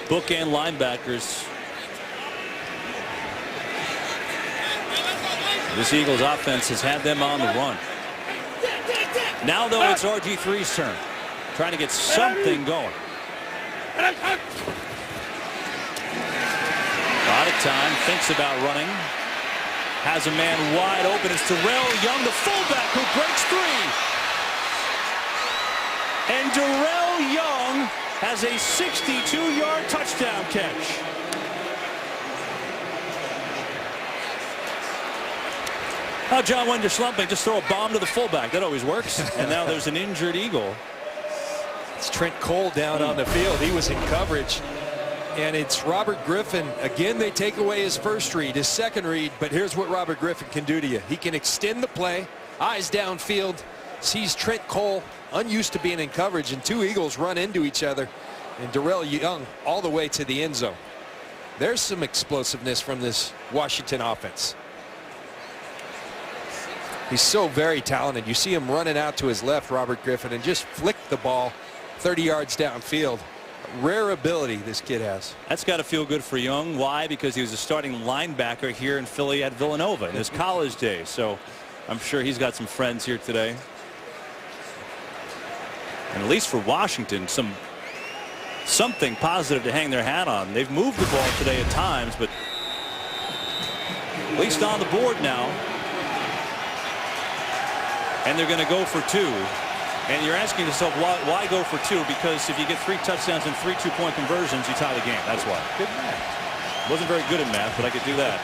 bookend linebackers. This Eagles offense has had them on the run. Now, though, it's RG3's turn, trying to get something going. A lot of time, thinks about running. Has a man wide open. It's Darrell Young, the fullback, who breaks 3. And Darrell Young has a 62-yard touchdown catch. Now, John, when you're slumping, just throw a bomb to the fullback. That always works. And now there's an injured Eagle. It's Trent Cole down on the field. He was in coverage. And it's Robert Griffin. Again, they take away his 1st read, his 2nd read. But here's what Robert Griffin can do to you. He can extend the play, eyes downfield, sees Trent Cole, unused to being in coverage, and 2 Eagles run into each other, and Darrell Young all the way to the end zone. There's some explosiveness from this Washington offense. He's so very talented. You see him running out to his left, Robert Griffin, and just flick the ball 30 yards downfield. Rare ability this kid has. That's got to feel good for Young. Why? Because he was a starting linebacker here in Philly at Villanova in his college days. So I'm sure he's got some friends here today. And at least for Washington, something positive to hang their hat on. They've moved the ball today at times, but at least on the board now. and they're going to go for 2. And you're asking yourself, why go for 2? Because if you get 3 touchdowns and 3 two-point conversions, you tie the game. That's why. Good math. Wasn't very good at math, but I could do that.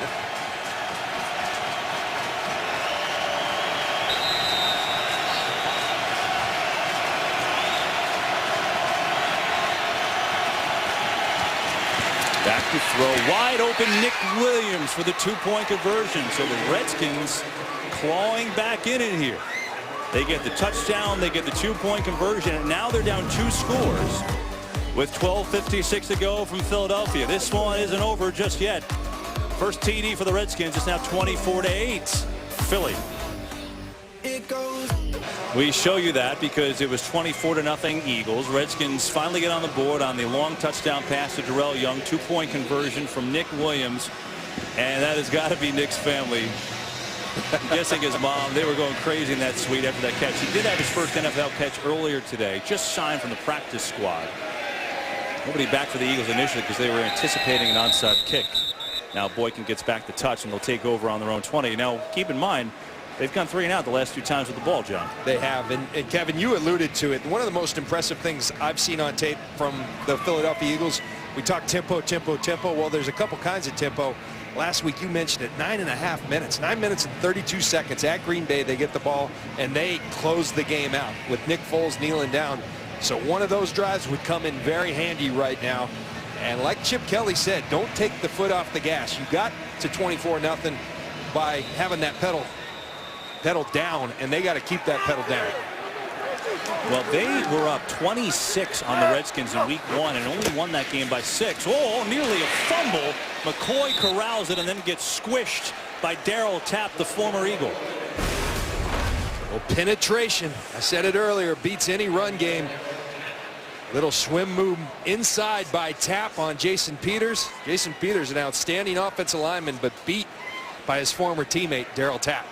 Back to throw. Wide open Nick Williams for the 2-point conversion. So the Redskins clawing back in here. They get the touchdown. They get the 2-point conversion. And now they're down 2 scores with 12:56 to go from Philadelphia. This one isn't over just yet. First TD for the Redskins. It's now 24-8. Philly. We show you that because it was 24-0 Eagles. Redskins finally get on the board on the long touchdown pass to Darrell Young. 2-point conversion from Nick Williams. And that has got to be Nick's family. I'm guessing his mom, they were going crazy in that suite after that catch. He did have his first NFL catch earlier today. Just signed from the practice squad. Nobody back for the Eagles initially because they were anticipating an onside kick. Now Boykin gets back the touch and they'll take over on their own 20. Now keep in mind, they've gone 3 and out the last 2 times with the ball, John. They have. And Kevin, you alluded to it. One of the most impressive things I've seen on tape from the Philadelphia Eagles, we talk tempo, tempo, tempo. Well, there's a couple kinds of tempo. Last week you mentioned it, 9.5 minutes. 9 minutes and 32 seconds at Green Bay. They get the ball and they close the game out with Nick Foles kneeling down. So one of those drives would come in very handy right now. And like Chip Kelly said, don't take the foot off the gas. You got to 24-0 by having that pedal down, and they got to keep that pedal down. Well, they were up 26 on the Redskins in week 1 and only won that game by 6. Oh, nearly a fumble. McCoy corrals it and then gets squished by Darrell Tapp, the former Eagle. Well, penetration, I said it earlier, beats any run game. Little swim move inside by Tapp on Jason Peters. Jason Peters, an outstanding offensive lineman, but beat by his former teammate, Darrell Tapp.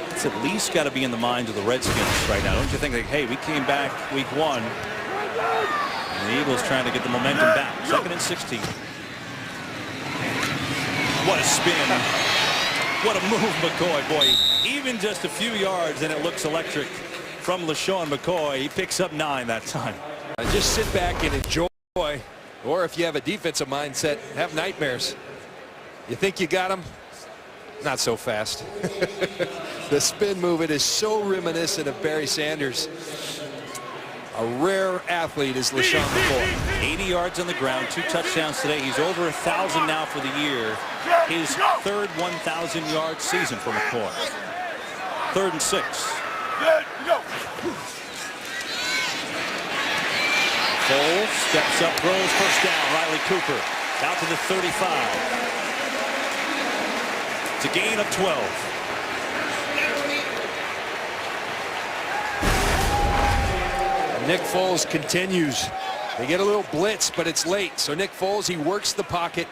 It's at least got to be in the minds of the Redskins right now. Don't you think, like, hey, we came back week 1, and the Eagles trying to get the momentum back. 2nd and 16. What a spin. What a move, McCoy. Boy, even just a few yards, and it looks electric from LaShawn McCoy. He picks up 9 that time. Just sit back and enjoy, or if you have a defensive mindset, have nightmares. You think you got him? Not so fast. The spin move, it is so reminiscent of Barry Sanders. A rare athlete is LaShawn McCoy. 80 yards on the ground, 2 touchdowns today. He's over 1,000 now for the year. His 3rd 1,000-yard season for McCoy. 3rd and 6. Foles steps up, throws, first down. Riley Cooper out to the 35. It's a gain of 12. Nick Foles continues. They get a little blitz, but it's late. So Nick Foles, he works the pocket.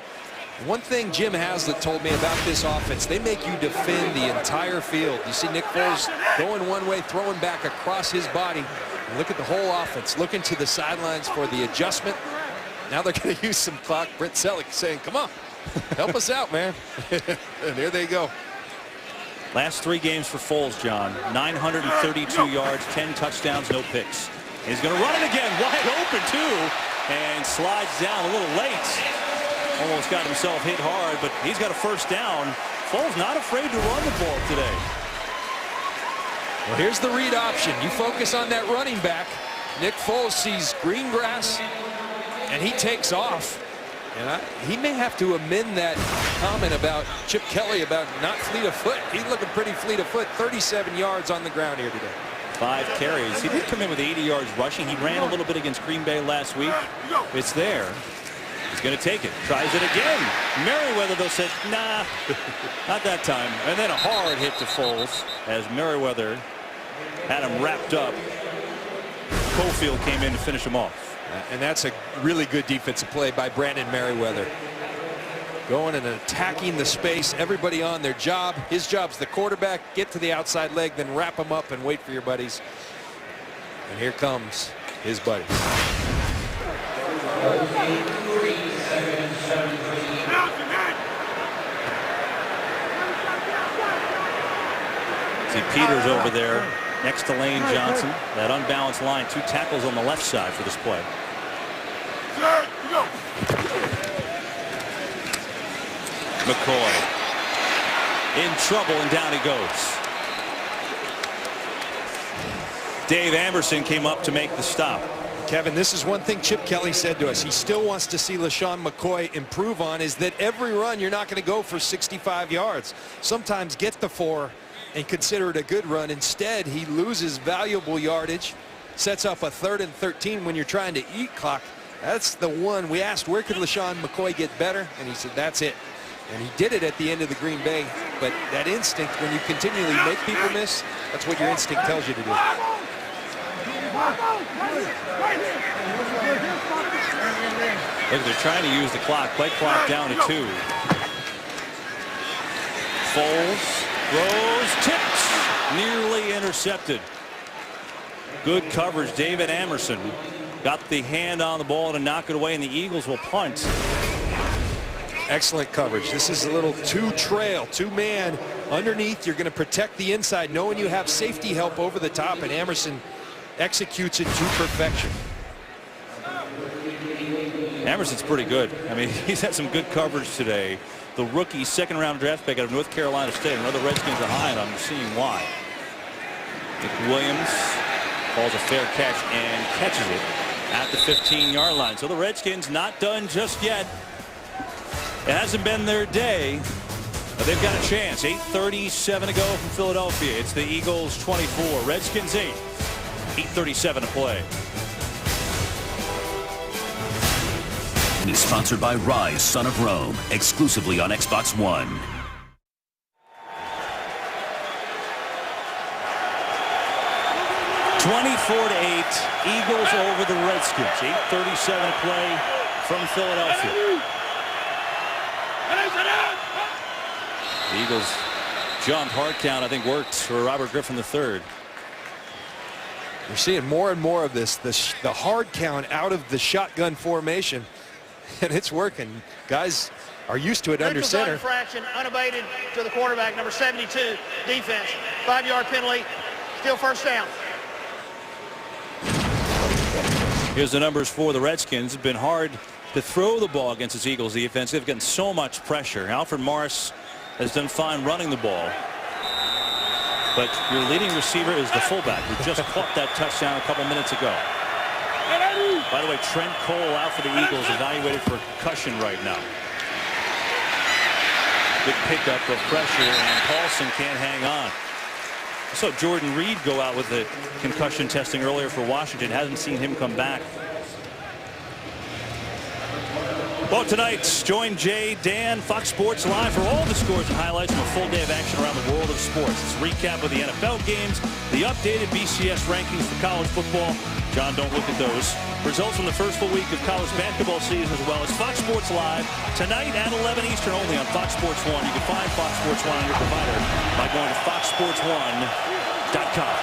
One thing Jim Haslett told me about this offense, they make you defend the entire field. You see Nick Foles going one way, throwing back across his body. And look at the whole offense, looking to the sidelines for the adjustment. Now they're going to use some clock. Brett Selleck saying, come on, help us out, man. And there they go. Last 3 games for Foles, John. 932 yards, 10 touchdowns, no picks. He's going to run it again, wide open too, and slides down a little late. Almost got himself hit hard, but he's got a first down. Foles not afraid to run the ball today. Well, here's the read option. You focus on that running back. Nick Foles sees green grass, and he takes off. And he may have to amend that comment about Chip Kelly about not fleet of foot. He's looking pretty fleet of foot. 37 yards on the ground here today. 5 carries. He did come in with 80 yards rushing. He ran a little bit against Green Bay last week. It's there. He's going to take it. Tries it again. Merriweather, though, said, nah, not that time. And then a hard hit to Foles as Merriweather had him wrapped up. Cofield came in to finish him off. And that's a really good defensive play by Brandon Merriweather. Going and attacking the space, everybody on their job. His job's the quarterback, get to the outside leg, then wrap them up and wait for your buddies. And here comes his buddies. See Peters over there next to Lane Johnson. That unbalanced line, 2 tackles on the left side for this play. McCoy in trouble, and down he goes. Dave Amerson came up to make the stop. Kevin, this is one thing Chip Kelly said to us. He still wants to see LaShawn McCoy improve on, is that every run you're not going to go for 65 yards. Sometimes get the 4 and consider it a good run. Instead, he loses valuable yardage, sets up a 3rd and 13 when you're trying to eat clock. That's the one we asked, where could LaShawn McCoy get better? And he said, that's it. And he did it at the end of the Green Bay. But that instinct, when you continually make people miss, that's what your instinct tells you to do. Look, they're trying to use the clock. Play clock down to 2. Foles throws, tips, nearly intercepted. Good coverage. David Amerson got the hand on the ball to knock it away, and the Eagles will punt. Excellent coverage. This is a little 2-trail, 2-man underneath. You're going to protect the inside, knowing you have safety help over the top, and Amerson executes it to perfection. Emerson's pretty good. I mean, he's had some good coverage today. The rookie 2nd-round draft pick out of North Carolina State. Another Redskins are high, and I'm seeing why. Williams calls a fair catch and catches it at the 15-yard line. So the Redskins not done just yet. It hasn't been their day, but they've got a chance. 8:37 to go from Philadelphia. It's the Eagles 24, Redskins 8. 8:37 to play. It is sponsored by Rise, Son of Rome, exclusively on Xbox One. (24-8), Eagles over the Redskins. 8:37 to play from Philadelphia. The Eagles jumped. Hard count, I think, worked for Robert Griffin III. We're seeing more and more of this, the hard count out of the shotgun formation, and it's working. Guys are used to it under center. Infraction, unabated to the quarterback, number 72, defense. 5-yard penalty, still first down. Here's the numbers for the Redskins. It's been hard to throw the ball against this Eagles defense. They've gotten so much pressure. Alfred Morris has done fine running the ball. But your leading receiver is the fullback who just caught that touchdown a couple minutes ago. By the way, Trent Cole out for the Eagles, evaluated for concussion right now. Good pickup of pressure, and Paulson can't hang on. I saw Jordan Reed go out with the concussion testing earlier for Washington. Hasn't seen him come back. Well, tonight, join Jay, Dan, Fox Sports Live for all the scores and highlights from a full day of action around the world of sports. It's a recap of the NFL games, the updated BCS rankings for college football. John, don't look at those. Results from the first full week of college basketball season, as well as Fox Sports Live tonight at 11 Eastern only on Fox Sports 1. You can find Fox Sports 1 on your provider by going to foxsports1.com.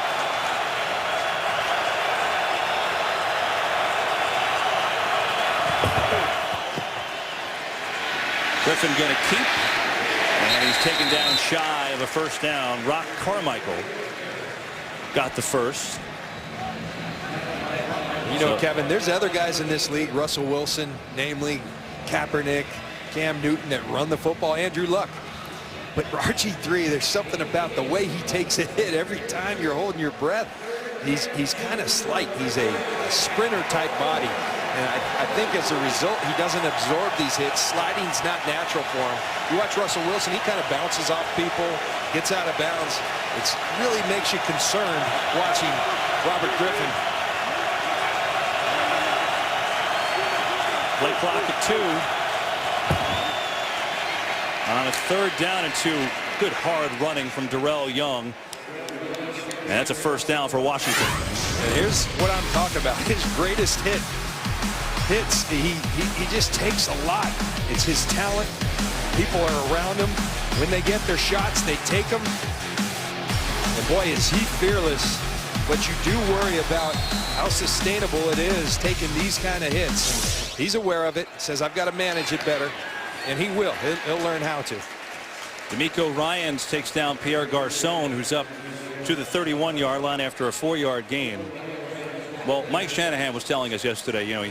Griffin going to keep, and he's taken down shy of a first down. Rock Carmichael got the first. You know, Kevin, there's other guys in this league, Russell Wilson, namely Kaepernick, Cam Newton, that run the football, Andrew Luck. But RG3, there's something about the way he takes a hit every time you're holding your breath. He's kind of slight. He's a sprinter-type body. And I think as a result, he doesn't absorb these hits. Sliding's not natural for him. You watch Russell Wilson, he kind of bounces off people, gets out of bounds. It really makes you concerned watching Robert Griffin. Play clock at 2. On a 3rd down and 2. Good hard running from Darrell Young. And that's a first down for Washington. And here's what I'm talking about. His greatest hits. He just takes a lot. It's his talent. People are around him. When they get their shots, they take them. And boy, is he fearless. But you do worry about how sustainable it is taking these kind of hits. He's aware of it. Says, I've got to manage it better. And he will. He'll learn how to. D'Amico Ryans takes down Pierre Garçon, who's up to the 31-yard line after a 4-yard gain. Well, Mike Shanahan was telling us yesterday, you know,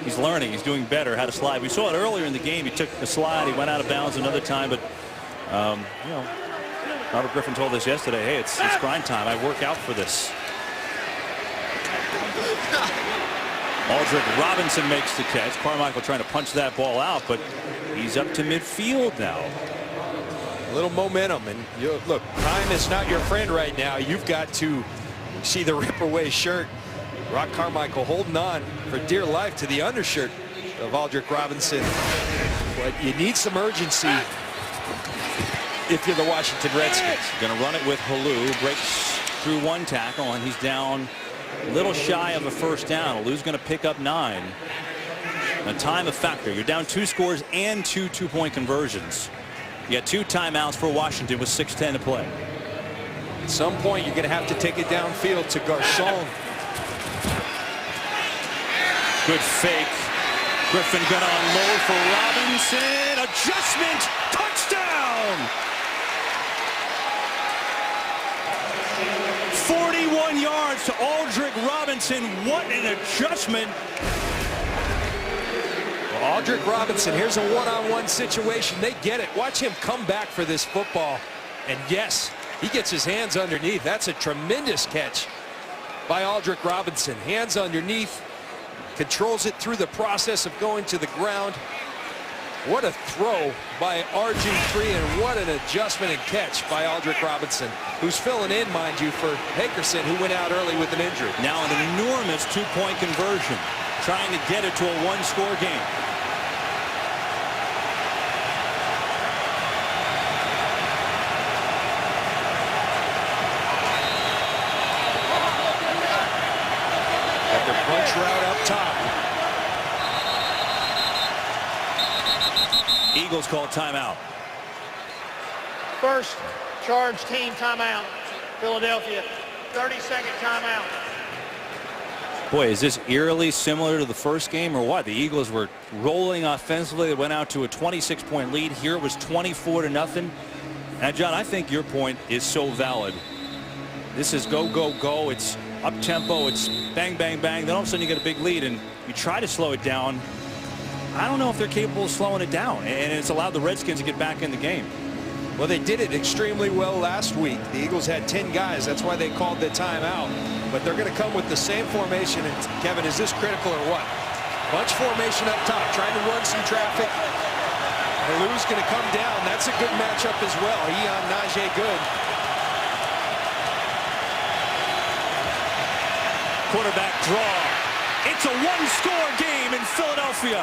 he's learning, he's doing better how to slide. We saw it earlier in the game. He took a slide, he went out of bounds another time, but you know, Robert Griffin told us yesterday, hey, it's grind time. I work out for this. Aldrick Robinson makes the catch. Carmichael trying to punch that ball out, but he's up to midfield now. A little momentum, and look, time is not your friend right now. You've got to see the rip away shirt. Rock Carmichael holding on for dear life to the undershirt of Aldrick Robinson. But you need some urgency if you're the Washington Redskins. Going to run it with Halou. Breaks through one tackle, and he's down a little shy of a first down. Halou's going to pick up 9. Now, time a factor. You're down 2 scores and 2 two-point conversions. You got 2 timeouts for Washington with 6:10 to play. At some point, you're going to have to take it downfield to Garçon. Good fake. Griffin going to unload for Robinson. Adjustment. Touchdown. 41 yards to Aldrick Robinson. What an adjustment. Well, Aldrick Robinson, here's a one-on-one situation. They get it. Watch him come back for this football. And yes, he gets his hands underneath. That's a tremendous catch by Aldrick Robinson. Hands underneath. Controls it through the process of going to the ground. What a throw by RG3, and what an adjustment and catch by Aldrick Robinson, who's filling in, mind you, for Hakerson, who went out early with an injury. Now an enormous 2-point conversion, trying to get it to a 1-score game. Got the punch route up top. Eagles call timeout. First charge team timeout. Philadelphia, 30-second timeout. Boy, is this eerily similar to the first game or what? The Eagles were rolling offensively. They went out to a 26-point lead. Here it was 24-0. And John, I think your point is so valid. This is go, go, go. It's up tempo. It's bang, bang, bang. Then all of a sudden you get a big lead and you try to slow it down. I don't know if they're capable of slowing it down, and it's allowed the Redskins to get back in the game. Well, they did it extremely well last week. The Eagles had 10 guys. That's why they called the timeout. But they're going to come with the same formation. And Kevin, is this critical or what? Bunch formation up top, trying to run some traffic. Halou's going to come down. That's a good matchup as well. He on Najee good. Quarterback draw. It's a 1-score game in Philadelphia.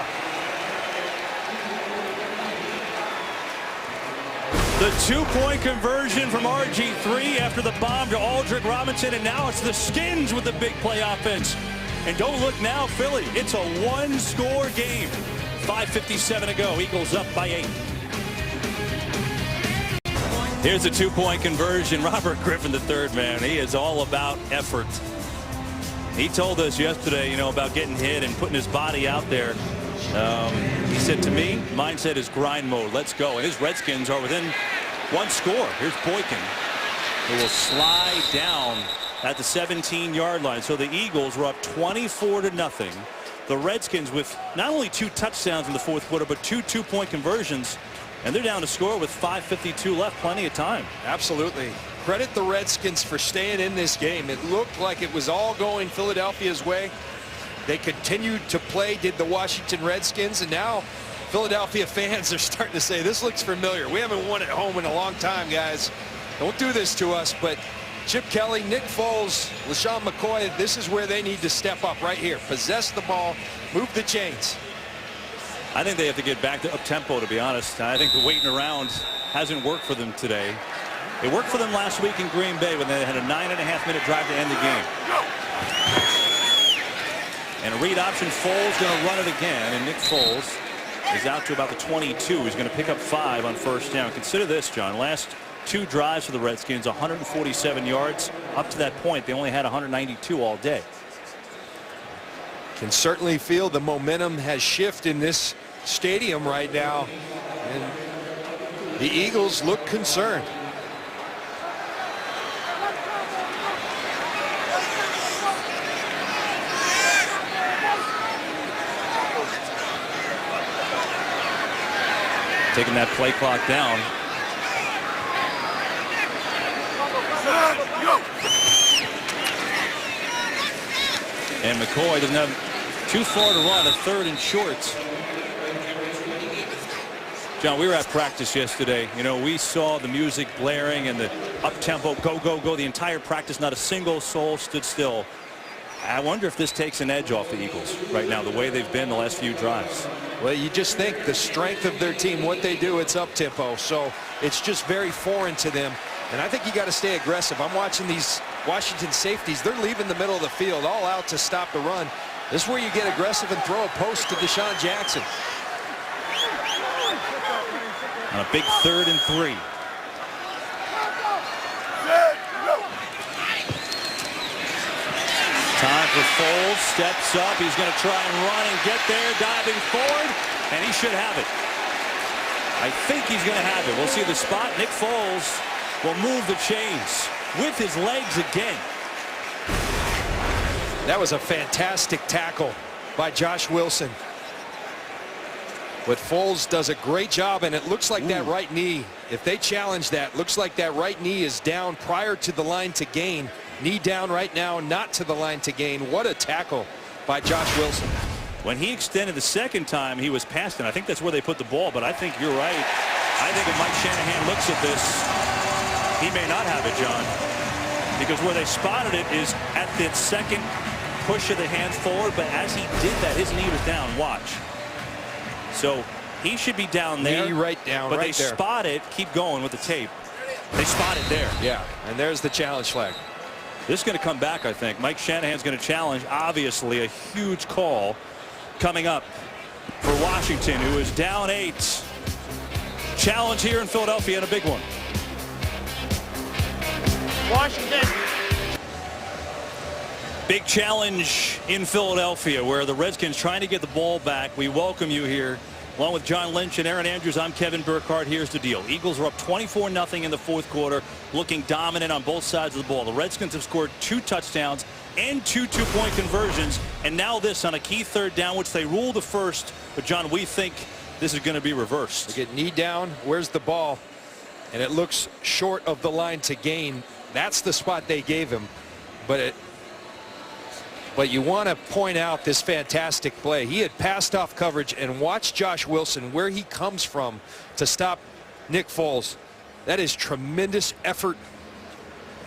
The 2-point conversion from RG3 after the bomb to Aldrick Robinson, and now it's the Skins with the big play offense. And don't look now, Philly. It's a 1-score game. 5:57 to go. Eagles up by 8. Here's a 2-point conversion. Robert Griffin III, man, he is all about effort. He told us yesterday, you know, about getting hit and putting his body out there. He said to me, mindset is grind mode. Let's go. And his Redskins are within 1 score. Here's Boykin, who will slide down at the 17-yard line. So the Eagles were up 24-0. The Redskins with not only 2 touchdowns in the 4th quarter, but 2 2-point conversions. And they're down to score with 5:52 left. Plenty of time. Absolutely. Credit the Redskins for staying in this game. It looked like it was all going Philadelphia's way. They continued to play, did the Washington Redskins, and now Philadelphia fans are starting to say, this looks familiar. We haven't won at home in a long time, guys. Don't do this to us. But Chip Kelly, Nick Foles, LaShawn McCoy, this is where they need to step up right here. Possess the ball, move the chains. I think they have to get back to up-tempo, to be honest. I think the waiting around hasn't worked for them today. It worked for them last week in Green Bay when they had a 9.5-minute drive to end the game. And a read option. Foles going to run it again, and Nick Foles is out to about the 22. He's going to pick up 5 on first down. Consider this, John. Last 2 drives for the Redskins, 147 yards. Up to that point, they only had 192 all day. Can certainly feel the momentum has shifted in this stadium right now. And The Eagles look concerned. Taking that play clock down. And McCoy doesn't have too far to run, a 3rd and short. John, we were at practice yesterday. You know, we saw the music blaring and the up-tempo, go, go, go, the entire practice. Not a single soul stood still. I wonder if this takes an edge off the Eagles right now, the way they've been the last few drives. Well, you just think the strength of their team, what they do, it's up-tempo. So it's just very foreign to them. And I think you got to stay aggressive. I'm watching these Washington safeties. They're leaving the middle of the field all out to stop the run. This is where you get aggressive and throw a post to Deshaun Jackson. On a big 3rd and 3. Time for Foles, steps up, he's going to try and run and get there, diving forward, and he should have it. I think he's going to have it. We'll see the spot. Nick Foles will move the chains with his legs again. That was a fantastic tackle by Josh Wilson. But Foles does a great job, and it looks like that right knee, if they challenge that, looks like that right knee is down prior to the line to gain. Knee down right now, not to the line to gain. What a tackle by Josh Wilson. When he extended the second time, he was past it. I think that's where they put the ball, but I think you're right. I think if Mike Shanahan looks at this, he may not have it, John, because where they spotted it is at the second push of the hands forward, but as he did that, his knee was down. Watch. So he should be down there. Knee right down, but right they there. spot it. Keep going with the tape. They spot it there. Yeah, and there's the challenge flag. This is going to come back, I think. Mike Shanahan's going to challenge, obviously, a huge call coming up for Washington, who is down 8. Challenge here in Philadelphia, and a big one. Washington. Big challenge in Philadelphia, where the Redskins trying to get the ball back. We welcome you here. Along with John Lynch and Aaron Andrews, I'm Kevin Burkhardt. Here's the deal. Eagles are up 24-0 in the 4th quarter, looking dominant on both sides of the ball. The Redskins have scored 2 touchdowns and 2 two-point conversions, and now this on a key 3rd down, which they ruled the first. But, John, we think this is going to be reversed. They get knee down. Where's the ball? And it looks short of the line to gain. That's the spot they gave him. But you want to point out this fantastic play. He had passed off coverage, and watch Josh Wilson, where he comes from to stop Nick Foles. That is tremendous effort,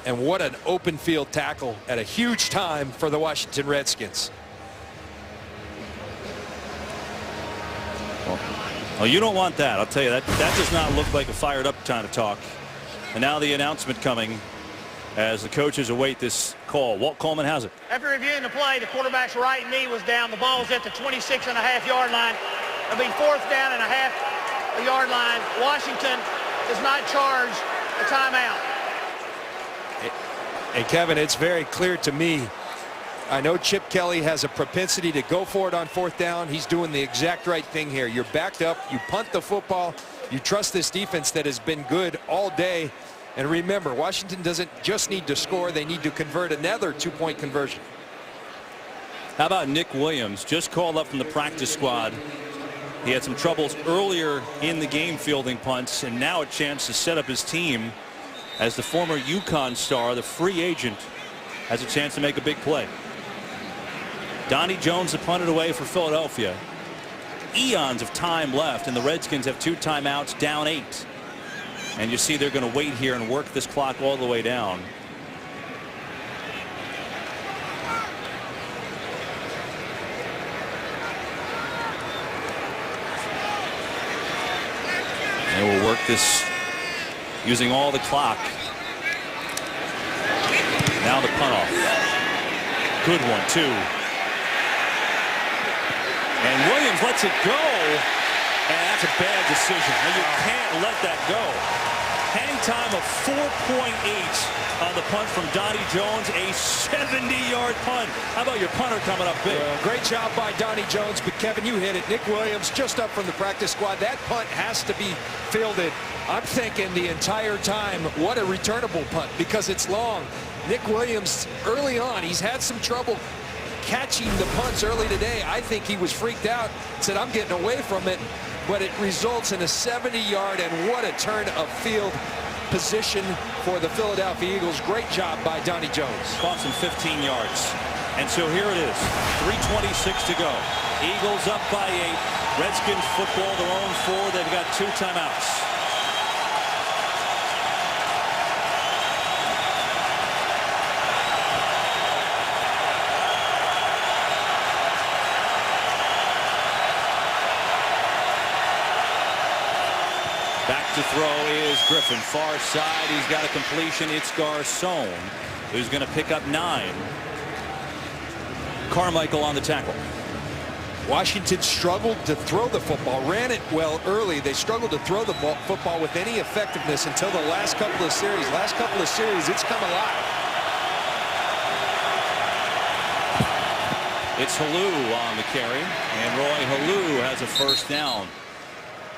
and what an open field tackle at a huge time for the Washington Redskins. Well, you don't want that. I'll tell you, that does not look like a fired up time to talk. And now the announcement coming as the coaches await this call. Walt Coleman has it. After reviewing the play, the quarterback's right knee was down. The ball's at the 26.5-yard line. It'll be 4th down and a half a yard line. Washington does not charge a timeout. And Kevin, it's very clear to me. I know Chip Kelly has a propensity to go for it on 4th down. He's doing the exact right thing here. You're backed up. You punt the football. You trust this defense that has been good all day. And remember, Washington doesn't just need to score. They need to convert another 2-point conversion. How about Nick Williams, just called up from the practice squad. He had some troubles earlier in the game fielding punts, and now a chance to set up his team as the former UConn star, the free agent, has a chance to make a big play. Donnie Jones to punt it away for Philadelphia. Eons of time left, and the Redskins have 2 timeouts, down 8. And you see they're going to wait here and work this clock all the way down. And we'll work this using all the clock. Now the punt off. Good one, too. And Williams lets it go. And that's a bad decision. You can't let that go. Hang time of 4.8 on the punt from Donnie Jones, a 70-yard punt. How about your punter coming up big? Great job by Donnie Jones, but Kevin, you hit it. Nick Williams just up from the practice squad. That punt has to be fielded I'm thinking the entire time, what a returnable punt, because it's long. Nick Williams, early on, he's had some trouble catching the punts early today. I think he was freaked out, said, I'm getting away from it, but it results in a 70-yard, and what a turn of field position for the Philadelphia Eagles. Great job by Donnie Jones. Cost him 15 yards. And so here it is, 3:26 to go. Eagles up by 8. Redskins football their own 4. They've got 2 timeouts. Back to throw is Griffin. Far side, he's got a completion. It's Garcon, who's going to pick up 9. Carmichael on the tackle. Washington struggled to throw the football, ran it well early. They struggled to throw the football with any effectiveness until the last couple of series. Last couple of series, it's come alive. It's Halou on the carry, and Roy Halou has a first down.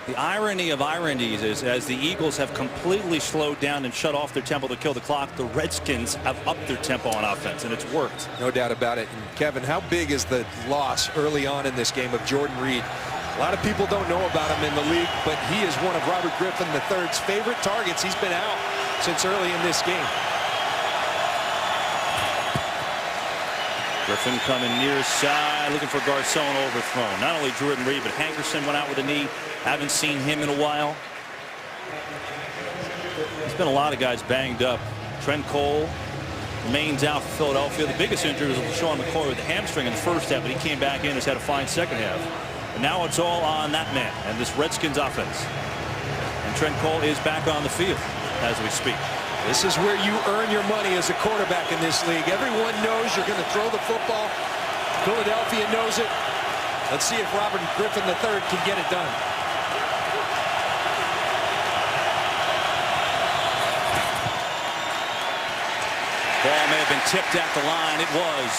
The irony of ironies is, as the Eagles have completely slowed down and shut off their tempo to kill the clock, the Redskins have upped their tempo on offense, and it's worked. No doubt about it. And Kevin, how big is the loss early on in this game of Jordan Reed? A lot of people don't know about him in the league, but he is one of Robert Griffin III's favorite targets. He's been out since early in this game. Griffin coming near side, looking for Garcon overthrown. Not only Jordan Reed, but Hankerson went out with a knee. Haven't seen him in a while. There's been a lot of guys banged up. Trent Cole remains out for Philadelphia. The biggest injury was Sean McCoy with the hamstring in the first half, but he came back in, has had a fine second half. And now it's all on that man and this Redskins offense. And Trent Cole is back on the field as we speak. This is where you earn your money as a quarterback in this league. Everyone knows you're going to throw the football. Philadelphia knows it. Let's see if Robert Griffin III can get it done. Ball may have been tipped at the line. It was.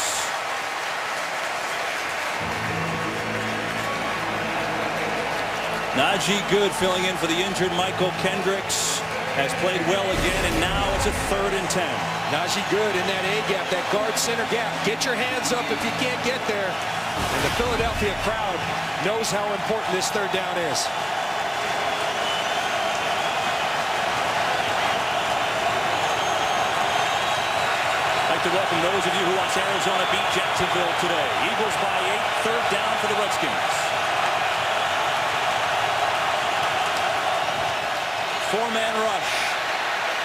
Najee Good filling in for the injured Michael Kendricks. Has played well again, and now it's a 3rd and 10. Najee Good in that A gap, that guard center gap. Get your hands up if you can't get there. And the Philadelphia crowd knows how important this 3rd down is. I'd like to welcome those of you who watch Arizona beat Jacksonville today. Eagles by 8, 3rd down for the Redskins. 4-man rush.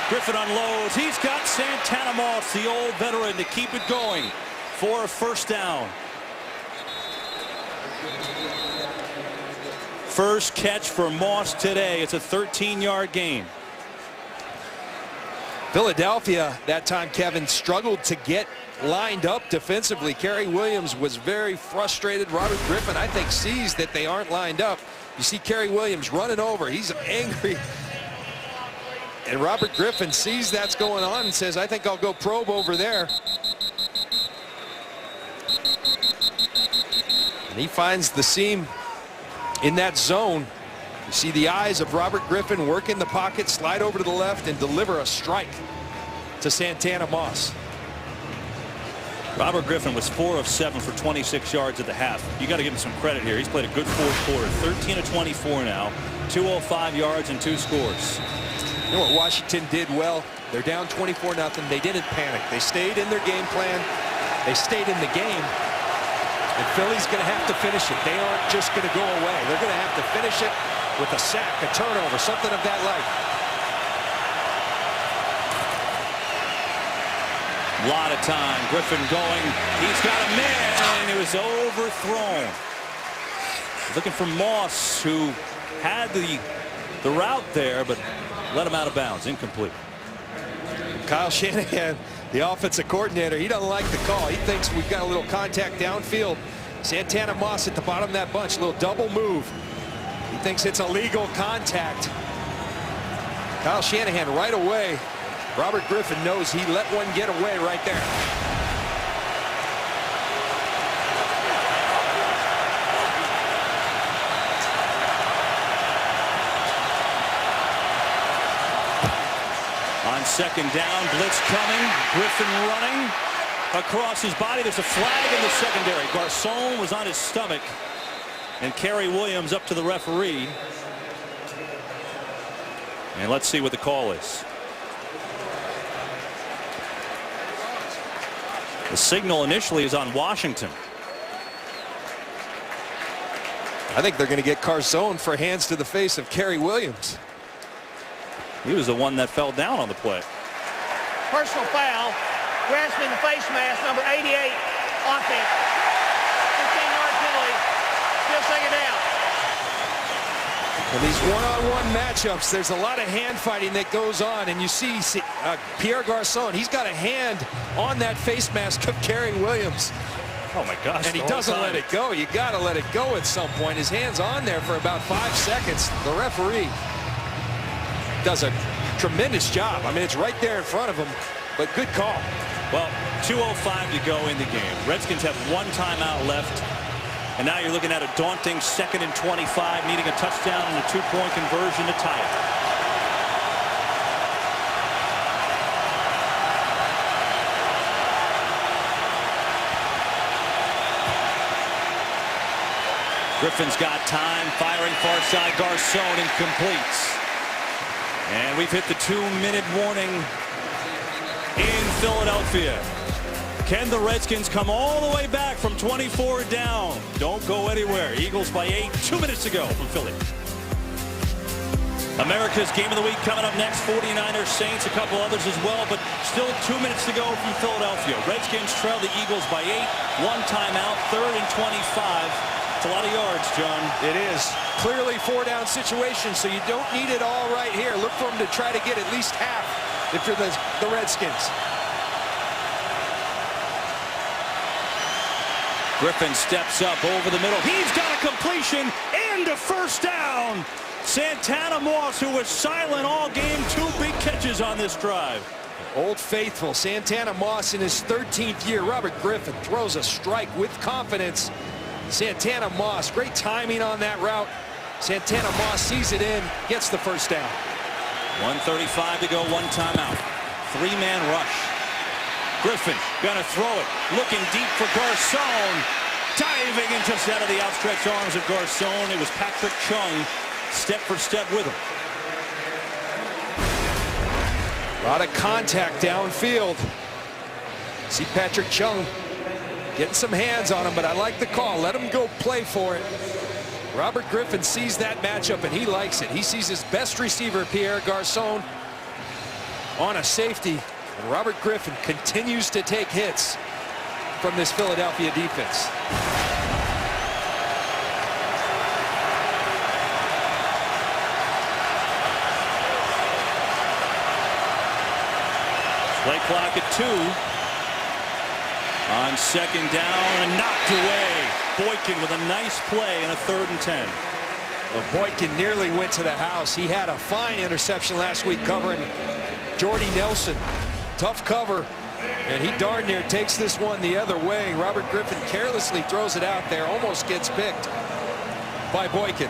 Griffin unloads. He's got Santana Moss, the old veteran, to keep it going for a first down. First catch for Moss today. It's a 13-yard gain. Philadelphia, that time, Kevin, struggled to get lined up defensively. Kerry Williams was very frustrated. Robert Griffin, I think, sees that they aren't lined up. You see Kerry Williams running over. He's angry. And Robert Griffin sees that's going on and says, I think I'll go probe over there. And he finds the seam in that zone. You see the eyes of Robert Griffin work in the pocket, slide over to the left, and deliver a strike to Santana Moss. Robert Griffin was 4 of 7 for 26 yards at the half. You got to give him some credit here. He's played a good 4th quarter. 13 of 24 now. 205 yards and 2 scores. You know what Washington did well? They're down 24-0. They didn't panic. They stayed in their game plan. They stayed in the game. And Philly's going to have to finish it. They aren't just going to go away. They're going to have to finish it with a sack, a turnover, something of that like. A lot of time. Griffin going. He's got a man, and it was overthrown. Looking for Moss, who had the route there, but let him out of bounds. Incomplete. Kyle Shanahan, the offensive coordinator, he doesn't like the call. He thinks we've got a little contact downfield. Santana Moss at the bottom of that bunch, a little double move. He thinks it's illegal contact. Kyle Shanahan right away. Robert Griffin knows he let one get away right there. second down. Blitz coming. Griffin running across his body. There's a flag in the secondary. Garcon was on his stomach. And Kerry Williams up to the referee. And let's see what the call is. The signal initially is on Washington. I think they're going to get Garcon for hands to the face of Kerry Williams. He was the one that fell down on the play. Personal foul. Grasping the face mask, number 88, offense. 15-yard penalty. Still second down. In these one-on-one matchups, there's a lot of hand fighting that goes on, and you see Pierre Garcon. He's got a hand on that face mask of Kerry Williams. Oh my gosh. And he doesn't let it go. You got to let it go at some point. His hand's on there for about 5 seconds. The referee does a tremendous job. I mean, it's right there in front of him, but good call. Well, 2:05 to go in the game. Redskins have one timeout left. And now you're looking at a daunting 2nd and 25, needing a touchdown and a 2-point conversion to tie it. Griffin's got time, firing far side. Garcon incompletes. And we've hit the 2-minute warning in Philadelphia. Can the Redskins come all the way back from 24 down? Don't go anywhere. Eagles by 8, 2 minutes to go from Philly. America's Game of the Week coming up next. 49ers, Saints, a couple others as well, but still 2 minutes to go from Philadelphia. Redskins trail the Eagles by 8, one timeout, 3rd and 25. It's a lot of yards, John. It is. Clearly 4-down situation, so you don't need it all right here. Look for them to try to get at least half if you're the Redskins. Griffin steps up over the middle. He's got a completion and a first down. Santana Moss, who was silent all game, 2 big catches on this drive. Old faithful Santana Moss in his 13th year. Robert Griffin throws a strike with confidence. Santana Moss, great timing on that route. Santana Moss sees it in, gets the first down. 1:35 to go, one timeout. 3-man rush. Griffin gonna throw it, looking deep for Garcon. Diving and just out of the outstretched arms of Garcon. It was Patrick Chung, step for step with him. A lot of contact downfield. See Patrick Chung getting some hands on him, but I like the call. Let him go play for it. Robert Griffin sees that matchup, and he likes it. He sees his best receiver, Pierre Garcon, on a safety. And Robert Griffin continues to take hits from this Philadelphia defense. Play clock at 2. On second down and knocked away. Boykin with a nice play and a 3rd and 10. Well, Boykin nearly went to the house. He had a fine interception last week covering Jordy Nelson. Tough cover, and he darn near takes this one the other way. Robert Griffin carelessly throws it out there, almost gets picked by Boykin.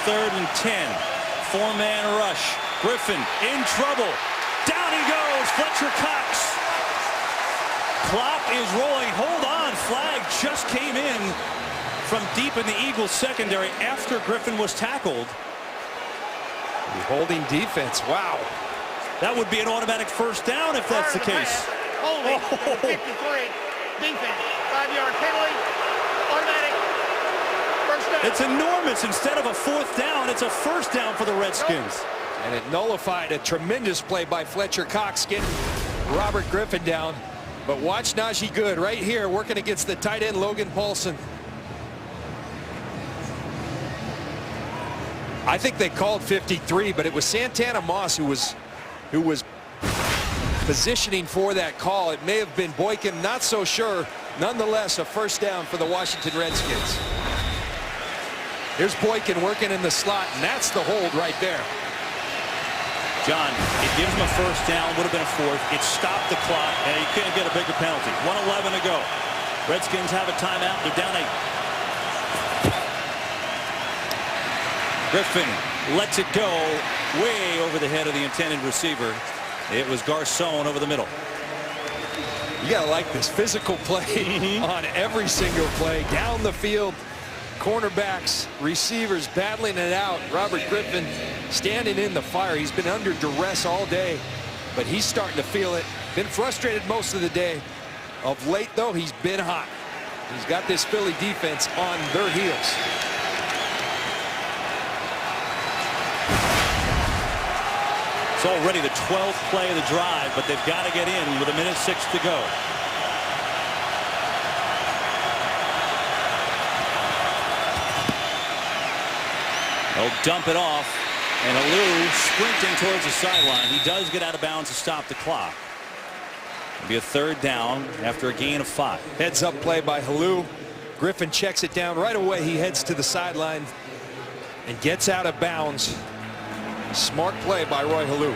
Third and 10. 4-man rush. Griffin in trouble. Down he goes. Fletcher Cox. Clock is rolling. Hold on. Flag just came in from deep in the Eagles secondary after Griffin was tackled. The holding defense. Wow. That would be an automatic first down if that's the case. Holding. 53. Defense. 5-yard penalty. Automatic. First down. It's enormous. Instead of a 4th down, it's a first down for the Redskins. And it nullified a tremendous play by Fletcher Cox getting Robert Griffin down. But watch Najee Good right here working against the tight end Logan Paulson. I think they called 53, but it was Santana Moss who was positioning for that call. It may have been Boykin, not so sure. Nonetheless, a first down for the Washington Redskins. Here's Boykin working in the slot, and that's the hold right there. John, it gives him a first down, would have been a fourth. It stopped the clock, and you can't get a bigger penalty. 1:11 to go. Redskins have a timeout. They're down 8. Griffin lets it go way over the head of the intended receiver. It was Garcon over the middle. You gotta like this physical play on every single play. Down the field, cornerbacks, receivers battling it out. Robert Griffin standing in the fire. He's been under duress all day, but he's starting to feel it. Been frustrated most of the day. Of late, though, he's been hot. He's got this Philly defense on their heels. It's already the 12th play of the drive, but they've got to get in with 1:06 to go. They'll dump it off, and Alou sprinting towards the sideline. He does get out of bounds to stop the clock. It'll be a 3rd down after a gain of 5. Heads up play by Alou. Griffin checks it down right away. He heads to the sideline and gets out of bounds. Smart play by Roy Alou.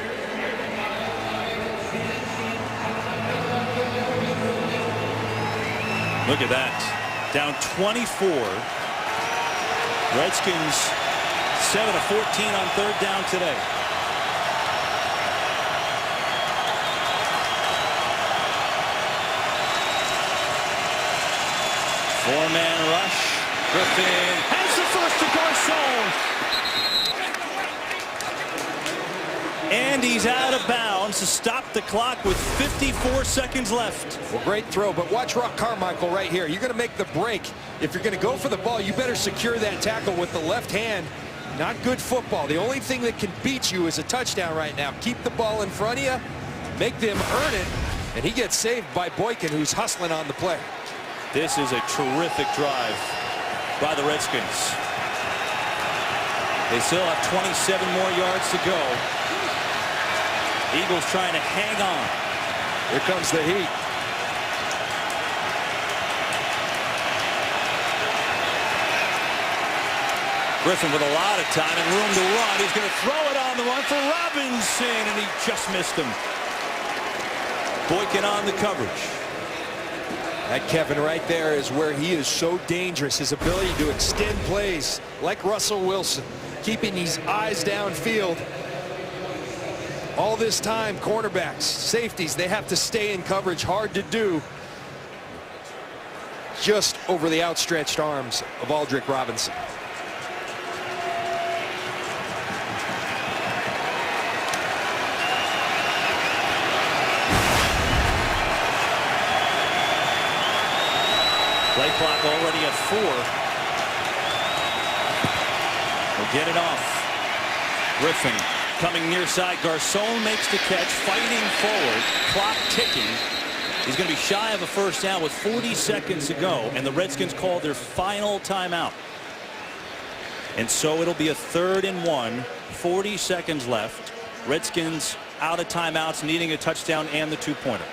Look at that. Down 24. Redskins 7 of 14 on 3rd down today. Four-man rush. Griffin has the first to Garcon. And he's out of bounds to stop the clock with 54 seconds left. Well, great throw, but watch Rock Carmichael right here. You're going to make the break. If you're going to go for the ball, you better secure that tackle with the left hand. Not good football. The only thing that can beat you is a touchdown right now. Keep the ball in front of you, make them earn it, and he gets saved by Boykin, who's hustling on the play. This is a terrific drive by the Redskins. They still have 27 more yards to go. Eagles trying to hang on. Here comes the heat. Griffin with a lot of time and room to run. He's going to throw it on the run for Robinson, and he just missed him. Boykin on the coverage. That Kevin right there is where he is so dangerous. His ability to extend plays like Russell Wilson, keeping these eyes downfield. All this time, cornerbacks, safeties, they have to stay in coverage. Hard to do. Just over the outstretched arms of Aldrick Robinson. Play clock already at 4. We'll get it off. Griffin coming near side. Garcon makes the catch, fighting forward. Clock ticking. He's going to be shy of a first down with 40 seconds to go, and the Redskins call their final timeout. And so it'll be a 3rd and 1. 40 seconds left. Redskins out of timeouts, needing a touchdown and the 2-pointer.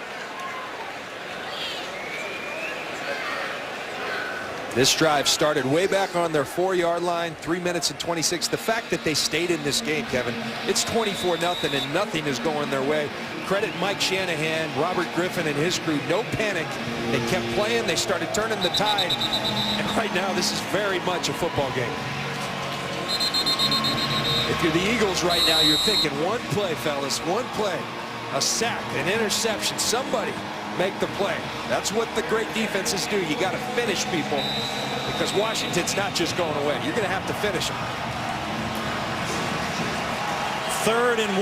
This drive started way back on their 4-yard line, 3 minutes and 26. The fact that they stayed in this game, Kevin, it's 24-0 and nothing is going their way. Credit Mike Shanahan, Robert Griffin and his crew. No panic. They kept playing. They started turning the tide. And right now, this is very much a football game. If you're the Eagles right now, you're thinking one play, fellas, one play. A sack, an interception, somebody make the play. That's what the great defenses do. You got to finish people, because Washington's not just going away. You're going to have to finish them. 3rd and 1.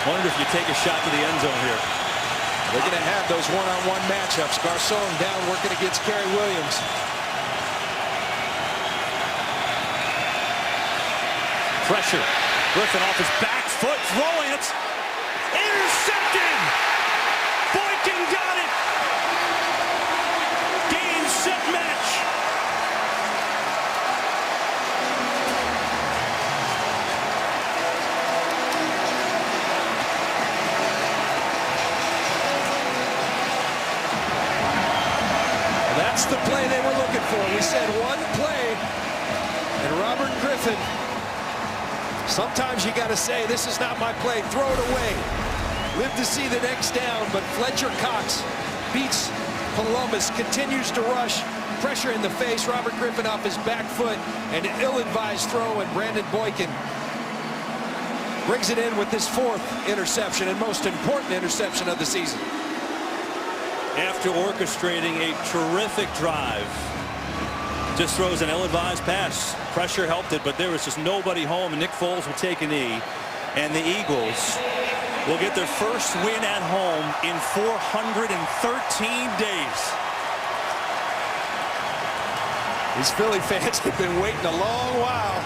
Wonder if you take a shot to the end zone here. They're going to have those one-on-one matchups. Garcon down working against Kerry Williams. Pressure. Griffin off his back foot, throwing it. Intercepted! Boykin got it! Game, set, match! And that's That's the play they were looking for. We said one play, and Robert Griffin, sometimes you got to say, this is not my play, throw it away. Live to see the next down, but Fletcher Cox beats Columbus, continues to rush, pressure in the face. Robert Griffin off his back foot, and an ill-advised throw, and Brandon Boykin brings it in with his 4th interception and most important interception of the season. After orchestrating a terrific drive, just throws an ill-advised pass. Pressure helped it, but there was just nobody home, and Nick Foles will take a knee, and the Eagles will get their first win at home in 413 days. These Philly fans have been waiting a long while.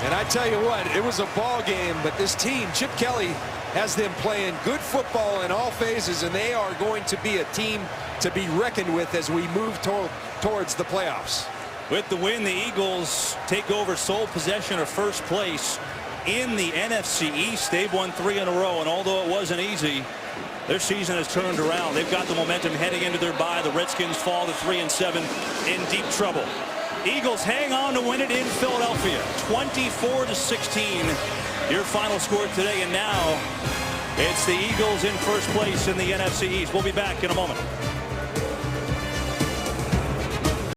And I tell you what, it was a ball game, but this team, Chip Kelly, has them playing good football in all phases, and they are going to be a team to be reckoned with as we move towards the playoffs. With the win, the Eagles take over sole possession of first place in the NFC East. They've won 3 in a row, and although it wasn't easy, their season has turned around. They've got the momentum heading into their bye. The Redskins fall to 3-7 in deep trouble. Eagles hang on to win it in Philadelphia, 24-16. Your final score today, and now it's the Eagles in first place in the NFC East. We'll be back in a moment.